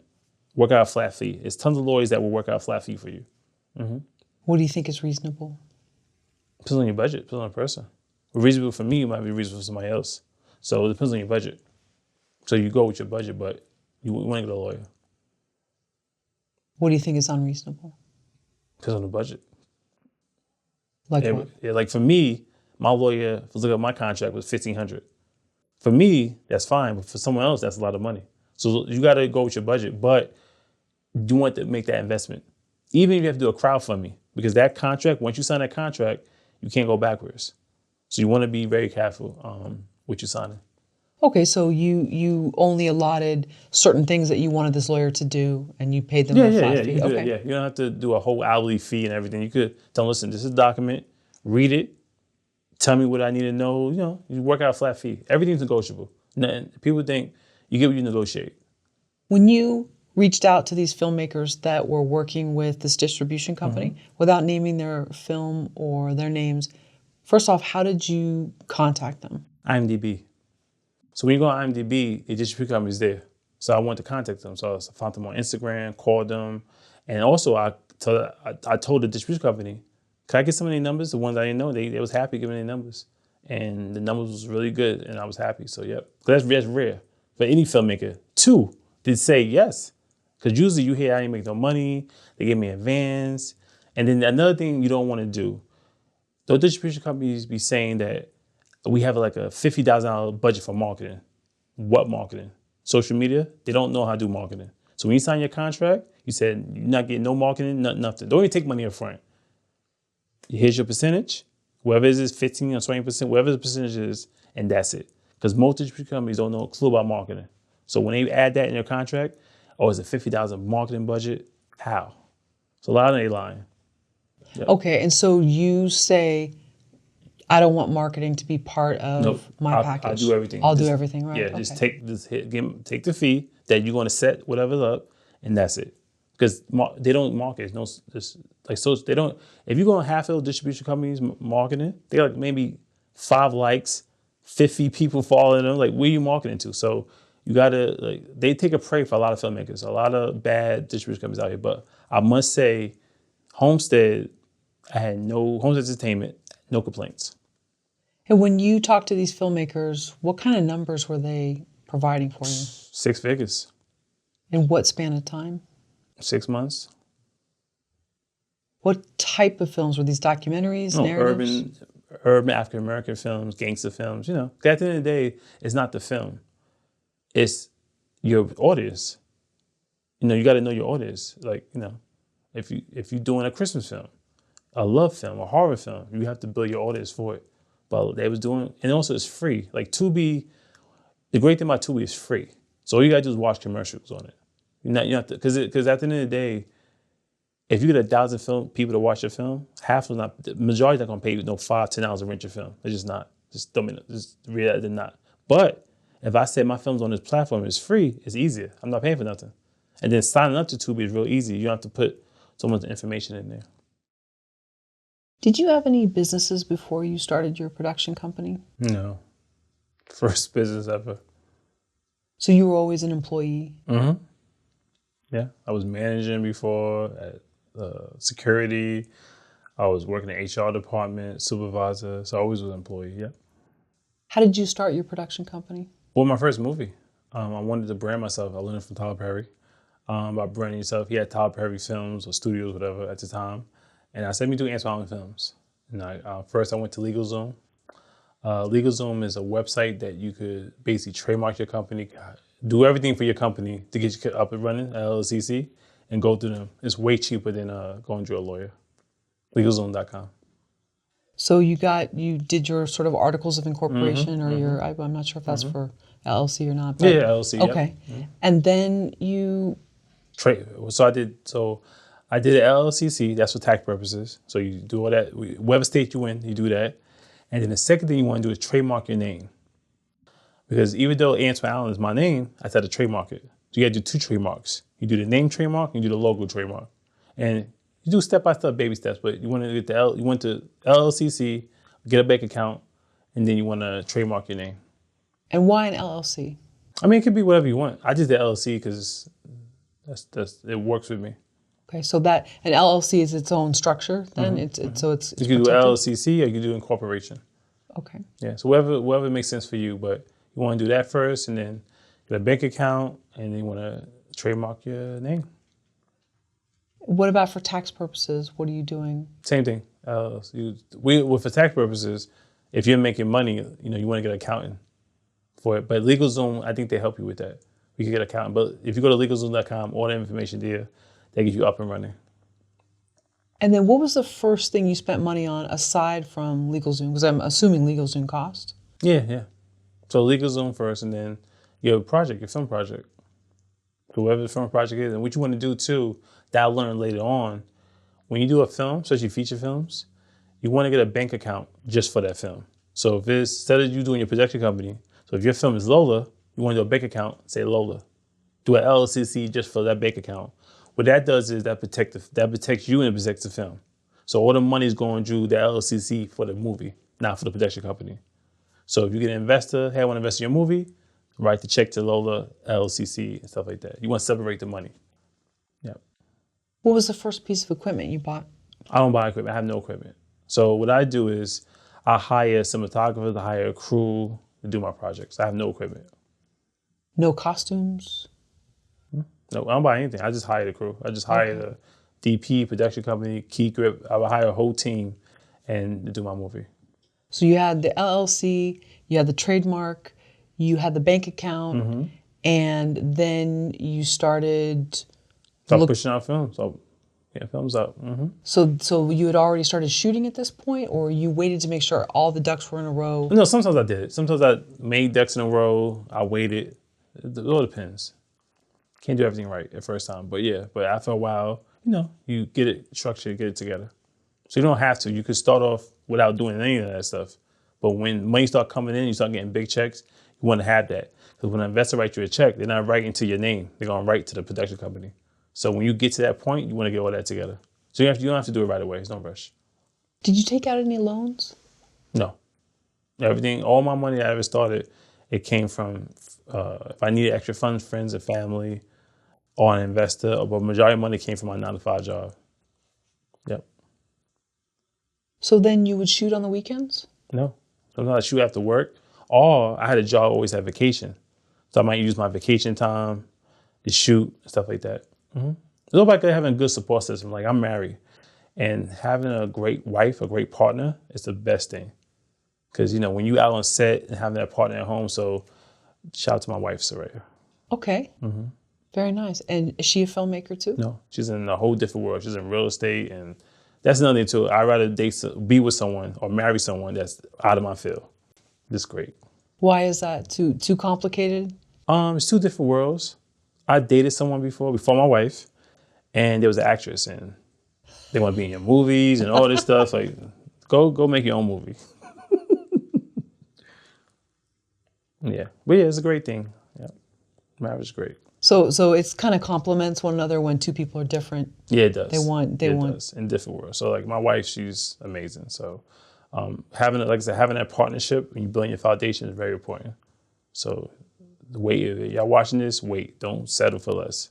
Work out a flat fee. It's tons of lawyers that will work out a flat fee for you. Mm-hmm. What do you think is reasonable? Depends on your budget. Depends on the person. Reasonable for me might be reasonable for somebody else. So it depends on your budget. So you go with your budget, but you want to get a lawyer. What do you think is unreasonable? Depends on the budget. Like what? Yeah, like for me, my lawyer, if you look at my contract, was $1,500. For me, that's fine, but for someone else, that's a lot of money. So you got to go with your budget, but you want to make that investment. Even if you have to do a crowdfunding, because that contract, once you sign that contract, you can't go backwards. So you want to be very careful what you're signing. Okay, so you only allotted certain things that you wanted this lawyer to do, and you paid them a flat fee. You can do that, yeah. You don't have to do a whole hourly fee and everything. You could tell them, listen, this is a document, read it, tell me what I need to know. You work out a flat fee. Everything's negotiable. People think you get what you negotiate. When you reached out to these filmmakers that were working with this distribution company, mm-hmm. without naming their film or their names, first off, how did you contact them? IMDb. So when you go on IMDb, the distribution company is there. So I wanted to contact them. So I found them on Instagram, called them. And also I told the distribution company, can I get some of their numbers? The ones I didn't know, they was happy giving their numbers. And the numbers was really good and I was happy. So yep, that's rare for any filmmaker. 2 did say yes. Because usually you hear I didn't make no money, they give me advance. And then another thing you don't want to do, those distribution companies be saying that we have like a $50,000 budget for marketing. What marketing? Social media? They don't know how to do marketing. So when you sign your contract, you said you're not getting no marketing, nothing. Don't even take money up front. Here's your percentage. Whoever it is 15 or 20%, whatever the percentage is, and that's it. Because most distribution companies don't know a clue about marketing. So when they add that in your contract, it's a $50,000 marketing budget. How? So a lot of they lying. Yep. Okay, and so you say, I don't want marketing to be part of Nope. my package. I'll do everything. I'll do everything, right? Yeah, just take the fee that you're going to set whatever's up, and that's it. Because they don't market. No, just like so they don't. If you go on half of distribution companies marketing, they like maybe 5 likes, 50 people following them. Like, where you marketing to? So you gotta like they take a prey for a lot of filmmakers, a lot of bad distribution companies out here. But I must say, Homestead, I had no Homestead Entertainment, no complaints. And when you talk to these filmmakers, what kind of numbers were they providing for you? 6 figures. In what span of time? 6 months. What type of films were these? Documentaries, No, narratives? urban African American films, gangster films. You know, 'cause at the end of the day, it's not the film; it's your audience. You know, you got to know your audience. Like, you know, if you're doing a Christmas film, a love film, a horror film, you have to build your audience for it. But they was doing, and also it's free. Like Tubi, the great thing about Tubi is free. So all you gotta do is watch commercials on it. You have to, because at the end of the day, if you get 1,000 people to watch your film, half of not, the majority not gonna pay you no $5-10 to rent your film. They're just not. Just don't mean just realize they're not. But if I say my film's on this platform, it's free, it's easier. I'm not paying for nothing. And then signing up to Tubi is real easy. You don't have to put so much information in there. Did you have any businesses before you started your production company? No. First business ever. So you were always an employee? Mm-hmm. Yeah. I was managing before at security. I was working in HR department, supervisor. So I always was an employee, yeah. How did you start your production company? Well, my first movie. I wanted to brand myself. I learned from Tyler Perry about branding yourself. He had Tyler Perry Films or studios, whatever, at the time. And I said, let me do Antoine Films. And first I went to LegalZoom. LegalZoom is a website that you could basically trademark your company, do everything for your company to get you up and running, LLCC, and go through them. It's way cheaper than going through a lawyer. LegalZoom.com. So you did your sort of articles of incorporation or your, I'm not sure if that's for LLC or not. But, Yeah, LLC. Okay. Yep. And then you... I did an LLCC, that's for tax purposes. So you do all that, whatever state you in, you do that. And then the second thing you want to do is trademark your name. Because even though Antoine Allen is my name, I had to trademark it. So you got to do 2 trademarks. You do the name trademark and you do the logo trademark. And you do step-by-step baby steps, but you want to get you went to LLCC, get a bank account, and then you want to trademark your name. And why an LLC? I mean, it could be whatever you want. I just did LLC because it works with me. Okay, so that an LLC is its own structure then? It's you can do LLCC or you can do incorporation. Okay. Yeah, so whatever makes sense for you, but you want to do that first and then get a bank account and then you want to trademark your name. What about for tax purposes? What are you doing? Same thing. For tax purposes, if you're making money, you want to get an accountant for it. But LegalZoom, I think they help you with that. You can get an accountant. But if you go to LegalZoom.com, all the information there, they get you up and running. And then what was the first thing you spent money on aside from LegalZoom? Because I'm assuming LegalZoom cost. Yeah. So LegalZoom first, and then your film project. Whoever the film project is. And what you want to do too, that I'll learn later on, when you do a film, especially feature films, you want to get a bank account just for that film. So if it's, instead of you doing your production company, so if your film is LOLA, you want to do a bank account, say LOLA. Do an LLCC just for that bank account. What that does is that protects you and it protects the film. So all the money is going through the LLCC for the movie, not for the production company. So if you get an investor, hey, I want to invest in your movie, write the check to LOLA, LLCC, and stuff like that. You want to separate the money. Yeah. What was the first piece of equipment you bought? I don't buy equipment. I have no equipment. So what I do is I hire cinematographers, I hire a crew to do my projects. I have no equipment. No costumes? No, I don't buy anything. I just hire the crew. I just hire the DP, production company, key grip. I would hire a whole team and to do my movie. So you had the LLC, you had the trademark, you had the bank account, and then you started... pushing out films. So, yeah, films out. So you had already started shooting at this point, or you waited to make sure all the ducks were in a row? No, sometimes I did it. Sometimes I made ducks in a row. I waited. It all depends. Can't do everything right at first time. But yeah, but after a while, you get it structured, get it together. So you don't have to. You could start off without doing any of that stuff. But when money start coming in, you start getting big checks, you want to have that. Because when an investor writes you a check, they're not writing to your name. They're going to write to the production company. So when you get to that point, you want to get all that together. So you don't have to do it right away. It's no rush. Did you take out any loans? No. Everything, all my money I ever started, it came from, if I needed extra funds, friends and family, or an investor, but majority of money came from my 9-to-5 job. Yep. So then you would shoot on the weekends? No. Sometimes I shoot after work, or I had a job always had vacation. So I might use my vacation time to shoot, stuff like that. Mm-hmm. It's all about having a good support system. Like, I'm married, and having a great wife, a great partner is the best thing. Because, you know, when you out on set and having that partner at home, so shout out to my wife, Soraya. Okay. Mm-hmm. Very nice. And is she a filmmaker too? No, she's in a whole different world. She's in real estate, and that's another thing too. I'd rather be with someone or marry someone that's out of my field. It's great. Why is that? Too complicated? It's two different worlds. I dated someone before my wife, and there was an actress, and they want to be in your movies and all this stuff. Like, go make your own movie. Yeah, but yeah, it's a great thing. Yeah, marriage is great. So it's kind of complements one another when two people are different. Yeah, it does. They want does, in different worlds. So like my wife, she's amazing. So having like I said, having that partnership when you build your foundation is very important. So the wait, if y'all watching this, wait, don't settle for less.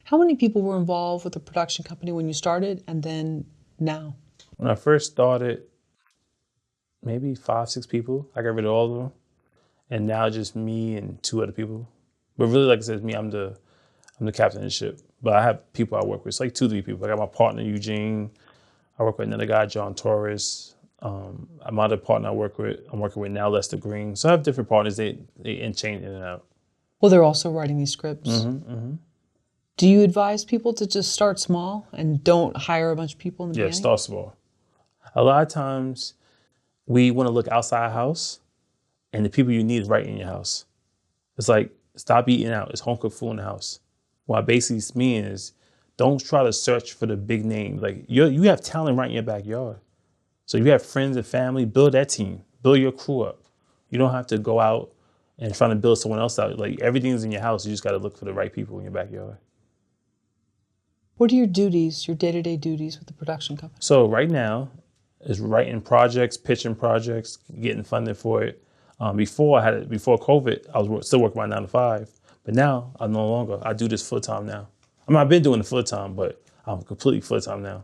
How many people were involved with the production company when you started, and then now? When I first started, maybe 5, 6 people. I got rid of all of them, and now just me and 2 other people. But really, like I said, me, I'm the captain of the ship. But I have people I work with. It's like 2, 3 people. I got my partner, Eugene. I work with another guy, John Torres. My other partner I'm working with now, Lester Green. So I have different partners. They change in and out. Well, they're also writing these scripts. Mm-hmm, mm-hmm. Do you advise people to just start small and don't hire a bunch of people in the beginning? Yeah, start small. A lot of times we want to look outside our house, and the people you need is right in your house. It's like, stop eating out. It's home cooked food in the house. What I basically mean is, don't try to search for the big names. Like, you have talent right in your backyard. So if you have friends and family, build that team. Build your crew up. You don't have to go out and try to build someone else out. Like, everything's in your house. You just got to look for the right people in your backyard. What are your duties, your day-to-day duties with the production company? So right now is writing projects, pitching projects, getting funded for it. Before COVID, I was still working my 9-to-5, but now I'm no longer. I do this full time now. I mean, I've been doing it full time, but I'm completely full time now.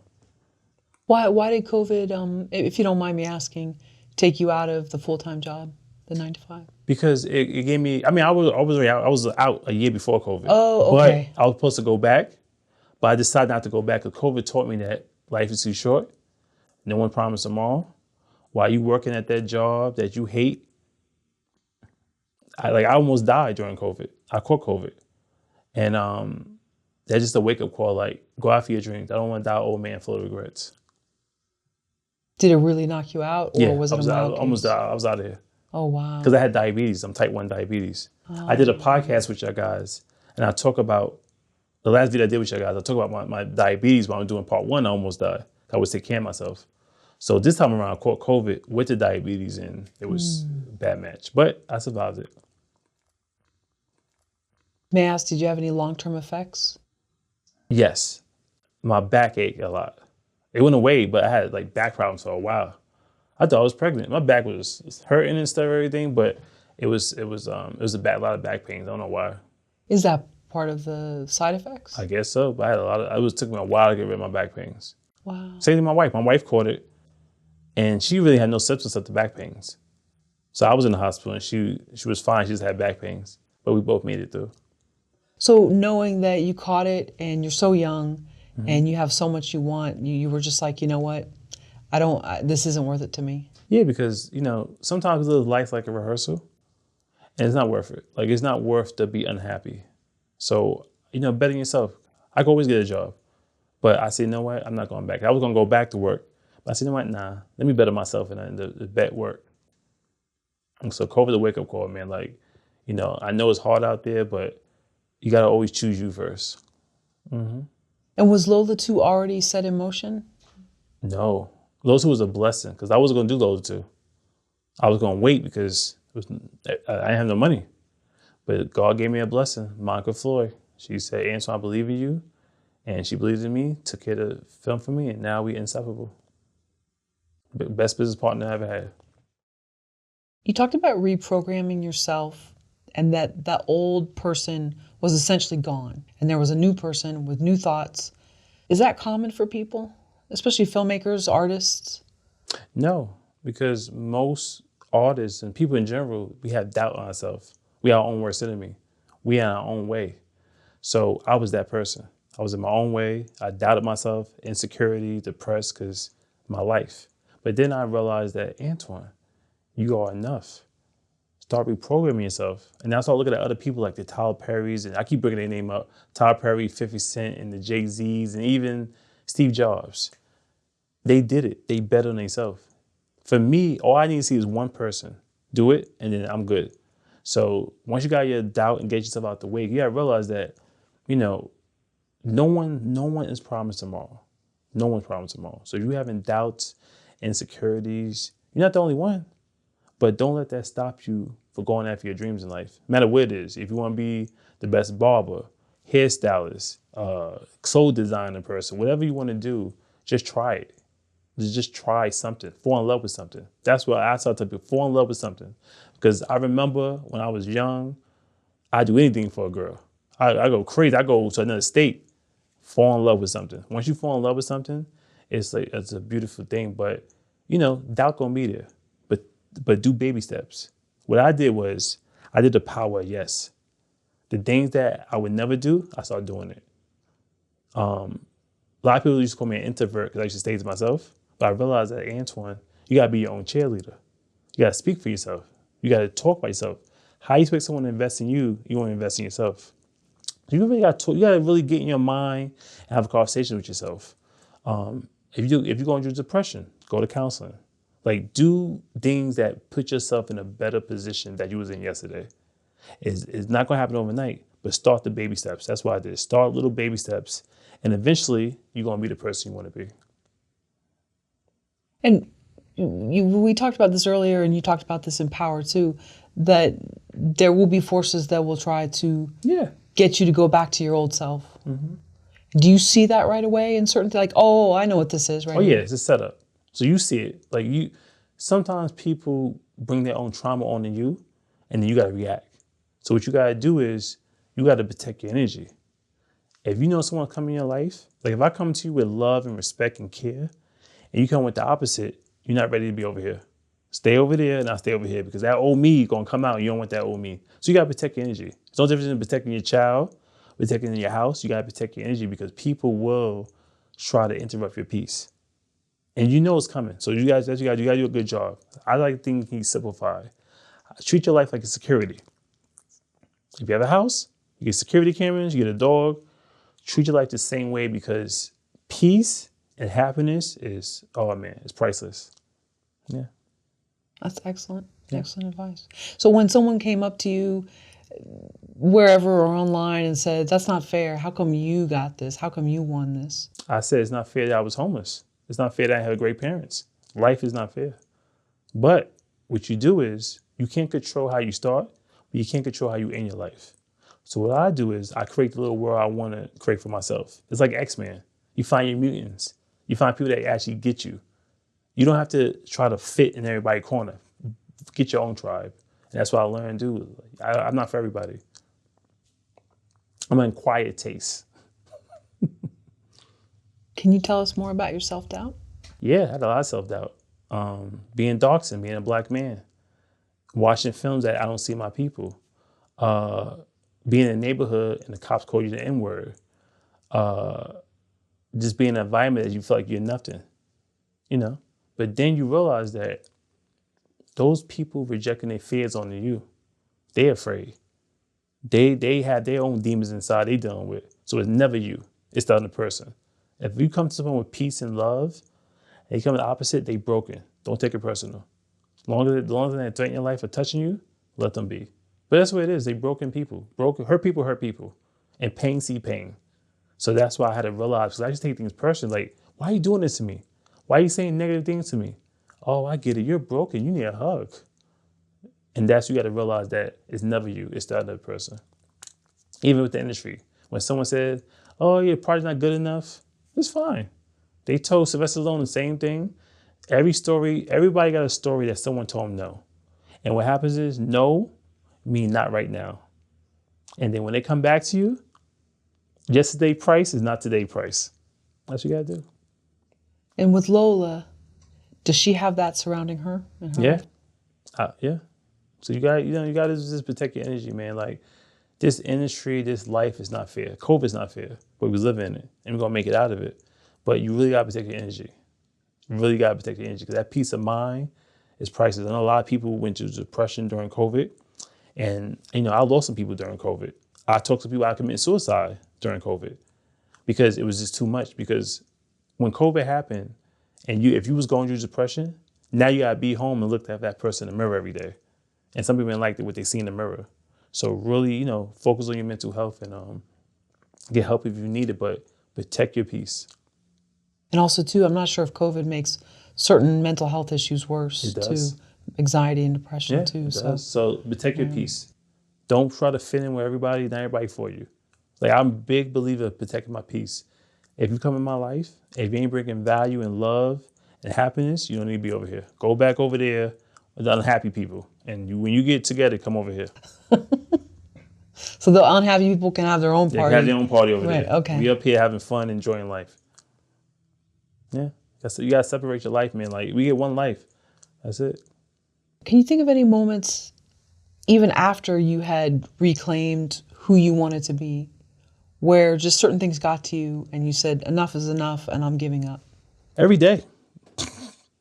Why did COVID, if you don't mind me asking, take you out of the full-time job, the 9-to-5? Because it gave me. I mean, I was out a year before COVID. Oh, okay. But I was supposed to go back, but I decided not to go back because COVID taught me that life is too short. No one promised tomorrow. While you working at that job that you hate. I almost died during COVID. I caught COVID. And that's just a wake-up call, like, go out for your dreams. I don't want to die old man full of regrets. Did it really knock you out, or was it a mild case? Almost died. I was out of here. Oh, wow. Because I had diabetes. I'm type 1 diabetes. I did a podcast with you guys, and I talk about, the last video I did with you guys, I talk about my diabetes while I'm doing part 1. I almost died. I was taking care of myself. So this time around, I caught COVID with the diabetes, and it was a bad match. But I survived it. May I ask, did you have any long-term effects? Yes. My back ached a lot. It went away, but I had like back problems for a while. I thought I was pregnant. My back was hurting and stuff, everything, but it was a lot of back pains. I don't know why. Is that part of the side effects? I guess so, but I had it took me a while to get rid of my back pains. Wow. Same thing with my wife. My wife caught it, and she really had no symptoms of the back pains. So I was in the hospital, and she was fine. She just had back pains, but we both made it through. So knowing that you caught it and you're so young and you have so much you want, you were just like, you know what? This isn't worth it to me. Yeah, because, sometimes we live life like a rehearsal, and it's not worth it. Like, it's not worth to be unhappy. So, better yourself. I could always get a job, but I said, you know what? I'm not going back. I was going to go back to work, but I said, you know what? Nah, let me better myself and the bet work. And so COVID, the wake-up call, man. Like, I know it's hard out there, but you got to always choose you first. Mm-hmm. And was LOLA 2 already set in motion? No. Those two was a blessing because I wasn't going to do those two. I was going to wait because I didn't have no money. But God gave me a blessing. Monica Floyd, she said, Antoine, I believe in you. And she believes in me, took care of the film for me, and now we inseparable. Best business partner I ever had. You talked about reprogramming yourself and that old person was essentially gone and there was a new person with new thoughts. Is that common for people, especially filmmakers, artists? No, because most artists and people in general, we have doubt on ourselves. We are our own worst enemy. We are our own way. So I was that person. I was in my own way. I doubted myself, insecurity, depressed because my life. But then I realized that, Antoine, you are enough. Start reprogramming yourself. And now I start looking at other people like the Tyler Perrys, and I keep bringing their name up, Tyler Perry, 50 Cent, and the Jay-Z's, and even Steve Jobs. They did it. They bet on themselves. For me, all I need to see is one person do it, and then I'm good. So once you got your doubt and get yourself out the way, you gotta realize that, no one is promised tomorrow. No one's promised tomorrow. So if you're having doubts, insecurities, you're not the only one. But don't let that stop you for going after your dreams in life. No matter what it is. If you want to be the best barber, hairstylist, clothes designer person, whatever you want to do, just try it. Just try something. Fall in love with something. That's what I tell people. Fall in love with something. Because I remember when I was young, I'd do anything for a girl. I go crazy. I go to another state. Fall in love with something. Once you fall in love with something, it's a beautiful thing. But doubt gonna be there. But do baby steps. What I did was I did the power of yes. The things that I would never do, I started doing it. A lot of people used to call me an introvert because I used to stay to myself. But I realized that, Antoine, you gotta be your own cheerleader. You gotta speak for yourself. You gotta talk by yourself. How you expect someone to invest in you, you want to invest in yourself. You really gotta really get in your mind and have a conversation with yourself. If you're going through depression, go to counseling. Like, do things that put yourself in a better position that you was in yesterday. It's not gonna happen overnight, but start the baby steps. That's what I did. Start little baby steps, and eventually you're gonna be the person you want to be. And we talked about this earlier, and you talked about this in Power too, that there will be forces that will try to get you to go back to your old self. Mm-hmm. Do you see that right away in certain things? Like, oh, I know what this is right now. Yeah, it's a setup. So you see it. Sometimes people bring their own trauma onto you, and then you got to react. So what you got to do is you got to protect your energy. If you know someone coming in your life, like if I come to you with love and respect and care, and you come with the opposite, you're not ready to be over here. Stay over there and I'll stay over here because that old me gonna come out and you don't want that old me. So you gotta protect your energy. It's no different than protecting your child, protecting your house. You gotta protect your energy because people will try to interrupt your peace. And you know it's coming. So you gotta do a good job. I like things simplified. Treat your life like a security. If you have a house, you get security cameras, you get a dog, treat your life the same way because peace and happiness is, oh man, it's priceless. Yeah. That's excellent. Yeah. Excellent advice. So when someone came up to you, wherever or online, and said, that's not fair, how come you got this? How come you won this? I said, it's not fair that I was homeless. It's not fair that I had great parents. Life is not fair. But what you do is you can't control how you start, but you can't control how you end your life. So what I do is I create the little world I want to create for myself. It's like X-Men. You find your mutants. You find people that actually get you. You don't have to try to fit in everybody's corner. Get your own tribe. And that's what I learned to do. I'm not for everybody. I'm an acquired taste. Can you tell us more about your self-doubt? Yeah, I had a lot of self-doubt. Being dark-skinned, being a black man, watching films that I don't see my people, being in a neighborhood and the cops call you the N-word, just being in an environment that you feel like you're nothing, But then you realize that those people projecting their fears onto you, they're afraid. They have their own demons inside they dealing with. So it's never you, it's the other person. If you come to someone with peace and love, and you come to the opposite, they broken. Don't take it personal. As long as they threaten your life or touching you, let them be. But that's what it is. They broken people. Hurt people. And pain see pain. So that's why I had to realize, because I just take things personally, like, why are you doing this to me? Why are you saying negative things to me? Oh, I get it. You're broken. You need a hug. And that's, you got to realize that it's never you. It's the other person. Even with the industry. When someone says, oh, your project's not good enough, it's fine. They told Sylvester Stallone the same thing. Everybody got a story that someone told them no. And what happens is no mean not right now. And then when they come back to you, yesterday's price is not today's price. That's what you got to do. And with Lola, does she have that surrounding her? In her Yeah. life? Yeah. So you got to just protect your energy, man. Like, this industry, this life is not fair. COVID's not fair, but we live in it and we're going to make it out of it. But you really got to protect your energy. You really got to protect your energy because that peace of mind is priceless. I know a lot of people went through depression during COVID. And, I lost some people during COVID. I talked to people I committed suicide during COVID because it was just too much. Because when COVID happened and if you was going through depression, now you got to be home and look at that person in the mirror every day. And some people didn't like what they see in the mirror. So really, focus on your mental health and get help if you need it, but protect your peace. And also, too, I'm not sure if COVID makes certain mental health issues worse, It does. too. Anxiety and depression, Yeah, too. it does. So protect your peace. Don't try to fit in with everybody, not everybody for you. Like, I'm a big believer of protecting my peace. If you come in my life, if you ain't bringing value and love and happiness, you don't need to be over here. Go back over there with the unhappy people. And when you get together, come over here. So the unhappy people can have their own They party. can have their own party over Right, there. okay. We up here having fun, enjoying life. Yeah. You got to separate your life, man. Like, we get one life. That's it. Can you think of any moments, even after you had reclaimed who you wanted to be, where just certain things got to you and you said, enough is enough and I'm giving up? Every day.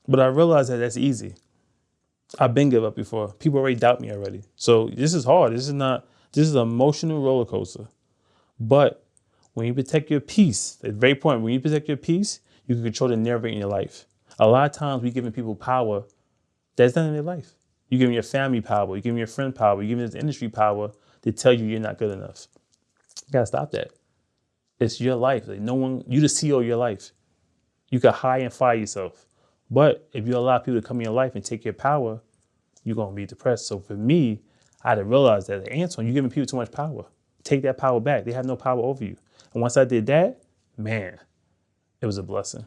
But I realize that that's easy. I've been give up before. People already doubt me already. So this is hard. This is an emotional roller coaster. But when you protect your peace, at the very point, when you protect your peace, you can control the narrative in your life. A lot of times we giving people power that's not in their life. You giving your family power, you giving your friend power, you giving this industry power to tell you you're not good enough. You gotta stop that. It's your life. Like, you the CEO of your life. You can hire and fire yourself. But if you allow people to come in your life and take your power, you're going to be depressed. So for me, I had to realize that, Antoine, you're giving people too much power. Take that power back. They have no power over you. And once I did that, man, it was a blessing.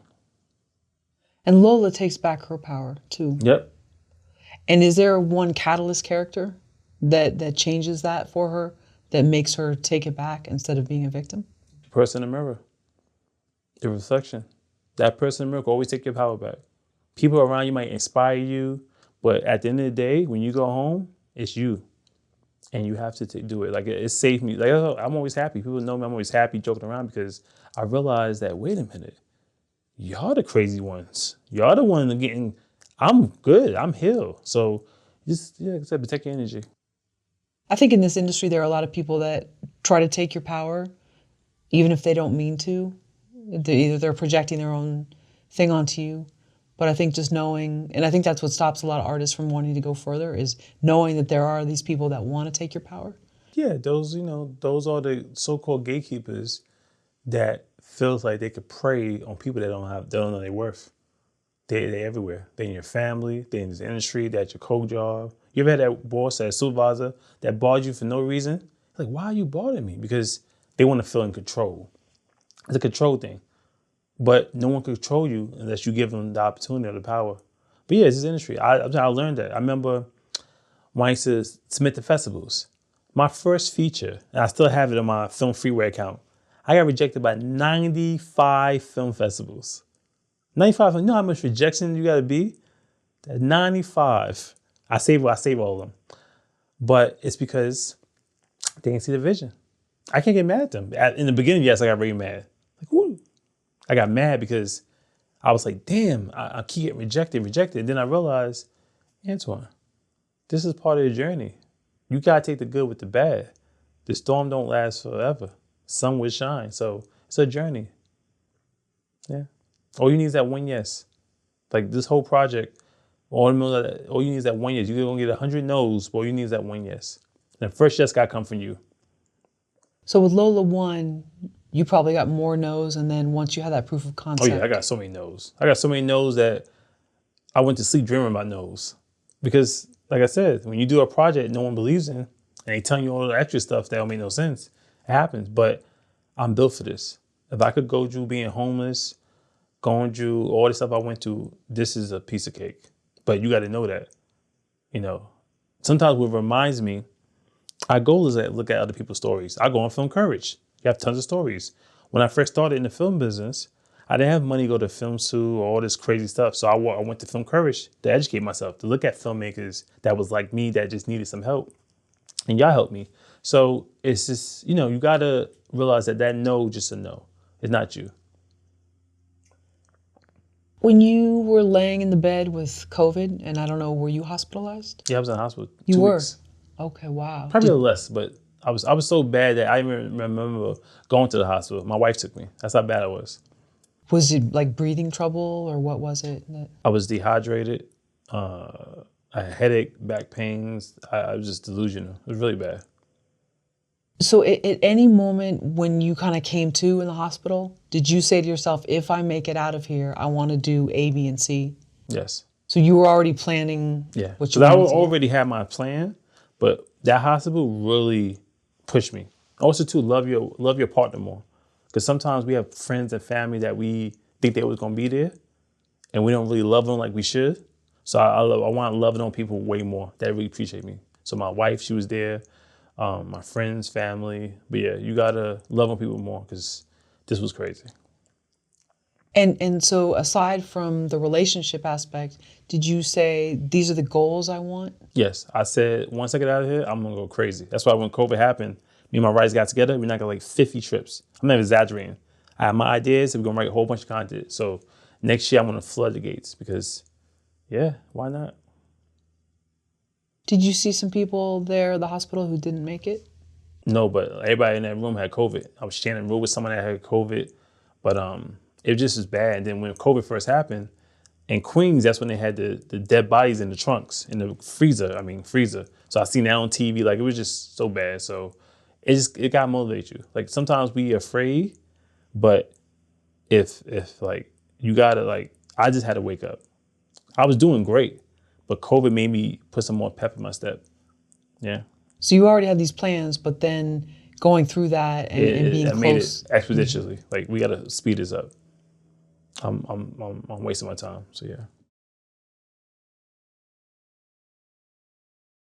And Lola takes back her power, too. Yep. And is there one catalyst character that changes that for her, that makes her take it back instead of being a victim? The person in the mirror. The reflection. That person in the mirror will always take your power back. People around you might inspire you, but at the end of the day, when you go home, it's you. And you have to do it. Like, it saved me. Like, I'm always happy. People know me. I'm always happy joking around because I realized that, wait a minute, y'all the crazy ones. Y'all the one getting, I'm good. I'm healed. So just, like I said, protect your energy. I think in this industry, there are a lot of people that try to take your power, even if they don't mean to. They're projecting their own thing onto you. But I think just knowing, and I think that's what stops a lot of artists from wanting to go further, is knowing that there are these people that want to take your power. Yeah, those are the so-called gatekeepers that feels like they could prey on people that don't know their worth. They're everywhere. They're in your family, they're in this industry, they're at your co-job. You ever had that boss, that supervisor that barred you for no reason? Like, why are you bothering me? Because they want to feel in control. It's a control thing. But no one can control you unless you give them the opportunity or the power. But yeah, it's this industry. I learned that. I remember when I used to submit to festivals. My first feature, and I still have it on my Film Freeway account, I got rejected by 95 film festivals. 95, you know how much rejection you got to be? 95. I save all of them. But it's because they didn't see the vision. I can't get mad at them. In the beginning, yes, I got really mad. Like, who? I got mad because I was like, damn, I keep getting rejected. And then I realized, Antoine, this is part of the journey. You got to take the good with the bad. The storm don't last forever. Sun will shine. So it's a journey. Yeah. All you need is that one yes. Like this whole project, all you need is that one yes. You're going to get 100 no's, but all you need is that one yes. And the first yes got to come from you. So with Lola 1, You probably got more no's, and then once you had that proof of Oh concept. yeah, I got so many no's. I got so many no's that I went to sleep dreaming about no's. Because like I said, when you do a project no one believes in, and they tell you all the extra stuff that don't make no sense, it happens. But I'm built for this. If I could go through being homeless, going through all the stuff I went through, this is a piece of cake. But you got to know that, you know. Sometimes what reminds me, our goal is to look at other people's stories. I go on Film Courage. You have tons of stories. When I first started in the film business, I didn't have money to go to film school or all this crazy stuff. So I went to Film Courage to educate myself, to look at filmmakers that was like me that just needed some help. And y'all helped me. So it's just, you know, you got to realize that no, just a no. It's not you. When you were laying in the bed with COVID, and I don't know, were you hospitalized? Yeah, I was in the hospital You 2 were? weeks. Okay, wow. Probably a little less, but I was so bad that I even remember going to the hospital. My wife took me. That's how bad I was. Was it like breathing trouble, or what was it? I was dehydrated. I had headache, back pains. I was just delusional. It was really bad. So at any moment when you kind of came to in the hospital, did you say to yourself, if I make it out of here, I want to do A, B, and C? Yes. So you were already planning Yeah. what you Because I wanted to do? already had my plan, but that hospital really pushed me. Also, too, love your partner more. Because sometimes we have friends and family that we think they was gonna be there, and we don't really love them like we should. So I want to love on people way more. That really appreciate me. So my wife, she was there. My friends, family. But yeah, you gotta love on people more because this was crazy. And so aside from the relationship aspect, did you say, these are the goals I want? Yes, I said once I get out of here, I'm gonna go crazy. That's why when COVID happened, me and my writers got together. We knocked out like 50 trips. I'm not exaggerating. I have my ideas, and we're gonna write a whole bunch of content. So next year, I'm gonna flood the gates because, yeah, why not? Did you see some people there at the hospital who didn't make it? No, but everybody in that room had COVID. I was sharing a room with someone that had COVID, but it just was bad. And then when COVID first happened, in Queens, that's when they had the dead bodies in the trunks, in the freezer. So I seen that on TV. Like, it was just so bad. So it got to motivate you. Like, sometimes we afraid, but if like, you gotta, like, I just had to wake up. I was doing great, but COVID made me put some more pep in my step. Yeah. So you already had these plans, but then going through that and being I made it close. exponentially. Like, we gotta speed this up. I'm wasting my time. So yeah.